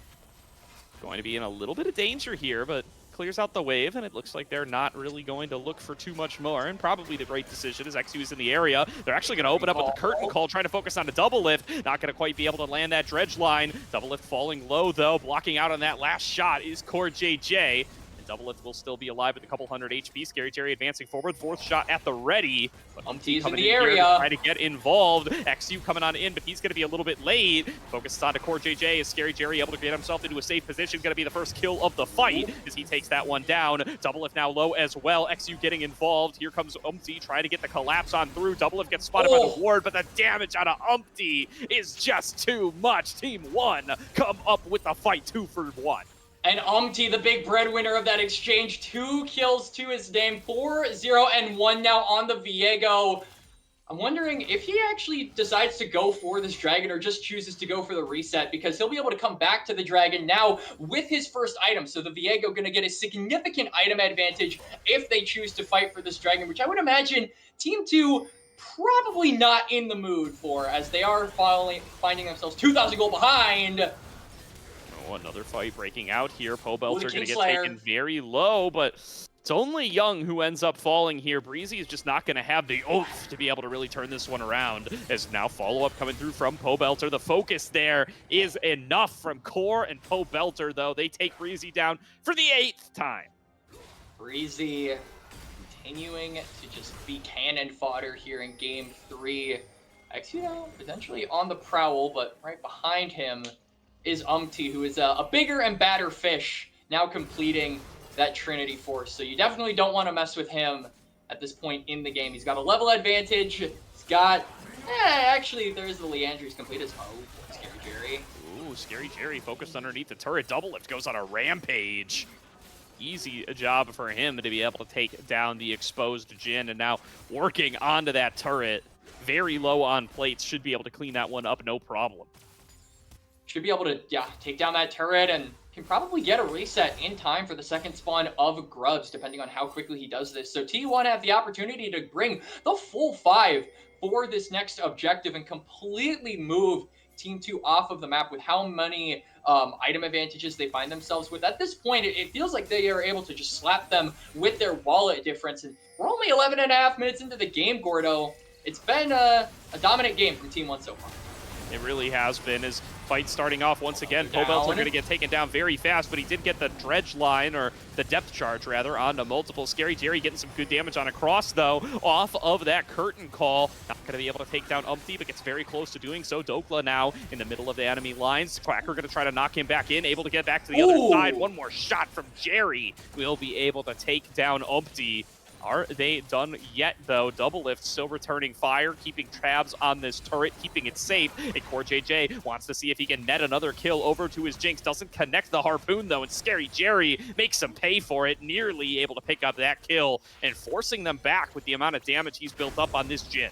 going to be in a little bit of danger here, but clears out the wave, and it looks like they're not really going to look for too much more, and probably the right decision as XU is in the area. They're actually going to open up with the curtain call, trying to focus on the double lift. Not going to quite be able to land that dredge line. Double lift falling low, though. Blocking out on that last shot is CoreJJ. Double Lift will still be alive with a couple hundred HP. Scary Jerry advancing forward. 4th shot at the ready. But Umpty's in the area. Trying to get involved. XU coming on in, but he's going to be a little bit late. Focuses on to CoreJJ. Is Scary Jerry able to get himself into a safe position? Going to be the first kill of the fight as he takes that one down. Double Lift now low as well. XU getting involved. Here comes Umpty trying to get the collapse on through. Double Lift gets spotted by the ward, but the damage out of Umpty is just too much. Team 1 come up with the fight 2 for 1. And Umpty, the big breadwinner of that exchange, 2 kills to his name, 4-0 and 1 now on the Viego. I'm wondering if he actually decides to go for this dragon or just chooses to go for the reset, because he'll be able to come back to the dragon now with his first item. So the Viego going to get a significant item advantage if they choose to fight for this dragon, which I would imagine Team 2 probably not in the mood for, as they are finding themselves 2,000 gold behind. Oh, another fight breaking out here. Pobelter going to get taken very low, but it's only Young who ends up falling here. Breezy is just not going to have the oomph to be able to really turn this one around. As now follow-up coming through from Pobelter. The focus there is enough from Core and Pobelter, though. They take Breezy down for the 8th time. Breezy continuing to just be cannon fodder here in Game 3. XU potentially on the prowl, but right behind him, is Umpty, who is a bigger and badder fish, now completing that Trinity Force. So you definitely don't want to mess with him at this point in the game. He's got a level advantage. He's got, actually, there's the Leandry's complete as, Scary Jerry. Ooh, Scary Jerry focused underneath the turret. Double lift goes on a rampage. Easy job for him to be able to take down the exposed Jin, and now working onto that turret. Very low on plates, should be able to clean that one up, no problem. Should be able to, take down that turret and can probably get a reset in time for the second spawn of Grubs, depending on how quickly he does this. So T1 have the opportunity to bring the full 5 for this next objective and completely move Team 2 off of the map with how many item advantages they find themselves with. At this point, it feels like they are able to just slap them with their wallet difference. And we're only 11.5 minutes into the game, Gordo. It's been a dominant game from Team 1 so far. It really has been. His fight starting off once again. Pobelter going to get taken down very fast, but he did get the dredge line, or the depth charge rather, onto multiple. Scary Jerry getting some good damage on a cross though, off of that curtain call. Not going to be able to take down Umpty, but gets very close to doing so. Dokla now in the middle of the enemy lines. Quacker going to try to knock him back in, able to get back to the other side. One more shot from Jerry will be able to take down Umpty. Are they done yet, though? Double lift still returning fire, keeping tabs on this turret, keeping it safe. And CoreJJ wants to see if he can net another kill over to his Jinx. Doesn't connect the harpoon, though, and Scary Jerry makes him pay for it, nearly able to pick up that kill and forcing them back with the amount of damage he's built up on this Jin.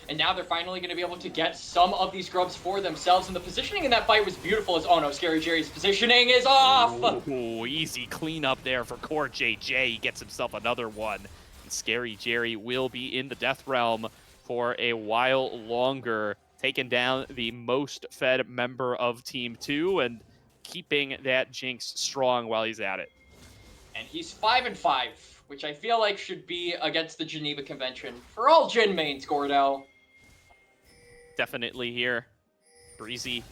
And now they're finally going to be able to get some of these Grubs for themselves. And the positioning in that fight was beautiful as, oh no, Scary Jerry's positioning is off! Ooh, easy cleanup there for CoreJJ. He gets himself another one. And Scary Jerry will be in the death realm for a while longer, taking down the most fed member of Team 2 and keeping that Jinx strong while he's at it. And he's 5-5, which I feel like should be against the Geneva Convention for all Jin mains, Gordo. Definitely here. Breezy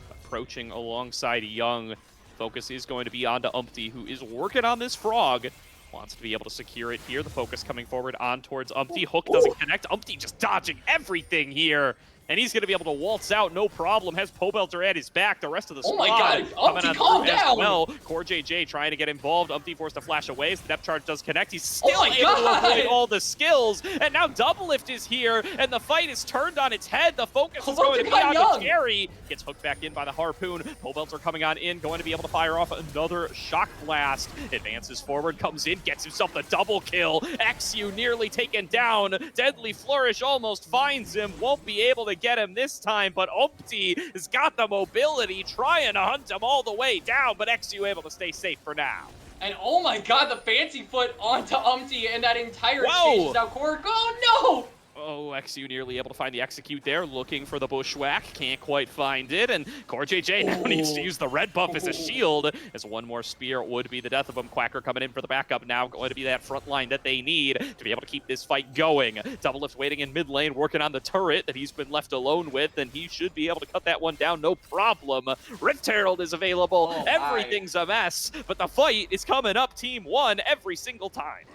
approaching alongside Young. Focus is going to be onto Umpty, who is working on this frog. Wants to be able to secure it here. The focus coming forward on towards Umpty. Hook doesn't connect. Umpty just dodging everything here. And he's going to be able to waltz out, no problem. Has Pobelter at his back. The rest of the squad my God, Umpty, calm down! Well, CoreJJ trying to get involved. Umpty forced to flash away as the depth charge does connect. He's still able to avoid all the skills. And now Double Lift is here, and the fight is turned on its head. The focus is going to be on Jerry. Gets hooked back in by the harpoon. Pobelter coming on in, going to be able to fire off another shock blast. Advances forward, comes in, gets himself the double kill. XU nearly taken down. Deadly Flourish almost finds him. Won't be able to get him this time, but Umpty has got the mobility, trying to hunt him all the way down, but XU able to stay safe for now. And oh my God, the fancy foot onto Umpty, and that entire exchange is out. Oh no! Oh, XU nearly able to find the execute there, looking for the bushwhack. Can't quite find it, and CoreJJ now needs to use the red buff as a shield, as one more spear would be the death of him. Quacker coming in for the backup now, going to be that front line that they need to be able to keep this fight going. Double Lift waiting in mid lane, working on the turret that he's been left alone with, and he should be able to cut that one down, no problem. Rift Herald is available. Everything's a mess, but the fight is coming up Team 1 every single time.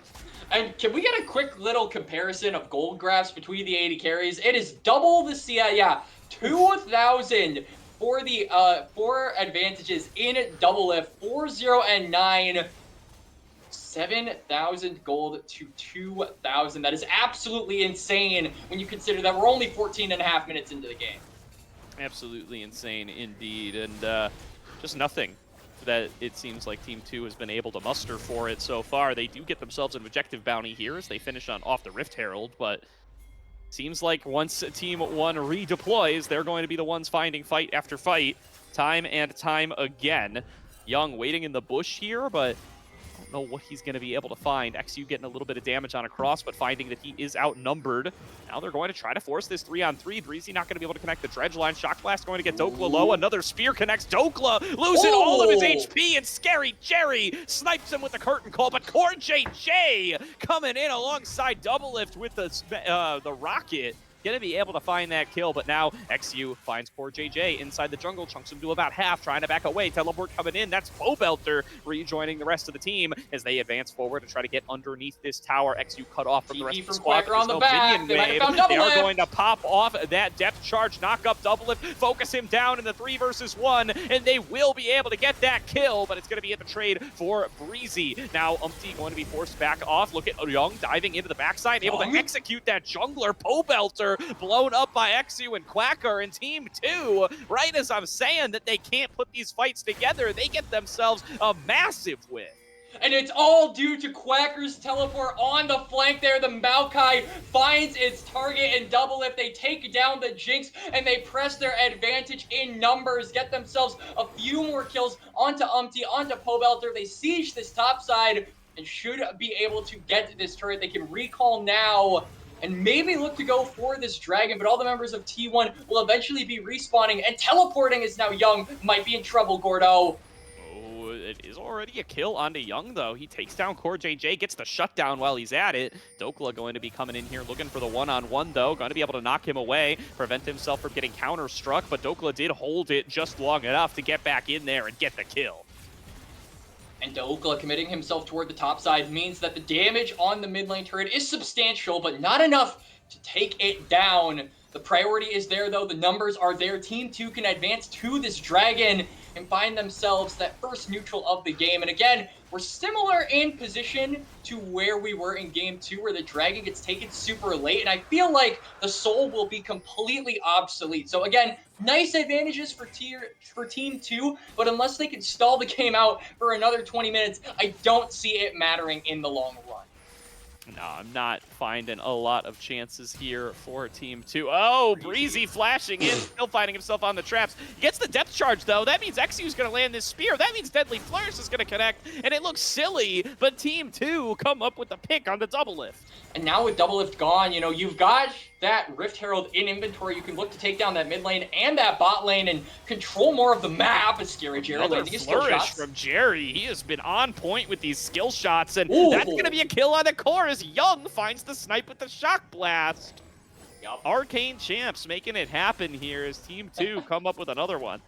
And can we get a quick little comparison of gold graphs between the 80 carries? It is double the CI, 2,000 for the 4 advantages in Double Lift, 4-0 and 9. 7,000 gold to 2,000. That is absolutely insane when you consider that we're only 14.5 minutes into the game. Absolutely insane indeed, and just nothing that it seems like Team 2 has been able to muster for it so far. They do get themselves an objective bounty here as they finish on off the Rift Herald, but seems like once Team 1 redeploys, they're going to be the ones finding fight after fight, time and time again. Young waiting in the bush here, but I don't know what he's going to be able to find. XU getting a little bit of damage on a cross, but finding that he is outnumbered. Now they're going to try to force this 3-on-3. Breezy not going to be able to connect the dredge line. Shock Blast going to get Dokla low. Another spear connects Dokla, losing all of his HP, and Scary Jerry snipes him with the curtain call, but CoreJJ coming in alongside Double Lift with the rocket. going to be able to find that kill, but now XU finds CoreJJ inside the jungle, chunks him to about half, trying to back away. Teleport coming in. That's Pobelter rejoining the rest of the team as they advance forward to try to get underneath this tower. XU cut off from the rest of the squad. Quacker on the back. They might have found double They are lift. going to pop off that depth charge, knock up double lift, focus him down in the 3 versus 1, and they will be able to get that kill, but it's going to be at the trade for Breezy. Now, Umpty going to be forced back off. Look at Young diving into the backside, able to execute that jungler. Pobelter blown up by XU and Quacker, and Team 2, right as I'm saying that they can't put these fights together, they get themselves a massive win. And it's all due to Quacker's teleport on the flank there. The Maokai finds its target in double lift. They take down the Jinx and they press their advantage in numbers, get themselves a few more kills onto Umpty, onto Pobelter. They siege this top side and should be able to get this turret. They can recall now and maybe look to go for this dragon, but all the members of T1 will eventually be respawning, and teleporting is now Young. Might be in trouble, Gordo. It is already a kill onto Young, though. He takes down CoreJJ, gets the shutdown while he's at it. Dokla going to be coming in here looking for the one-on-one, though. Going to be able to knock him away, prevent himself from getting counter-struck, but Dokla did hold it just long enough to get back in there and get the kill. And Dokla committing himself toward the top side means that the damage on the mid lane turret is substantial, but not enough to take it down. The priority is there, though. The numbers are there. Team 2 can advance to this dragon and find themselves that first neutral of the game. And again, we're similar in position to where we were in game 2, where the dragon gets taken super late. And I feel like the soul will be completely obsolete. So again, nice advantages for Team 2, but unless they can stall the game out for another 20 minutes, I don't see it mattering in the long run. No, I'm not finding a lot of chances here for Team 2. Oh, Breezy flashing in, still finding himself on the traps. Gets the depth charge, though. That means XU's going to land this spear. That means Deadly Flourish is going to connect, and it looks silly, but Team 2 come up with the pick on the double lift. And now with double lift gone, you know, you've got that Rift Herald in inventory. You can look to take down that mid lane and that bot lane and control more of the map. It's scary, Jerry. Another flourish from Jerry. He has been on point with these skill shots, and that's going to be a kill on the core as Young finds the snipe with the shock blast. Yep. Arcane Champs making it happen here as Team 2 come up with another one.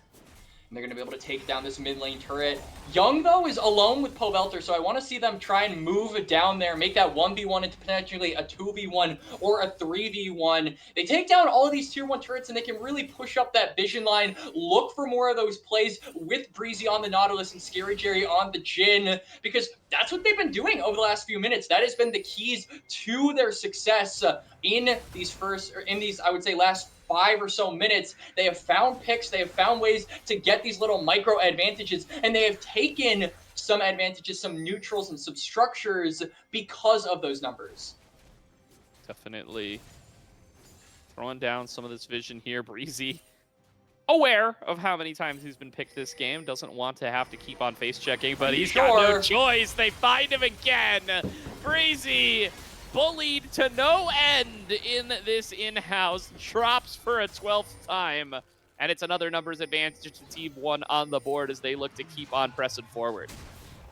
And they're going to be able to take down this mid lane turret. Young, though, is alone with Pobelter, so I want to see them try and move down there, make that 1v1 into potentially a 2v1 or a 3v1. They take down all of these tier 1 turrets, and they can really push up that vision line, look for more of those plays with Breezy on the Nautilus and Scary Jerry on the Jhin, because that's what they've been doing over the last few minutes. That has been the keys to their success in these, I would say, last 5 or so minutes. They have found picks, they have found ways to get these little micro advantages, and they have taken some advantages, some neutrals, and some structures because of those numbers. Definitely throwing down some of this vision here. Breezy, aware of how many times he's been picked this game, doesn't want to have to keep on face checking, but he's got no choice. They find him again. Breezy, bullied to no end in this in-house, drops for a 12th time, and it's another numbers advantage to Team 1 on the board as they look to keep on pressing forward.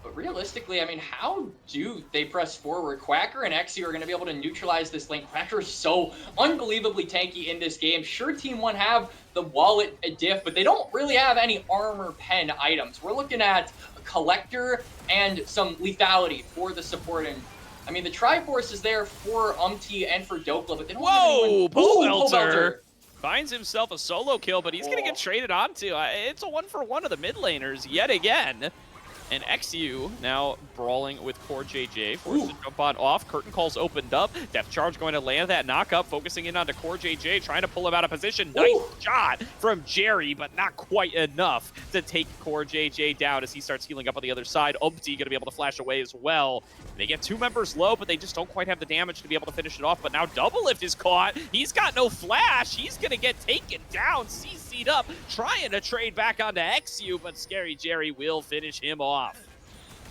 But realistically, I mean, how do they press forward? Quacker and XU are going to be able to neutralize this lane. Quacker is so unbelievably tanky in this game. Sure, Team 1 have the wallet diff, but they don't really have any armor pen items. We're looking at a collector and some lethality for the support, and I mean, the Triforce is there for Umpty and for Dokla, but they don't have anyone. Pobelter finds himself a solo kill, but he's going to get traded onto. It's a 1-for-1 of the mid laners yet again. And XU now brawling with CoreJJ, forced to jump on off. Curtain calls opened up. Depth charge going to land that knock-up, focusing in onto CoreJJ, trying to pull him out of position. Nice shot from Jerry, but not quite enough to take CoreJJ down as he starts healing up on the other side. Umpty going to be able to flash away as well. They get 2 members low, but they just don't quite have the damage to be able to finish it off. But now Double Lift is caught. He's got no flash. He's going to get taken down, CC'd up, trying to trade back onto XU, but Scary Jerry will finish him off.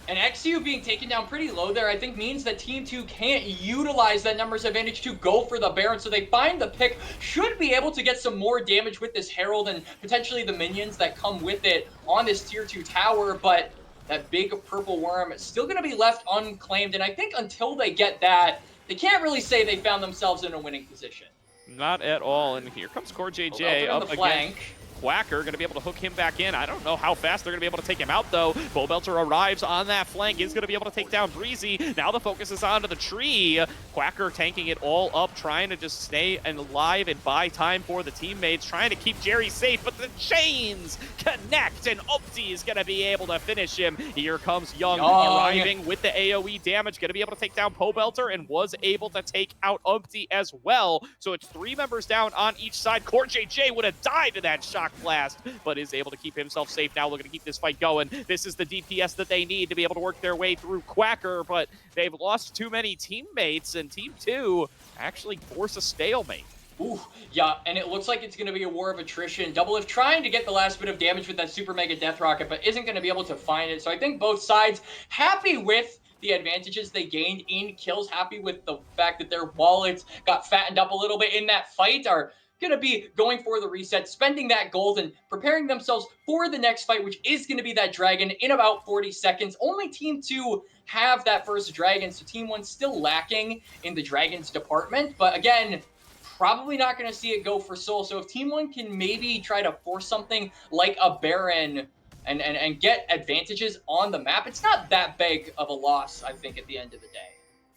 And XU being taken down pretty low there, I think, means that Team 2 can't utilize that numbers advantage to go for the Baron, so they find the pick, should be able to get some more damage with this Herald and potentially the minions that come with it on this tier 2 tower, but that big purple worm is still going to be left unclaimed, and I think until they get that, they can't really say they found themselves in a winning position. Not at all. And here comes CoreJJ on up the again. flank. Quacker going to be able to hook him back in. I don't know how fast they're going to be able to take him out, though. Bowbelter arrives on that flank, is going to be able to take down Breezy. Now the focus is onto the tree. Quacker tanking it all up, trying to just stay alive and buy time for the teammates, trying to keep Jerry safe, but the chains connect, and Upti is going to be able to finish him. Here comes Young arriving with the AoE damage, going to be able to take down Bowbelter, and was able to take out Upti as well. So it's 3 members down on each side. CoreJJ would have died to that shock blast, but is able to keep himself safe now, looking to keep this fight going. This is the DPS that they need to be able to work their way through Quacker, but they've lost too many teammates, and Team 2 actually force a stalemate. Ooh, yeah, and it looks like it's going to be a war of attrition. Doublelift trying to get the last bit of damage with that Super Mega Death Rocket, but isn't going to be able to find it. So I think both sides happy with the advantages they gained in kills, happy with the fact that their wallets got fattened up a little bit in that fight, are going to be going for the reset, spending that gold, and preparing themselves for the next fight, which is going to be that dragon in about 40 seconds. Only Team 2 have that first dragon, so Team 1 still lacking in the dragons department. But again, probably not going to see it go for Soul. So if Team 1 can maybe try to force something like a Baron and get advantages on the map, it's not that big of a loss, I think, at the end of the day.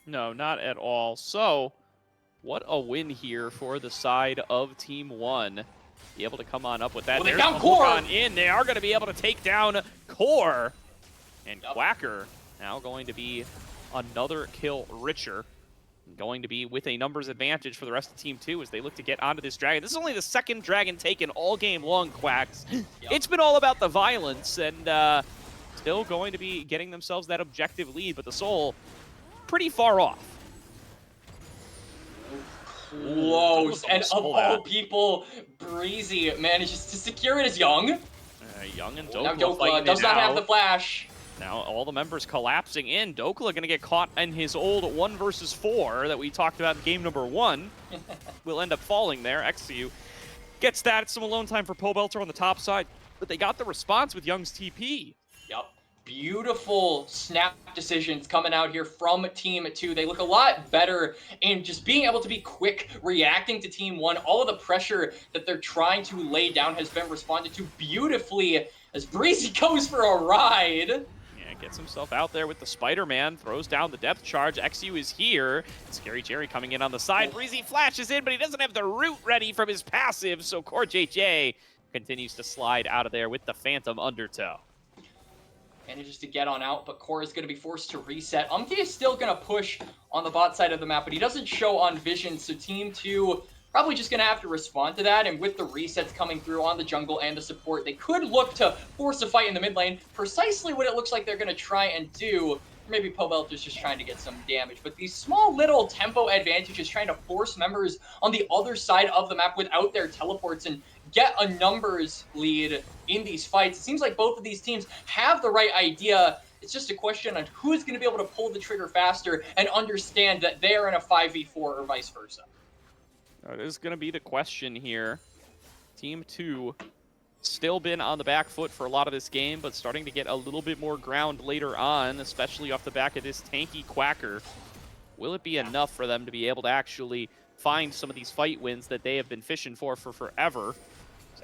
No, not at all. So what a win here for the side of Team 1. Be able to come on up with that. Well, they There's found the Core. hook on in. They are going to be able to take down Core. And Quacker now going to be another kill richer. Going to be with a numbers advantage for the rest of Team 2 as they look to get onto this dragon. This is only the second dragon taken all game long, Quacks. It's been all about the violence, and still going to be getting themselves that objective lead, but the Soul pretty far off. Close, and of all people, Breezy manages to secure it as Young. Young and Now Dokla Dokla does not have the flash. Now all the members collapsing in. Dokla going to get caught in his old 1 versus 4 that we talked about in game number 1. Will end up falling there. XCU gets that. It's some alone time for Bowbelter on the top side, but they got the response with Young's TP. Yep. Beautiful snap decisions coming out here from Team 2. They look a lot better in just being able to be quick, reacting to Team 1. All of the pressure that they're trying to lay down has been responded to beautifully as Breezy goes for a ride. Gets himself out there with the Spider-Man, throws down the depth charge. XU is here. Scary Jerry coming in on the side. Breezy flashes in, but he doesn't have the root ready from his passive, so CoreJJ continues to slide out of there with the Phantom Undertow. Manages to get on out, but Core is going to be forced to reset. Umti is still going to push on the bot side of the map, but he doesn't show on vision, so Team 2 probably just going to have to respond to that, and with the resets coming through on the jungle and the support, they could look to force a fight in the mid lane. Precisely what it looks like they're going to try and do. Maybe Bowbelter's just trying to get some damage, but these small little tempo advantages trying to force members on the other side of the map without their teleports and get a numbers lead in these fights. It seems like both of these teams have the right idea. It's just a question on who's going to be able to pull the trigger faster and understand that they are in a 5v4 or vice versa. That is going to be the question here. Team 2 still been on the back foot for a lot of this game, but starting to get a little bit more ground later on, especially off the back of this tanky Quacker. Will it be enough for them to be able to actually find some of these fight wins that they have been fishing for forever?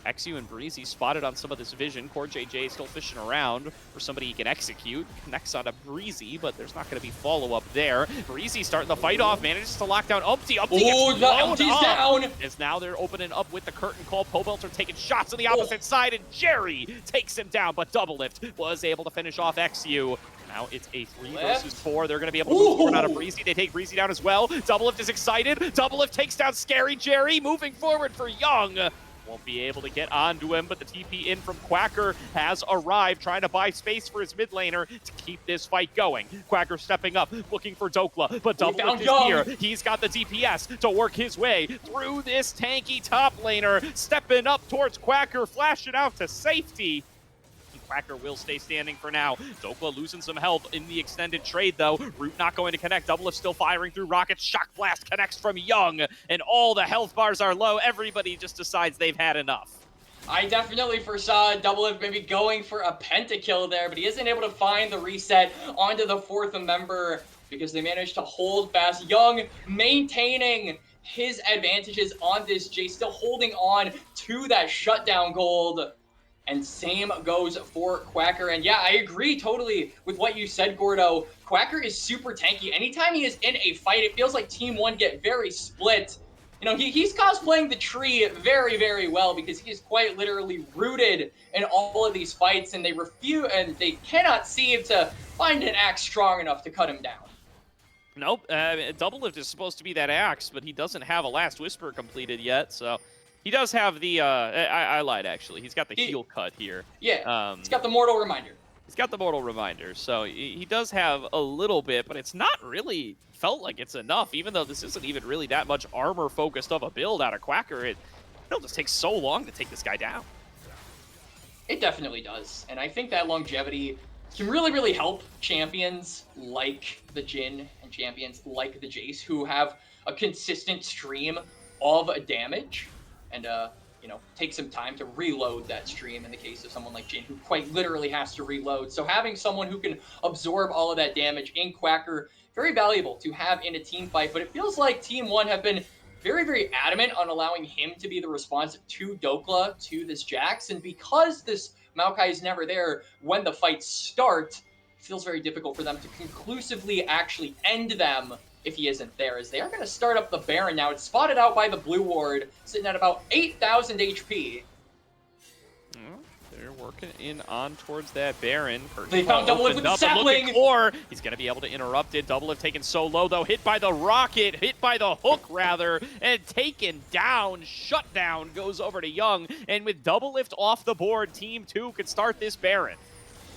XU and Breezy spotted on some of this vision. CoreJJ still fishing around for somebody he can execute. Connects on a Breezy, but there's not going to be follow-up there. Breezy starting the fight off, manages to lock down Upti. Upti gets blown up. Down. As now they're opening up with the curtain call. Bowbelter taking shots on the opposite side, and Jerry takes him down, but Doublelift was able to finish off XU. Now it's a 3 versus 4. They're going to be able to move forward out of Breezy. They take Breezy down as well. Doublelift is excited. Doublelift takes down Scary Jerry. Moving forward for Young. Won't be able to get onto him, but the TP in from Quacker has arrived, trying to buy space for his mid laner to keep this fight going. Quacker stepping up, looking for Dokla, but Doublelift is here. He's got the DPS to work his way through this tanky top laner, stepping up towards Quacker, flashing out to safety. Quacker will stay standing for now. Dokla losing some health in the extended trade, though. Root not going to connect. Doublelift still firing through rockets. Shock Blast connects from Young, and all the health bars are low. Everybody just decides they've had enough. I definitely foresaw Doublelift maybe going for a pentakill there, but he isn't able to find the reset onto the 4th member because they managed to hold fast. Young maintaining his advantages on this Jay, still holding on to that shutdown gold. And same goes for Quacker. And yeah, I agree totally with what you said, Gordo. Quacker is super tanky. Anytime he is in a fight, it feels like Team 1 get very split. You know, he's cosplaying the tree very, very well because he is quite literally rooted in all of these fights, and they cannot seem to find an axe strong enough to cut him down. Nope, Doublelift is supposed to be that axe, but he doesn't have a Last Whisper completed yet, so... He does have the, I lied actually. He's got the heel cut here. Yeah, he's got the Mortal Reminder. He's got the Mortal Reminder, so he does have a little bit, but it's not really felt like it's enough, even though this isn't even really that much armor-focused of a build out of Quacker. It'll just take so long to take this guy down. It definitely does, and I think that longevity can really, really help champions like the Jhin and champions like the Jace who have a consistent stream of damage. And, you know, take some time to reload that stream in the case of someone like Jhin, who quite literally has to reload. So having someone who can absorb all of that damage in Quacker, very valuable to have in a team fight. But it feels like Team 1 have been very, very adamant on allowing him to be the responsive to Dokla, to this Jax. And because this Maokai is never there when the fights start, it feels very difficult for them to conclusively actually end them if he isn't there, as they are going to start up the Baron now. It's spotted out by the blue ward, sitting at about 8,000 HP. They're working in on towards that Baron. They found Doublelift with the sapling! Or he's going to be able to interrupt it. Doublelift taken so low, though. Hit by the rocket, hit by the hook, rather, and taken down. Shutdown goes over to Young, and with Doublelift off the board, Team 2 can start this Baron.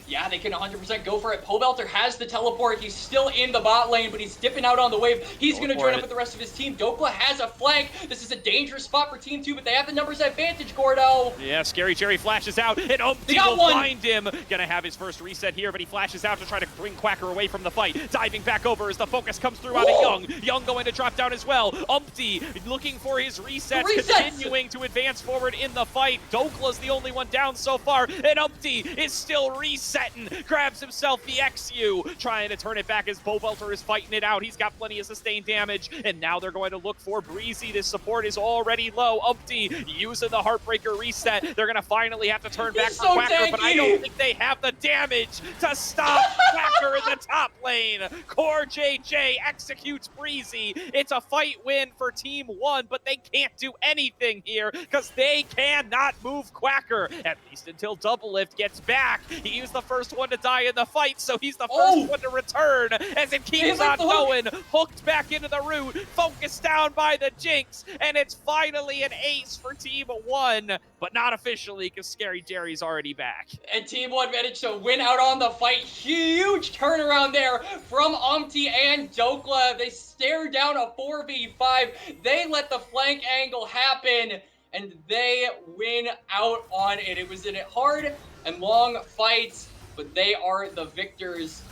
Yeah, they can 100% go for it. Pobelter has the teleport. He's still in the bot lane, but he's dipping out on the wave. He's going to join up with the rest of his team. Dokla has a flank. This is a dangerous spot for Team 2, but they have the numbers advantage, Gordo. Yeah, Scary Jerry flashes out, and Umpty will find him. Gonna have his first reset here, but he flashes out to try to bring Quacker away from the fight. Diving back over as the focus comes through on Young. Young going to drop down as well. Umpty looking for his resets, continuing to advance forward in the fight. Dokla's the only one down so far, and Umpty is still resetting. Grabs himself the XU, trying to turn it back as Pobelter is fighting it out. He's got plenty of sustained damage, and now they're going to look for Breezy. This support is already low. Umpty using the Heartbreaker reset. They're going to finally have to turn back for Quacker, but I don't think they have the damage to stop Quacker in the top lane. CoreJJ executes Breezy. It's a fight win for Team 1, but they can't do anything here because they cannot move Quacker, at least until Doublelift gets back. He was the first one to die in the fight, so he's the first one to return as it keeps on going. Hooked back into the root, focused down by the Jinx, and it's finally an ace for Team 1, but not officially because Scary Jerry's already back. And Team 1 managed to win out on the fight. Huge turnaround there from Umpty and Dokla. They stare down a 4v5. They let the flank angle happen, and they win out on it. It was a hard and long fight, but they are the victors.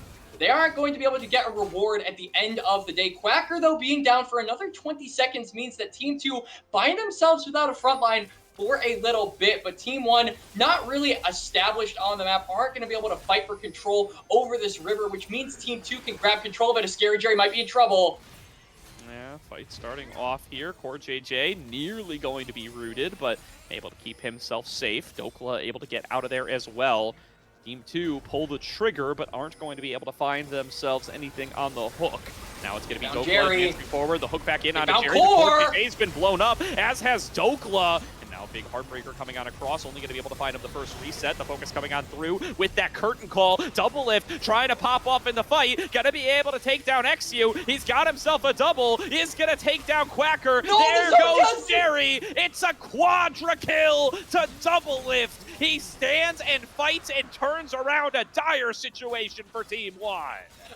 They aren't going to be able to get a reward at the end of the day. Quacker, though, being down for another 20 seconds means that Team 2 find themselves without a front line for a little bit, but Team 1, not really established on the map, aren't going to be able to fight for control over this river, which means Team 2 can grab control of it. A Scary Jerry might be in trouble. Yeah, fight starting off here. CoreJJ nearly going to be rooted, but able to keep himself safe. Dokla able to get out of there as well. Team 2 pull the trigger, but aren't going to be able to find themselves anything on the hook. Now it's going to be Dokla advancing forward. The hook back in on Jerry. CoreJJ's been blown up, as has Dokla. And now big Heartbreaker coming on across, only going to be able to find him the first reset. The focus coming on through with that curtain call. Doublelift trying to pop off in the fight. Going to be able to take down XU. He's got himself a double. Is going to take down Quacker. No, there goes Jerry. It's a quadra kill to Doublelift. He stands and fights and turns around a dire situation for Team 1.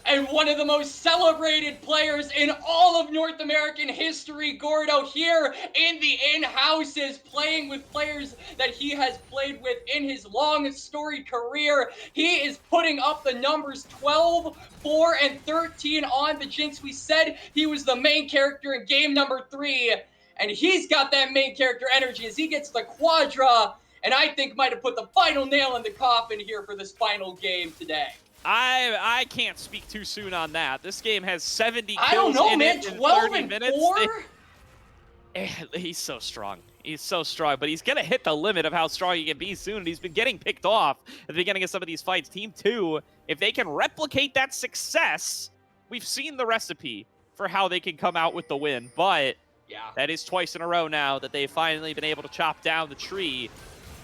And one of the most celebrated players in all of North American history, Gordo, here in the in-houses, playing with players that he has played with in his long, storied career. He is putting up the numbers 12, 4, and 13 on the Jinx. We said he was the main character in game number 3, and he's got that main character energy as he gets the quadra, and I think might have put the final nail in the coffin here for this final game today. I can't speak too soon on that. This game has 70 kills I don't know, in man. it in 12 30 and minutes. 4? He's so strong. He's so strong, but he's going to hit the limit of how strong he can be soon. And he's been getting picked off at the beginning of some of these fights. Team 2, if they can replicate that success, we've seen the recipe for how they can come out with the win. But Yeah. that is twice in a row now that they've finally been able to chop down the tree.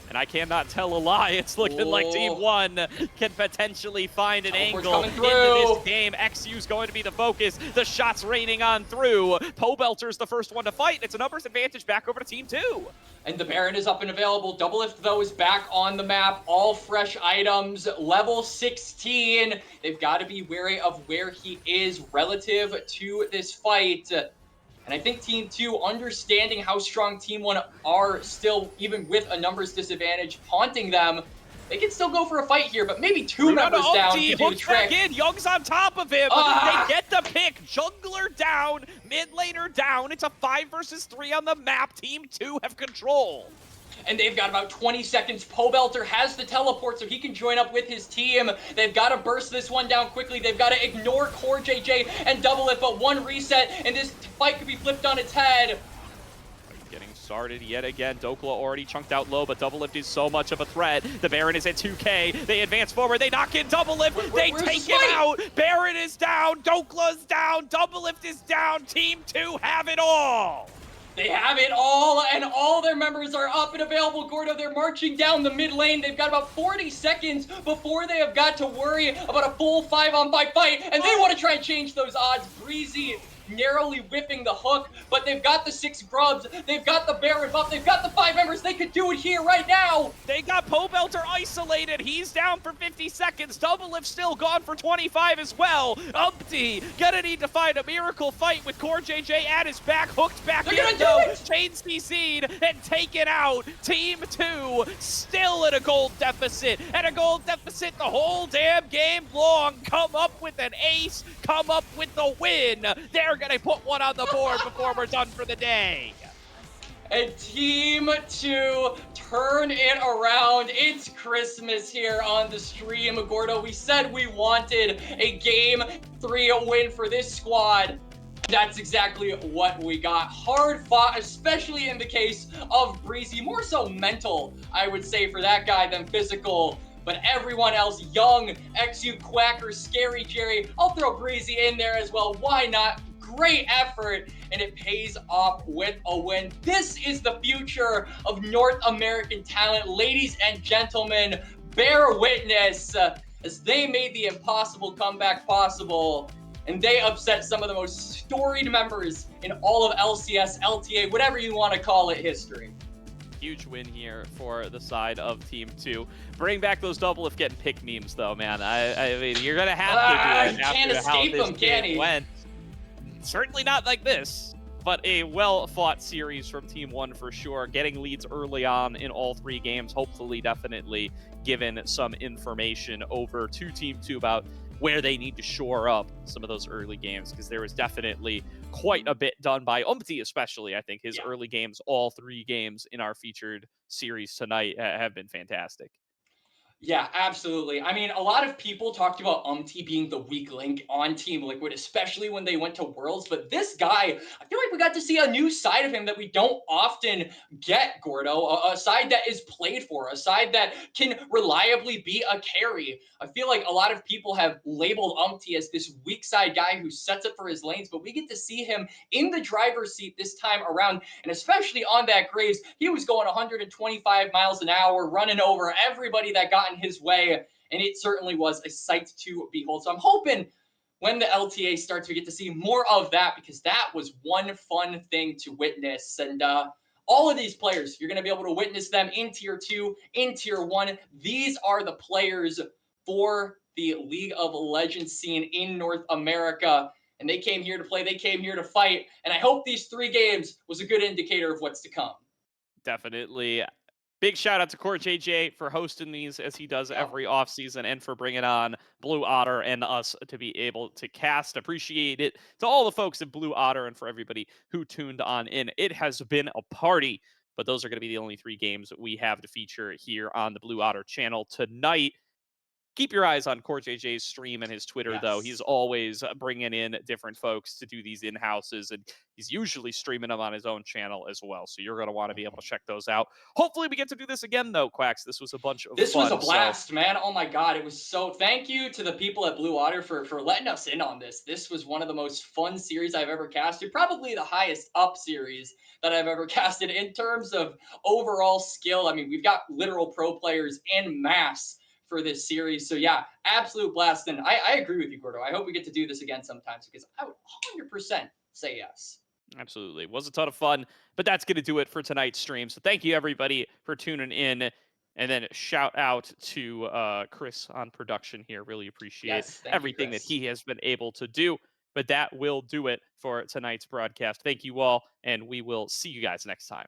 And I cannot tell a lie. It's looking like Team 1 can potentially find an angle into this game. XU's going to be the focus. The shots raining on through. Pobelter's the first one to fight. It's a numbers advantage back over to Team 2. And the Baron is up and available. Doublelift, though, is back on the map. All fresh items. Level 16. They've got to be wary of where he is relative to this fight. And I think Team 2, understanding how strong Team 1 are still, even with a numbers disadvantage haunting them, they can still go for a fight here, but maybe two members down to do the trick. Back in. Young's on top of him. They get the pick. Jungler down. Mid laner down. It's a 5 versus 3 on the map. Team 2 have control. And they've got about 20 seconds. Pobelter has the teleport so he can join up with his team. They've got to burst this one down quickly. They've got to ignore CoreJJ and Doublelift, but one reset, and this fight could be flipped on its head. Getting started yet again. Dokla already chunked out low, but Doublelift is so much of a threat. The Baron is at 2K. They advance forward. They knock in Doublelift. They take him out. Baron is down. Dokla's down. Doublelift is down. Team 2 have it all. They have it all, and all their members are up and available. Gordo, they're marching down the mid lane. They've got about 40 seconds before they have got to worry about a full 5-on-5 fight, and they want to try and change those odds. Breezy narrowly whiffing the hook, but they've got the 6 grubs. They've got the Baron buff. They've got the 5 members. They could do it here right now. They got Pobelter isolated. He's down for 50 seconds. Doublelift still gone for 25 as well. Umpty gonna need to find a miracle fight with CoreJJ at his back, hooked back in. They're gonna do it. Chain CC'd and taken out. Team 2 still at a gold deficit. At a gold deficit the whole damn game long. Come up with an ace. Come up with the win. They're gonna put one on the board before we're done for the day. And Team 2 turn it around. It's Christmas here on the stream, Gordo. We said we wanted a Game 3 win for this squad. That's exactly what we got. Hard fought, especially in the case of Breezy. More so mental, I would say, for that guy than physical. But everyone else, Young, XU, Quacker, Scary Jerry, I'll throw Breezy in there as well. Why not? Great effort, and it pays off with a win. This is the future of North American talent. Ladies and gentlemen, bear witness as they made the impossible comeback possible, and they upset some of the most storied members in all of LCS, LTA, whatever you want to call it, history. Huge win here for the side of Team 2. Bring back those Doublelift getting pick memes, though, man. I mean, you're going to have to do it can't after how escape this them, can game he? went. Certainly not like this, but a well-fought series from Team 1 for sure. Getting leads early on in all 3 games, hopefully, definitely given some information over to Team 2 about where they need to shore up some of those early games, because there was definitely quite a bit done by Umpty, especially. I think his early games, all 3 games in our featured series tonight, have been fantastic. Yeah, absolutely. I mean, a lot of people talked about Umpty being the weak link on Team Liquid, especially when they went to Worlds. But this guy, I feel like we got to see a new side of him that we don't often get, Gordo. A side that is played for, a side that can reliably be a carry. I feel like a lot of people have labeled Umpty as this weak side guy who sets up for his lanes, but we get to see him in the driver's seat this time around. And especially on that Graves, he was going 125 miles an hour, running over everybody that got in his way, and it certainly was a sight to behold. So I'm hoping when the LTA starts, we get to see more of that, because that was one fun thing to witness. And all of these players, you're going to be able to witness them in Tier 2, in Tier 1. These are the players for the League of Legends scene in North America, and they came here to play, they came here to fight, and I hope these 3 games was a good indicator of what's to come. Definitely. Big shout out to CoreJJ for hosting these as he does every offseason, and for bringing on Blue Otter and us to be able to cast. Appreciate it to all the folks at Blue Otter and for everybody who tuned on in. It has been a party, but those are going to be the only 3 games that we have to feature here on the Blue Otter channel tonight. Keep your eyes on CoreJJ's stream and his Twitter, though. He's Yes. always bringing in different folks to do these in-houses, and he's usually streaming them on his own channel as well. So you're going to want to be able to check those out. Hopefully we get to do this again, though, Quacks. This was a bunch of This was a fun. blast, man. Oh my god, it was so. Thank you to the people at Blue Water for letting us in on this. This was one of the most fun series I've ever casted. Probably the highest up series that I've ever casted in terms of overall skill. I mean, we've got literal pro players en masse for this series. So yeah, absolute blast. And I agree with you, Gordo. I hope we get to do this again sometimes because I would 100% say yes. Absolutely. It was a ton of fun, but that's going to do it for tonight's stream. So thank you, everybody, for tuning in. And then shout out to Chris on production here. Really appreciate Yes, thank you, everything that Chris. he has been able to do. But that will do it for tonight's broadcast. Thank you all, and we will see you guys next time.